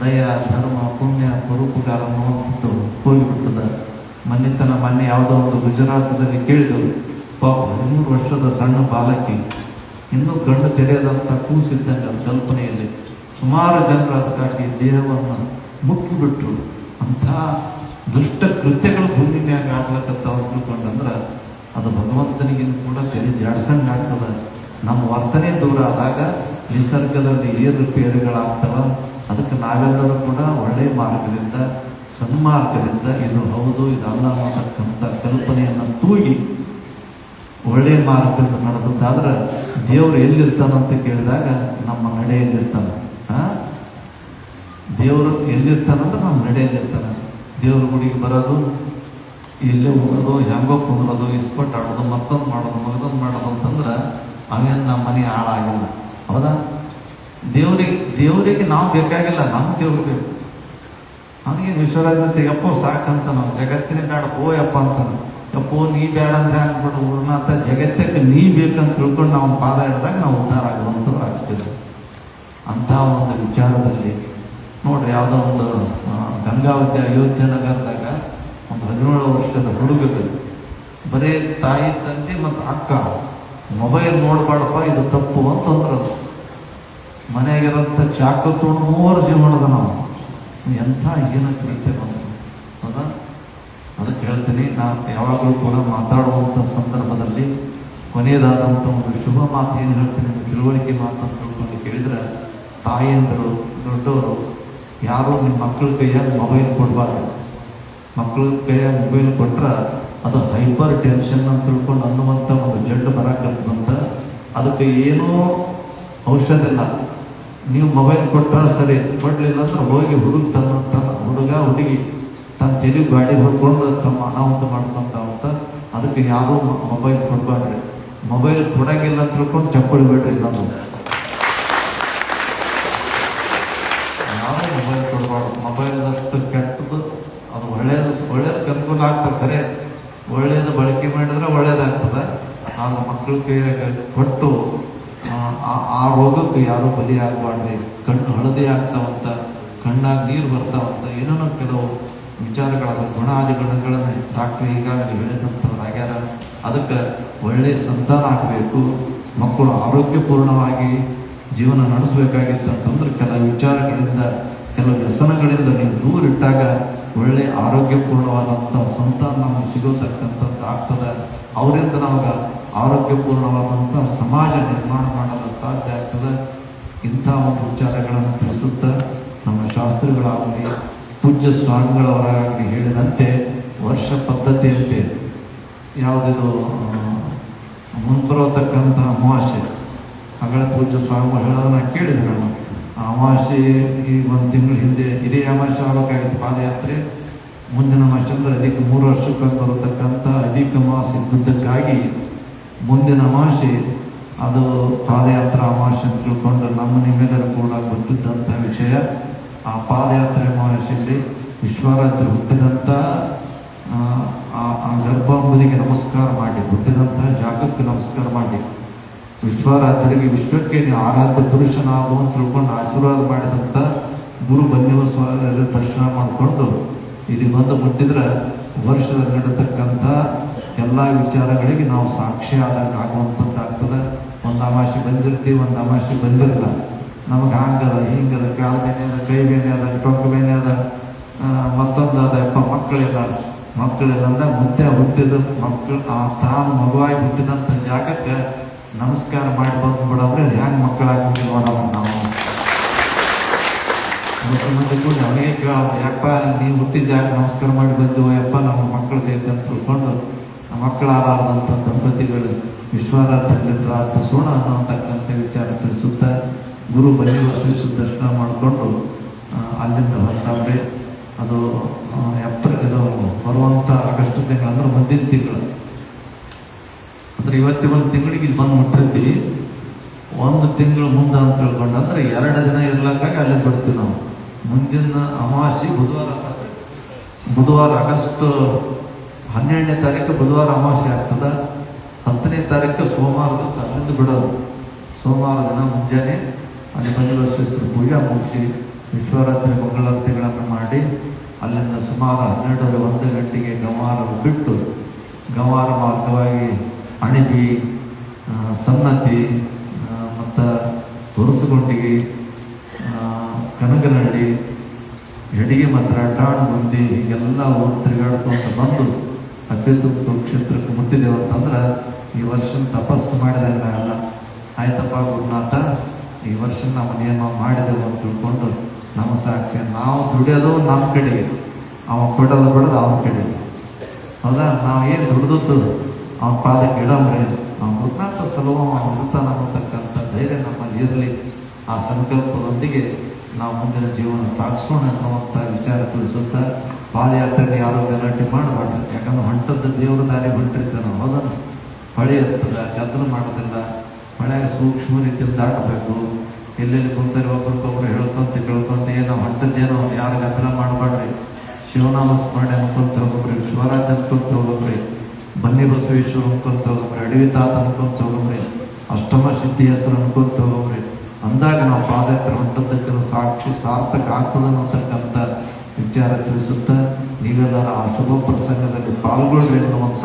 Speaker 1: ದಯ ಧರ್ಮ ಪುಣ್ಯ ಸ್ವರೂಪಗಾರ ಅನ್ನುವಂಥದ್ದು ಹೋಗಿಬಿಡ್ತದೆ. ಮೊನ್ನೆ ಯಾವುದೋ ಒಂದು ಗುಜರಾತದಲ್ಲಿ ಕೇಳಿದರು ಪಾಪ 200 ವರ್ಷದ ಸಣ್ಣ ಬಾಲಕಿ ಇನ್ನೂ ಗಂಡು ತೆರೆಯದಂಥ ಕೂಸಿದ್ದಂಗೆ ಅದು ಕಲ್ಪನೆಯಲ್ಲಿ ಸುಮಾರು ಜನರು ಅದಕ್ಕಾಗಿ ದೇಹವನ್ನು ಮುಕ್ಕಿಬಿಟ್ರು. ಅಂಥ ದುಷ್ಟ ಕೃತ್ಯಗಳು ಭೂಮಿ ಮ್ಯಾಗ ಆಗ್ಲಕ್ಕತ್ತಾವ ತಿಳ್ಕೊಂಡಂದ್ರೆ ಅದು ಭಗವಂತನಿಗಿನ ಕೂಡ ತೆರೆ ಜಾಡ್ಸಂಗೆ ಆಗ್ತದೆ. ನಮ್ಮ ವರ್ತನೆ ದೂರ ಆದಾಗ ನಿಸರ್ಗದಲ್ಲಿ ಏರುಪೇರುಗಳಾಗ್ತವ. ಅದಕ್ಕೆ ನಾವೆಲ್ಲರೂ ಕೂಡ ಒಳ್ಳೆಯ ಮಾರ್ಗದಿಂದ ಸನ್ಮಾರ್ಗದಿಂದ ಇದು ಹೌದು ಇದಲ್ಲ ಅನ್ನತಕ್ಕಂಥ ಕಲ್ಪನೆಯನ್ನು ತೂಗಿ ಒಳ್ಳೆಯ ಮಾರ್ಗದಿಂದ ನಡೆದಾದ್ರೆ ದೇವರು ಎಲ್ಲಿರ್ತಾನಂತ ಕೇಳಿದಾಗ ನಮ್ಮ ನಡೆಯಲ್ಲಿರ್ತಾನೆ. ದೇವರು ಎಲ್ಲಿರ್ತಾನಂದ್ರೆ ನಮ್ಮ ನಡೆಯಲ್ಲಿರ್ತಾನೆ. ದೇವ್ರ ಗುಡಿಗೆ ಬರೋದು ಎಲ್ಲೇ ಹೋಗೋದು ಹೆಂಗೋ ಕುಂದ್ರೋದು ಇಸ್ಪಟ್ಟು ಆಡೋದು ಮತ್ತೊಂದು ಮಾಡೋದು ಅಂತಂದ್ರೆ ಅವೇನು ನಮ್ಮ ಮನೆ ಹಾಳಾಗಿಲ್ಲ. ಹೌದಾ ದೇವರಿಗೆ ನಾವು ಬೇಕಾಗಿಲ್ಲ, ನಮ್ಮ ದೇವ್ರು ಬೇಕು. ಅವನಿಗೆ ವಿಶ್ವರಾಜತೆ ಯಪ್ಪೋ ಸಾಕಂತ ನಾವು ಜಗತ್ತಿನ ಬೇಡ ಯಪ್ಪ ಅಂತಾನೆ. ಯಪ್ಪೋ ನೀ ಬೇಡ ಅಂದ್ರೆ ಅಂದ್ಬಿಟ್ಟು ಉಳ್ನಾಥ ಜಗತ್ತಕ್ಕೆ ನೀ ಬೇಕಂತ ತಿಳ್ಕೊಂಡು ನಾವು ಪಾದ ಹಿಡಿದಾಗ ನಾವು ಉದ್ಧಾರ ಆಗುವಂಥದ್ದು ಆಗ್ತಿದ್ವಿ. ಅಂಥ ಒಂದು ವಿಚಾರದಲ್ಲಿ ನೋಡ್ರಿ ಯಾವುದೋ ಒಂದು ಗಂಗಾವತಿ ಅಯೋಧ್ಯ ನಗರದಾಗ ಒಂದು 17 ವರ್ಷದ ಹುಡುಗರು ಬರೀ ತಾಯಿ ತಂದೆ ಮತ್ತು ಅಕ್ಕ ಮೊಬೈಲ್ ನೋಡ್ಬಾರ್ದಪ್ಪ, ಇದು ತಪ್ಪು ಅಂತಂದ್ರೆ ಅದು ಮನೆಯಾಗಿರೋಂಥ ಚಾಕು ತೊಗೊಂಡು 3 ಜೀವನದ ನಾವು ಎಂಥ ಏನು ಕಲಿತೆ ಬಂದು ಹೌದಾ. ಅದಕ್ಕೆ ಹೇಳ್ತೀನಿ, ನಾನು ಯಾವಾಗಲೂ ಕೂಡ ಮಾತಾಡುವಂಥ ಸಂದರ್ಭದಲ್ಲಿ ಕೊನೆಯದಾದಂಥ ಒಂದು ಶುಭ ಮಾತು ಏನು ಹೇಳ್ತೀನಿ, ತಿಳುವಳಿಕೆ ಮಾತು ಅಂತ ತಿಳ್ಕೊಂಡು ಕೇಳಿದ್ರೆ, ತಾಯಿಯಂದರು ದೊಡ್ಡವರು ಯಾರೂ ನಿಮ್ಮ ಮಕ್ಕಳ ಕೈಯಾಗ ಮೊಬೈಲ್ ಕೊಡಬಾರ್ದು. ಮಕ್ಕಳ ಕೈಯಾಗ ಮೊಬೈಲ್ ಕೊಟ್ರೆ ಅದು ಹೈಪರ್ ಟೆನ್ಷನ್ ಅಂತ ತಿಳ್ಕೊಂಡು ಅನ್ನುವಂಥ ಒಂದು ಜಡ್ಡು ಬರಕಂತ, ಅದಕ್ಕೆ ಏನೂ ಔಷಧ ಇಲ್ಲ. ನೀವು ಮೊಬೈಲ್ ಕೊಟ್ಟರೆ ಸರಿ, ಕೊಡಲಿಲ್ಲ ಅಂದ್ರೆ ಹೋಗಿ ಹುಡುಗ ಹುಡುಗಿ ತನ್ನ ತೆಲಿ ಗಾಡಿ ಹೊಡ್ಕೊಂಡು ತಮ್ಮ ಅನಾಹುತ ಮಾಡ್ಕೊಂತ ಅಂತ. ಅದಕ್ಕೆ ಯಾರೂ ಮೊಬೈಲ್ ಕೊಡಬಾರ್ರಿ. ಮೊಬೈಲ್ ಕೊಡಂಗಿಲ್ಲ ಅಂತ ತಿಳ್ಕೊಂಡು ಚಪ್ಪಳಿ ಬಿಡ್ರಿ. ನಾವು ಯಾರೂ ಮೊಬೈಲ್ ಕೊಡಬಾರ್ದು. ಮೊಬೈಲ್ದಷ್ಟು ಕೆಟ್ಟದ್ದು ಅದು ಒಳ್ಳೇದು ಅನುಕೂಲ ಆಗ್ತದೆ, ಖರೆ ಒಳ್ಳೇದು ಬಳಕೆ ಮಾಡಿದ್ರೆ ಒಳ್ಳೇದಾಗ್ತದೆ. ಆಗ ಮಕ್ಕಳ ಕೈಯಾಗ ಕೊಟ್ಟು ಆ ರೋಗಕ್ಕೆ ಯಾರೂ ಬಲಿ ಆಗಬಾರ್ದು. ಕಣ್ಣು ಹಳದಿ ಆಗ್ತಾವಂತ, ಕಣ್ಣಾಗ ನೀರು ಬರ್ತಾವಂತ, ಏನೇನೋ ಕೆಲವು ವಿಚಾರಗಳಾದ ಗುಣಾದಿ ಗುಣಗಳನ್ನು ಡಾಕ್ಟ್ರ್ ಈಗಾಗಲೇ ಹೇಳಿದಂಥವ್ರು ಆಗ್ಯಾರ. ಅದಕ್ಕೆ ಒಳ್ಳೆಯ ಸಂತಾನ ಆಗಬೇಕು, ಮಕ್ಕಳು ಆರೋಗ್ಯಪೂರ್ಣವಾಗಿ ಜೀವನ ನಡೆಸಬೇಕಾಗಿತ್ತು ಅಂತಂದ್ರೆ ಕೆಲವು ವಿಚಾರಗಳಿಂದ, ಕೆಲವು ವ್ಯಸನಗಳಿಂದ ನೀವು ದೂರಿಟ್ಟಾಗ ಒಳ್ಳೆಯ ಆರೋಗ್ಯಪೂರ್ಣವಾದಂಥ ಸಂತಾನ ನಮಗೆ ಸಿಗೋತಕ್ಕಂಥದ್ದು ಆಗ್ತದೆ. ಅವರಿಂದ ನಮಗೆ ಆರೋಗ್ಯಪೂರ್ಣವಾದಂಥ ಸಮಾಜ ನಿರ್ಮಾಣ ಮಾಡಲು ಸಾಧ್ಯ ಆಗ್ತದೆ. ಇಂಥ ಒಂದು ವಿಚಾರಗಳನ್ನು ತಿಳಿಸುತ್ತಾ ನಮ್ಮ ಶಾಸ್ತ್ರಿಗಳಾಗಲಿ ಪೂಜ್ಯ ಸ್ವಾಮಿಗಳವರಾಗಲಿ ಹೇಳಿದಂತೆ ವರ್ಷ ಪದ್ಧತಿಯಂತೆ ಯಾವುದಿದು ಮುಂಬರತಕ್ಕಂಥ ಅಮಾವಾಸ್ಯೆ, ಹಾಗಳ ಪೂಜ್ಯ ಸ್ವಾಮಿಗಳು ಹೇಳೋದನ್ನ ಕೇಳಿದೆ ನಾನು. ಆ ಅಮಾವಾಸ್ಯೆ ಈಗ ಒಂದು ತಿಂಗಳ ಹಿಂದೆ ಇದೇ ಅಮಾವಾಸ್ಯೆ ಆಗಬೇಕಾಗಿತ್ತು ಪಾದಯಾತ್ರೆ. ಮುಂದಿನ ಅಮಾವಾಸ್ಯೆ ಅಂದರೆ ಅದಕ್ಕೆ 3 ವರ್ಷಕ್ಕೆ ಬರತಕ್ಕಂಥ ಅಧಿಕ ಅಮಾವಾಸ್ಯೆ ಇದ್ದುದಕ್ಕಾಗಿ ಮುಂದಿನ ಅಮಾವಾಸ್ಯೆ ಅದು ಪಾದಯಾತ್ರಾ ಅಮಾವಾಸ್ಯೆ ಅಂತ ತಿಳ್ಕೊಂಡು ನಿಮ್ಮೆಲ್ಲರೂ ಕೂಡ ಗೊತ್ತಿದ್ದಂಥ ವಿಷಯ. ಆ ಪಾದಯಾತ್ರೆ ಅಮಾವಾಸ್ಯೆಯಲ್ಲಿ ವಿಶ್ವರಾತ್ರಿ ಹುಟ್ಟಿದಂಥ ಆ ಗರ್ಭಾಂಬುದಿಗೆ ನಮಸ್ಕಾರ ಮಾಡಿ, ಹುಟ್ಟಿದಂಥ ಜಾಗಕ್ಕೆ ನಮಸ್ಕಾರ ಮಾಡಿ, ವಿಶ್ವರಾತ್ರಿಗೆ ವಿಶ್ವಕ್ಕೆ ನೀವು ಆರಾಧ್ಯ ಪುರುಷನಾಗು ಅಂತ ತಿಳ್ಕೊಂಡು ಆಶೀರ್ವಾದ ಮಾಡಿದಂಥ ಗುರು ಬನ್ನಿವಸ್ವಾಮಿ ದರ್ಶನ ಮಾಡಿಕೊಂಡು ಇಲ್ಲಿ ಬಂದು ಮುಟ್ಟಿದ್ರೆ ವರ್ಷದಲ್ಲಿ ನಡೀತಕ್ಕಂಥ ಎಲ್ಲ ವಿಚಾರಗಳಿಗೆ ನಾವು ಸಾಕ್ಷಿ ಆದಾಗ ಆಗುವಂಥದ್ದಾಗ್ತದೆ. ಒಂದು ಅಮಾವಾಸ್ಯೆ ಬಂದಿರ್ತೀವಿ, ಒಂದು ಅಮಾವಾಸ್ಯೆ ಬಂದಿರಲ್ಲ. ನಮಗೆ ಹಂಗದ ಹಿಂಗದ, ಕಾಲು ಬೇನೆ ಅದ, ಕೈ ಬೇನೆ ಅದ, ಟೊಕ್ಕ ಬೇನೆ ಅದ, ಮತ್ತೊಂದು ಅದ, ಮಕ್ಕಳಿಲ್ಲ ಅಂದ್ರೆ ಮುತ್ತೆ ಹುಟ್ಟಿದ ಮಕ್ಕಳು ತಾನು ಮಗುವಾಗಿ ಹುಟ್ಟಿದಂಥ ಜಾಗಕ್ಕೆ ನಮಸ್ಕಾರ ಮಾಡಿ ಬಂದ್ಬಿಡೋದ್ರೆ ಹ್ಯಾಂಗೆ ಮಕ್ಕಳಾಗ್ಬಿಟ್ಟಿಲ್ವ ನಾವು ಮಂದಿ ಕೂಡ ಅವನಿಗೆ ಕೇಳೋದು, ಯಪ್ಪ ನೀವು ಹುಟ್ಟಿದ ಜಾಗ ನಮಸ್ಕಾರ ಮಾಡಿ ಬಂದಿವ ಯಪ್ಪ ನಮ್ಮ ಮಕ್ಕಳು ಬೇಕು ಅಂತ ತಿಳ್ಕೊಂಡು ಮಕ್ಕಳಾದಂಥ ದಂಪತಿಗಳು ವಿಶ್ವರಾತ್ರಿ ಪ್ರಾರ್ಥಿಸೋಣ ಅನ್ನೋತಕ್ಕಂಥ ವಿಚಾರ ತಿಳಿಸುತ್ತಾ ಗುರು ಬನ್ನಿವಸ್ಸು ದರ್ಶನ ಮಾಡಿಕೊಂಡು ಅಲ್ಲಿಂದ ಹೊರಟಾದ್ರೆ ಅದು ಇದು ಬರುವಂಥ ಆಗಸ್ಟ್ ತಿಂಗಳು ಅಂದ್ರೆ ಮುಂದಿನ ತಿಂಗಳು ಅಂದ್ರೆ ಇವತ್ತಿನ ಒಂದು ತಿಂಗಳಿಗೆ ಇಲ್ಲಿ ಬಂದು ಮುಟ್ಟಿರ್ತೀವಿ. 1 ತಿಂಗಳು ಮುಂದೆ ಅಂತ ತಿಳ್ಕೊಂಡು ಅಂದ್ರೆ 2 ದಿನ ಇರ್ಲಕ್ಕಾಗಿ ಅಲ್ಲಿ ಬಿಡ್ತೀವಿ ನಾವು. ಮುಂದಿನ ಅಮಾವಾಸ್ಯೆ ಬುಧವಾರ ಆಗಸ್ಟ್ 12ನೇ ತಾರೀಕು ಬುಧವಾರ ಅಮಾವಾಸ್ಯೆ ಆಗ್ತದೆ. 10ನೇ ತಾರೀಕು ಸೋಮವಾರದ ಅಲ್ಲಿಂದ ಬಿಡೋದು. ಸೋಮವಾರ ದಿನ ಮುಂಜಾನೆ ಅಲ್ಲಿ ಬನ್ನಿವಸ್ಸೇಶ್ವರ ಪೂಜೆ ಮುಗಿಸಿ ವಿಶ್ವರಾತ್ರಿ ಮಂಗಳಾರತಿಗಳನ್ನು ಮಾಡಿ ಅಲ್ಲಿಂದ ಸುಮಾರು 12:30 ಗಂಟೆಗೆ ಗಂವಾರ ಬಿಟ್ಟು ಗಂವಾರ ಮಾರ್ಗವಾಗಿ ಅಣಿಬಿ, ಸನ್ನತಿ ಮತ್ತು ಹೊರಸುಗೊಂಡಿಗೆ, ಕನಗನಹಳ್ಳಿ, ಹೆಡಿಗೆ ಮಾತ್ರ ಟಾಣಗುಂದಿ ಹೀಗೆಲ್ಲ ಊರು ತಿರುಗಾಡ್ಕೊಂತ ಬಂದು ಅತ್ಯುತ್ತಮ ಕ್ಷೇತ್ರಕ್ಕೆ ಮುಟ್ಟಿದ್ದೇವೆ ಅಂತಂದ್ರೆ ಈ ವರ್ಷ ತಪಸ್ಸು ಮಾಡಿದಂಗಾಗಲ್ಲ. ಆಯ್ತಪ್ಪ ಗುರುನಾಥ, ಈ ವರ್ಷ ನಮ್ಮ ನಿಯಮ ಮಾಡಿದೆವು ಅಂತ ತಿಳ್ಕೊಂಡು ನಮ್ಮ ಸಾಕ್ಷಿ ನಾವು ದುಡಿಯೋದು ನಮ್ಮ ಕಡೆಗೆ, ಅವ ಕೊಡೋದು ಬಿಡೋದು ಅವನ ಕಡೆಗೆ. ಹೌದಾ? ನಾವು ಏನು ದುಡ್ದದ್ದು ಅವನ ಪಾದಕ್ಕೆ ಇಡಮ್ರಿ, ನಾವು ಗುರುನಾಥ ಸಲುವ ಅವನು ಇರ್ತಾನ ಅನ್ನತಕ್ಕಂಥ ಧೈರ್ಯ ನಮ್ಮಲ್ಲಿ ಇರಲಿ. ಆ ಸಂಕಲ್ಪದೊಂದಿಗೆ ನಾವು ಮುಂದಿನ ಜೀವನ ಸಾಗಿಸೋಣ ಅನ್ನುವಂಥ ವಿಚಾರ ತಿಳಿಸುತ್ತಾ ಪಾದಯಾತ್ರೆಗೆ ಯಾರೋ ಗಲಾಟೆ ಮಾಡಬಾರ್ದು. ಯಾಕಂದ್ರೆ ಹೊಂಟದ್ದು ದೇವರ ದಾರಿ ಬಿಟ್ಟಿರ್ತೀವಿ ನಾವು. ಹೌದನ್ನು ಹೊಳೆ ಇರ್ತದೆ, ಗದ್ದಲ ಮಾಡೋದಿಲ್ಲ. ಹೊಳೆಯಾಗ ಸೂಕ್ಷ್ಮ ರೀತಿಯಲ್ಲಿ ದಾಟಬೇಕು. ಎಲ್ಲೆಲ್ಲಿ ಕುಂತಾರೆ ಒಬ್ರಿಗೊಬ್ರು ಕೇಳ್ಕೊಂತ ಏನೋ ಹೊಂಟದ್ದೇನೋ ಯಾರು ಗದ್ದಲ ಮಾಡಬಾರ್ರಿ. ಶಿವನಾಮ ಸ್ಮರಣೆ ಅನ್ಕೊಂತ ಹೋಗ್ರಿ, ಶಿವರಾತ್ರಿ ಅನ್ಕೊಂತ ಹೋಗ್ರಿ, ಬನ್ನಿಬಸವೇಶ್ವರ ಅನ್ಕೊಂತ ಹೋಗ್ರಿ, ಅಡವಿ ತಾತ ಅನ್ಕೊಂತ ಹೋಗ್ರಿ, ಅಷ್ಟಮ ಸಿದ್ಧಿ ಹೆಸರು ಅನ್ಕೊಂತ ಹೋಗ್ರಿ. ಅಂದಾಗ ನಾವು ಪಾದಯಾತ್ರೆ ಹೊಂಟದ್ದಕ್ಕೆ ಸಾಕ್ಷಿ ಸಾರ್ಥಕ ಆಗ್ತದೆ ಅನ್ನತಕ್ಕಂಥ ವಿಚಾರ ತಿಳಿಸುತ್ತಾ ನೀವೆಲ್ಲರ ಆ ಶುಭ ಪ್ರಸಂಗದಲ್ಲಿ ಪಾಲ್ಗೊಳ್ರಿ ಎನ್ನುವಂಥ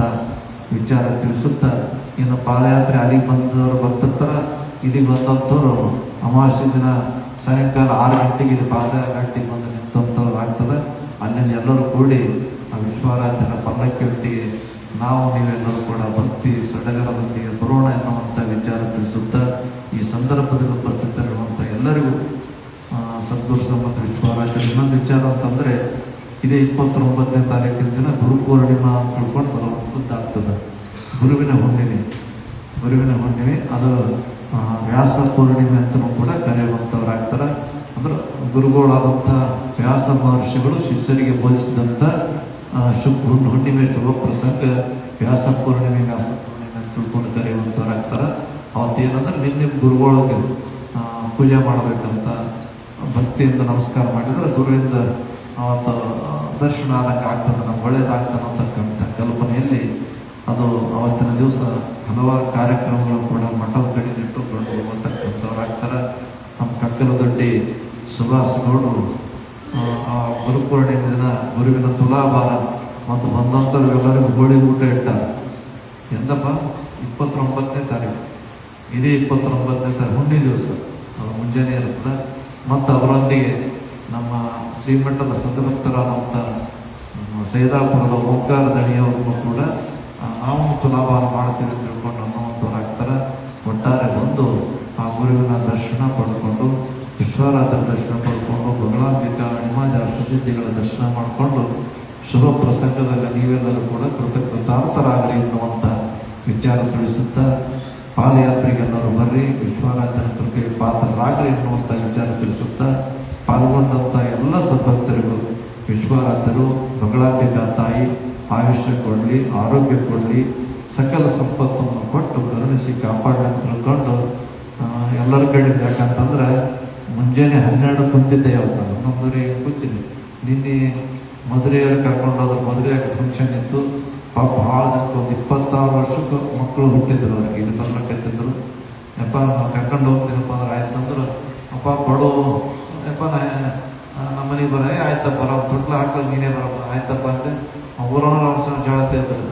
Speaker 1: ವಿಚಾರ ತಿಳಿಸುತ್ತಾ, ಇನ್ನು ಪಾದಯಾತ್ರೆ ಅಲ್ಲಿಗೆ ಬಂದವರು ಬರ್ತಿರ್ತಾರೆ, ಇಲ್ಲಿಗೆ ಬಂದಂಥವ್ರು ಅಮಾವಾಸ್ಯೆ ದಿನ ಸಾಯಂಕಾಲ 6 ಗಂಟೆಗೆ ಇಲ್ಲಿ ಪಾದಗಟ್ಟಿಗೆ ಬಂದು ನಿಂತಂಥವ್ರು ಆಗ್ತದೆ. ಅಲ್ಲಿಂದ ಎಲ್ಲರೂ ಕೂಡಿ ಆ ವಿಶ್ವರಾಜನ ಪಲ್ಲಕ್ಕಿಯೊಟ್ಟಿಗೆ ನಾವು ನೀವೆಲ್ಲರೂ ಕೂಡ ಭಕ್ತಿ ಸಡಗರದೊಂದಿಗೆ ಬರೋಣ ಎನ್ನುವಂಥ ವಿಚಾರ ತಿಳಿಸುತ್ತಾ, ಈ ಸಂದರ್ಭದಲ್ಲಿ ಉಪಸ್ಥಿತರಿರುವಂಥ ಎಲ್ಲರಿಗೂ ಸದ್ಗುರು ಸಂಬಂಧ ವಿಶ್ವರಾಜನ ಇನ್ನೊಂದು ವಿಚಾರ ಅಂತಂದರೆ, ಇದೇ 29ನೇ ತಾರೀಕಿನ ದಿನ ಗುರು ಪೂರ್ಣಿಮಾ ಅಂತ ತಿಳ್ಕೊಂಡು ಬರುವಂಥದ್ದಾಗ್ತದೆ. ಗುರುವಿನ ಹುಣ್ಣಿಮೆ ಅದು ವ್ಯಾಸ ಪೂರ್ಣಿಮೆ ಅಂತಲೂ ಕೂಡ ಕರೆಯುವಂಥವ್ರಾಗ್ತಾರೆ. ಅಂದ್ರೆ ಗುರುಗಳಾದಂಥ ವ್ಯಾಸ ಮಹರ್ಷಿಗಳು ಶಿಷ್ಯರಿಗೆ ಬೋಧಿಸಿದಂಥ ಹುಣ್ಣಿಮೆ ಶುಭ ಪ್ರಸಂಗ ವ್ಯಾಸ ಪೂರ್ಣಿಮೆ ಅಂತ ತಿಳ್ಕೊಂಡು ಕರೆಯುವಂಥವ್ರಾಗ್ತಾರೆ. ಅವತ್ತೇನಂದ್ರೆ ನಿಮ್ಮ ಗುರುಗಳಿಗೆ ಪೂಜೆ ಮಾಡಬೇಕಂತ ಭಕ್ತಿಯಿಂದ ನಮಸ್ಕಾರ ಮಾಡಿದ್ರೆ ಗುರುವಿಂದ ಅವತ್ತು ದರ್ಶನ ಆದಂಗೆ ಆಗ್ತದೆ, ನಮ್ಗೆ ಒಳ್ಳೇದಾಗ್ತದೆ ಅಂತಕ್ಕಂಥ ಕಲ್ಪನೆಯಲ್ಲಿ ಅದು ಅವತ್ತಿನ ದಿವಸ ಹಲವಾರು ಕಾರ್ಯಕ್ರಮಗಳು ಕೂಡ ಮಠದ ಕಡೆಗಿಟ್ಟುಕೊಂಡು ಹೋಗ್ತಕ್ಕಂಥವ್ರಾಗ್ತಾರೆ. ನಮ್ಮ ಕಕ್ಕಲದೊಡ್ಡಿ ಸುಭಾಷ್ ಗೌಡರು ಆ ಗುರುಪೂರ್ಣಿಮೆ ದಿನ ಗುರುವಿನ ತುಲಾಭಾರ ಮತ್ತು ಬಂದಂಥವ್ರಿಗೆಲ್ಲರಿಗೂ ಗೋಳಿ ಊಟ ಇಟ್ಟಾರೆ. ಎಂದಪ್ಪ 29ನೇ ತಾರೀಕು, ಇದೇ 29ನೇ ತಾರೀಕು ಹುಣ್ಣಿಮೆ ದಿವಸ, ಅದು ಮುಂಜಾನೆ ಇರುತ್ತೆ. ಮತ್ತು ಅವರೊಂದಿಗೆ ನಮ್ಮ ಶ್ರೀಮಠದ ಸದ್ಭಕ್ತರಾದಂಥ ಸೈದಾಪುರದ ಓಂಕಾರ ದಣಿಯವ್ರನ್ನು ಕೂಡ ನಾವು ತುಲಾಭಾರ ಮಾಡ್ತೀವಿ ಅಂತ ತಿಳ್ಕೊಂಡು ಅನ್ನುವಂಥವ್ರಾಗ್ತಾರೆ. ಒಟ್ಟಾರೆ ಬಂದು ಆ ಗುರುವಿನ ದರ್ಶನ ಪಡ್ಕೊಂಡು, ವಿಶ್ವರಾಜರ ದರ್ಶನ ಪಡ್ಕೊಂಡು, ಬಗಳಾಂಬಿಕಾ ನಿಮಾಜ ಸುದ್ದಿಗಳ ದರ್ಶನ ಮಾಡಿಕೊಂಡು ಶುಭ ಪ್ರಸಂಗದಲ್ಲಿ ನೀವೆಲ್ಲರೂ ಕೂಡ ಕೃತಜ್ಞತಾರ್ಥರಾಗಲಿ ಎನ್ನುವಂಥ ವಿಚಾರ ತಿಳಿಸುತ್ತಾ, ಪಾದಯಾತ್ರೆಗೆಲ್ಲರೂ ಬರ್ರಿ, ವಿಶ್ವರಾಜನ ಕೃಪೆಗೆ ಪಾತ್ರರಾಗಲಿ ಎನ್ನುವಂಥ ವಿಚಾರ ತಿಳಿಸುತ್ತಾ, ಪಾಲ್ಗೊಂಡಂಥ ಎಲ್ಲ ಸದ್ಭಕ್ತರಿಗೂ ವಿಶ್ವರಾಜರು ಬಗಳಾಂಬಿಕಾ ತಾಯಿ ಆಯುಷ್ಯ ಕೊಡಲಿ, ಆರೋಗ್ಯ ಕೊಡಲಿ, ಸಕಲ ಸಂಪತ್ತನ್ನು ಕೊಟ್ಟು ಕರುಣಿಸಿ ಕಾಪಾಡಿ ತಿಳ್ಕೊಂಡು ಎಲ್ಲರ ಕಡೆ. ಯಾಕಂತಂದ್ರೆ ಮುಂಜಾನೆ 12 ಕುಂತಿದ್ದೆ, ಯಾವತ್ತು 11:30 ಕೂತೀನಿ. ನಿನ್ನೆ ಮದುವೆಯವ್ರು ಕರ್ಕೊಂಡೋದ್ರು, ಮದುವೆ ಫಂಕ್ಷನ್ ಇತ್ತು. ಪಾಪ ಭಾಳ ಜನಕ್ಕೆ ಒಂದು 26 ವರ್ಷಕ್ಕೆ ಮಕ್ಕಳು ಹುಟ್ಟಿದ್ರು, ಅವ್ರಿಗೆ ಇಲ್ಲಿ ಬರ್ಲಕ್ಕತ್ತಿದ್ರು. ಯಪ್ಪ ನಾವು ಕರ್ಕೊಂಡು ಹೋಗ್ತೀನಪ್ಪ ಅಂದ್ರೆ ಆಯ್ತಂದ್ರೆ, ಅಪ್ಪ ಬಡು ಯಪ್ಪ ನಮ್ಮ ಮನೆಗೆ ಬರ, ಆಯ್ತಪ್ಪ ನಾವು ತೊಟ್ಲ ಹಾಕೋದು ನೀನೇ ಬರಪ್ಪ, ಆಯ್ತಪ್ಪ ಅಂತ ಊರನ್ನೋರು ಅವ್ರ ಜಾಳತೆ ಇರ್ತದೆ.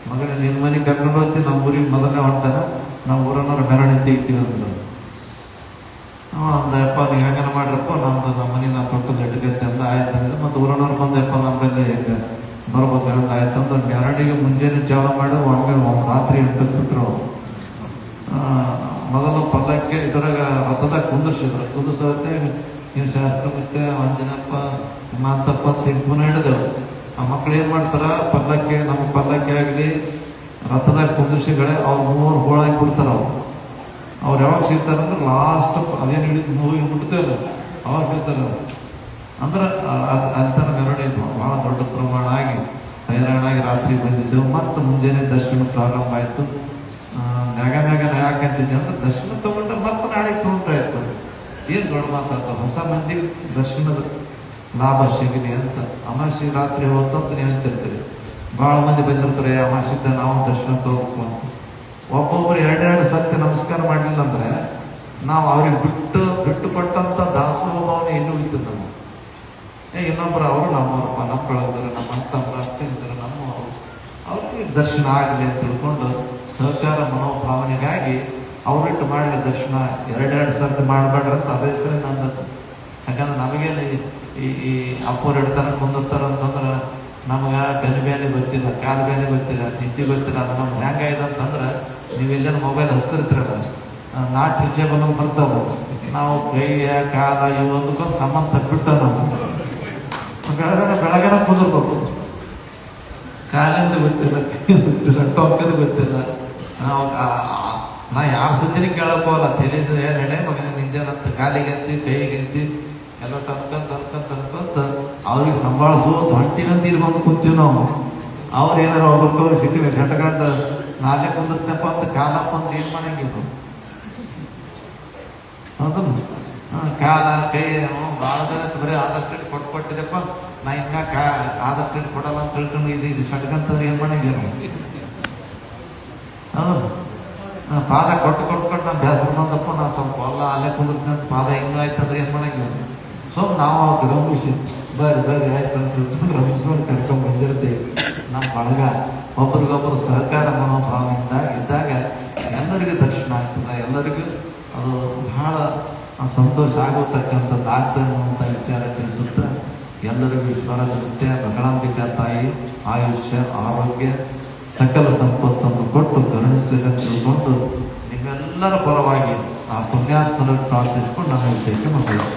Speaker 1: ಮಗನೇ ನಿನ್ನ ಮನೆಗೆ ಕರ್ಕೊಂಡು ಹೋಗ್ತೀವಿ, ನಮ್ಮ ಊರಿಗೆ ಮೊದಲನೇ ಹೊಂಟಾನ, ನಾವು ಊರನ್ನೋರು ಮೆರವಣಿಗೆ ತೆಗಿತೀವಿ ಅಂತ. ಅಂದಪ್ಪ ನೀವು ಹೆಂಗನ ಮಾಡ್ರಪ್ಪ, ನಮ್ಮ ಮನೆ ನಾವು ತೊಟ್ಟದ ಇಟ್ಕೈತೆ ಅಂತ ಆಯ್ತಂದ್ರೆ, ಮತ್ತು ಊರನ್ನೋರು ಬಂದಪ್ಪ ನಮ್ಮ ಬೆಲೆ ಹೇಗೆ ಬರ್ಬೇಕಂತ ಆಯ್ತಂದ್ರೆ ಮೆರವಣಿಗೆ ಮುಂಜಾನೆ ಚಾಲ ಮಾಡಿ ಒಮ್ಮೆ ರಾತ್ರಿ 8ಕ್ಕೆ ಬಿಟ್ಟರು. ಮೊದಲು ಪಲ್ಲಕ್ಕೆ ಇದ್ರಾಗ ರಥದಾಗ ಕುಂದಿಸೋತ್ತೆ ನೀವು ಶಾಸ್ತ್ರ ಮತ್ತೆ ಅಂಜನಪ್ಪ ಮಾತಪ್ಪ ಸಿಂಪುನ ಹಿಡಿದೆವು. ಆ ಮಕ್ಳು ಏನು ಮಾಡ್ತಾರ, ಪಲ್ಲಕ್ಕೆ ನಮ್ಮ ಪಲ್ಲಕ್ಕೆ ಆಗಲಿ ರಥದಾಗ ಕುಂದಿಸಿಗಳೇ ಅವ್ರು 3 ಹೋಳಾಗಿ ಬಿಡ್ತಾರ. ಅವ್ರು ಯಾವಾಗ ಸಿಗ್ತಾರಂದ್ರೆ ಲಾಸ್ಟ್ ಅದೇನು ಹಿಡಿದು ಮೂವಿಗೆ ಬಿಡ್ತೇವೆ ಅವಾಗ ಸಿಗ್ತಾರೆ. ಅಂದ್ರೆ ಅಂತರ ಮೆರವಣಿಗೆ ಭಾಳ ದೊಡ್ಡ ಪ್ರಮಾಣ ಆಗಿ ಹೈರಾಣಾಗಿ ರಾತ್ರಿ ಬಂದಿದ್ದೆವು. ಮತ್ತು ಮುಂಜಾನೆ ದರ್ಶನ ಪ್ರಾರಂಭ ಆಯಿತು. ಮ್ಯಾಗ ಯಾಕಂತಿದ್ದೆ ಅಂದ್ರೆ ದರ್ಶನ ತಗೊಂಡ್ರೆ ಮತ್ತೆ ನಾಳೆಗೆ ತೊಗೊಂಡ್ರಾಯ್ತು. ಏನು ದೊಡ್ಡ ಮಾತಾಡ್ತಾರೆ, ಹೊಸ ಮಂದಿಗೆ ದರ್ಶನದ ಲಾಭ ಸಿಗಲಿ ಅಂತ. ಅಮಾವಾಸ್ಯೆ ರಾತ್ರಿ ಹೊತ್ತಂತ ನೀವು ಹೇಳ್ತಿರ್ತೀರಿ, ಭಾಳ ಮಂದಿ ಬಂದಿರ್ತಾರೆ ಅಮಾವಾಸ್ಯೆದ ನಾವು ದರ್ಶನ ತಗೋಬೇಕು ಅಂತ. ಒಬ್ಬೊಬ್ಬರು 2 ಸತ್ಯ ನಮಸ್ಕಾರ ಮಾಡಲಿಲ್ಲ ಅಂದರೆ ನಾವು ಅವ್ರಿಗೆ ಬಿಟ್ಟು ಕೊಟ್ಟಂಥ ದಾಸೋಭಾವನೆ ಎಲ್ಲೂ ಉಳಿತದೆ ನಾವು. ಇನ್ನೊಬ್ಬರು ಅವರು ನಮ್ಮವ್ರಪ್ಪ, ನಮ್ಮ ಕಳೆದ್ರೆ ನಮ್ಮ ಅಂತಂದ್ರೆ ಅಷ್ಟೇ ಇದ್ದಾರೆ ನಮ್ಮವರು, ಅವ್ರಿಗೆ ದರ್ಶನ ಆಗಲಿ ಅಂತ ತಿಳ್ಕೊಂಡು ಸಹಕಾರ ಮನೋಭಾವನೆಗಾಗಿ ಅವ್ರಿಟ್ಟು ಮಾಡಲಿ ದರ್ಶನ. 2 ಸರ್ತಿ ಮಾಡಬೇಡ್ರಿ ಅಂತ ಅದೇ ಸರಿ ನಂದು. ಯಾಕಂದ್ರೆ ನಮಗೇನು ಈ ಅಪ್ಪರು ಇಡ್ತಾನೆ ಕುಂದಿರ್ತಾರೆ ಅಂತಂದ್ರೆ ನಮ್ಗೆ ಬೆನ್ನು ಬೇನೆ ಗೊತ್ತಿಲ್ಲ, ಕಾಲು ಬೇನೆ ಗೊತ್ತಿಲ್ಲ, ನಿದ್ದೆ ಗೊತ್ತಿಲ್ಲ. ಅದು ನಮ್ಗೆ ಹೆಂಗಾಗಿದೆ ಅಂತಂದ್ರೆ ನೀವೆಲ್ಲೇನು ಮೊಬೈಲ್ ಹಚ್ತಿರ್ತೀರಲ್ಲ, ನಾಟ್ ರೀಚೇಬಲ್ ಬರ್ತಾವೆ. ನಾವು ಕೈಯ ಕಾಲ ಇವೊಂದಕ್ಕೂ ಸಂಬಂಧ ತಪ್ಪಿಟ್ಟ ನಾವು ಬೆಳಗ್ಗೆ ಕುಂದಿರ್ಬೇಕು. ಕಾಲಿಂದ ಗೊತ್ತಿಲ್ಲ, ಗೊತ್ತಿಲ್ಲ, ಟೊಕ್ಕದು ಗೊತ್ತಿಲ್ಲ. ನಾವು ನಾ ಯಾವ ಸುದ್ದಿನ ಕೇಳಕ್ಕೋಲ್ಲ, ತಿಳಿಸಿದ ಏನು ಹೇಳಿ ಮಗನ ನಿಂದೇನಂತ ಕಾಲಿಗೆ ಅಂತೀವಿ, ಕೈಗೆ ಅಂತೀವಿ, ಎಲ್ಲ ತನ್ಕಂತ ಅವ್ರಿಗೆ ಸಂಭಾಳಿಸೋದು ಹೊಂಟಿನಂತ ಇಲ್ಲಿ ಬಂದು ಕುಂತೀವಿ ನಾವು. ಅವ್ರು ಏನಾರು ಒಬ್ಬರು ಸಿಟ್ಟಿವೆ ಗಂಟಗಂಟ ನಾಳೆ ಕುಂದಿರ್ತಪ್ಪ ಅಂತ ಕಾಲಪ್ಪ ಅಂತ ಏನು ಮಾಡಂಗಿಲ್ಲ. ಹೌದಲ್ಲ, ಕಾಲ ಕೈ ಭಾಳ ಜನ ಬರೀ ಆಧಾರ್ ಕಾರ್ಡ್ ಕೊಟ್ಟಿದ್ದೆಪ್ಪ, ನಾ ಹಿಂಗ ಆಧಾರ್ ಕಾರ್ಡ್ ಕೊಡಲ್ಲ ಅಂತ ತಿಳ್ಕೊಂಡು ಇದು ಸಟ್ಕಂತಂದ್ರೆ ಏನು ಮಾಡಂಗಿಲ್ಲ. ಹೌದು, ಪಾದ ಕೊಟ್ಟು ನಾನು ಬೇಸರ ಬಂದಪ್ಪ, ನಾ ಸ್ವಲ್ಪ ಹೊಲ ಅಲ್ಲೇ ಕುಂದಿರ್ತೀನಿ ಅಂತ ಪಾದ ಹಿಂಗಾಯ್ತಂದ್ರೆ ಏನು ಮಾಡಂಗಿಲ್ಲ. ಸೊ ನಾವು ಅವ್ರು ರಮಿಸಿ ಬರ್ರಿ ಆಯ್ತು ಅಂತ ತಿಳ್ಕೊಂಡು ರಮಿಸ್ಕೊಂಡು ಕರ್ಕೊಂಡು ಬಂದಿರ್ತೀವಿ ನಮ್ಮ ಬಳಗ. ಒಬ್ರಿಗೊಬ್ಬರು ಸಹಕಾರ ಮನೋಭಾವದಿಂದ ಇದ್ದಾಗ ಎಲ್ಲರಿಗೂ ದರ್ಶನ ಆಗ್ತದೆ, ಎಲ್ಲರಿಗೂ ಅದು ಬಹಳ ಸಂತೋಷ ಆಗತಕ್ಕಂಥದ್ದು ಆಗ್ತದೆ ಅನ್ನುವಂಥ ವಿಚಾರ ತಿಳಿಸುತ್ತಾ ಎಲ್ಲರಿಗೂ ಈಶ್ವರದ ನಿತ್ಯ ಬಗಳಾಂಬಿಕಾ ತಾಯಿ ಆಯುಷ್ಯ ಆರೋಗ್ಯ ಸಕಲ ಸಂಪತ್ತನ್ನು ಕೊಟ್ಟು ಕರುಣಿಸಿದ ತಿಳ್ಕೊಂಡು ನಿಮ್ಮೆಲ್ಲರ ಪರವಾಗಿ ಆ ಪುಣ್ಯಾತ್ಮನ ಪ್ರಾರ್ಥಿಸಿಕೊಂಡು ನನ್ನ ವಿಷಯಕ್ಕೆ ಮಕ್ಕಳು.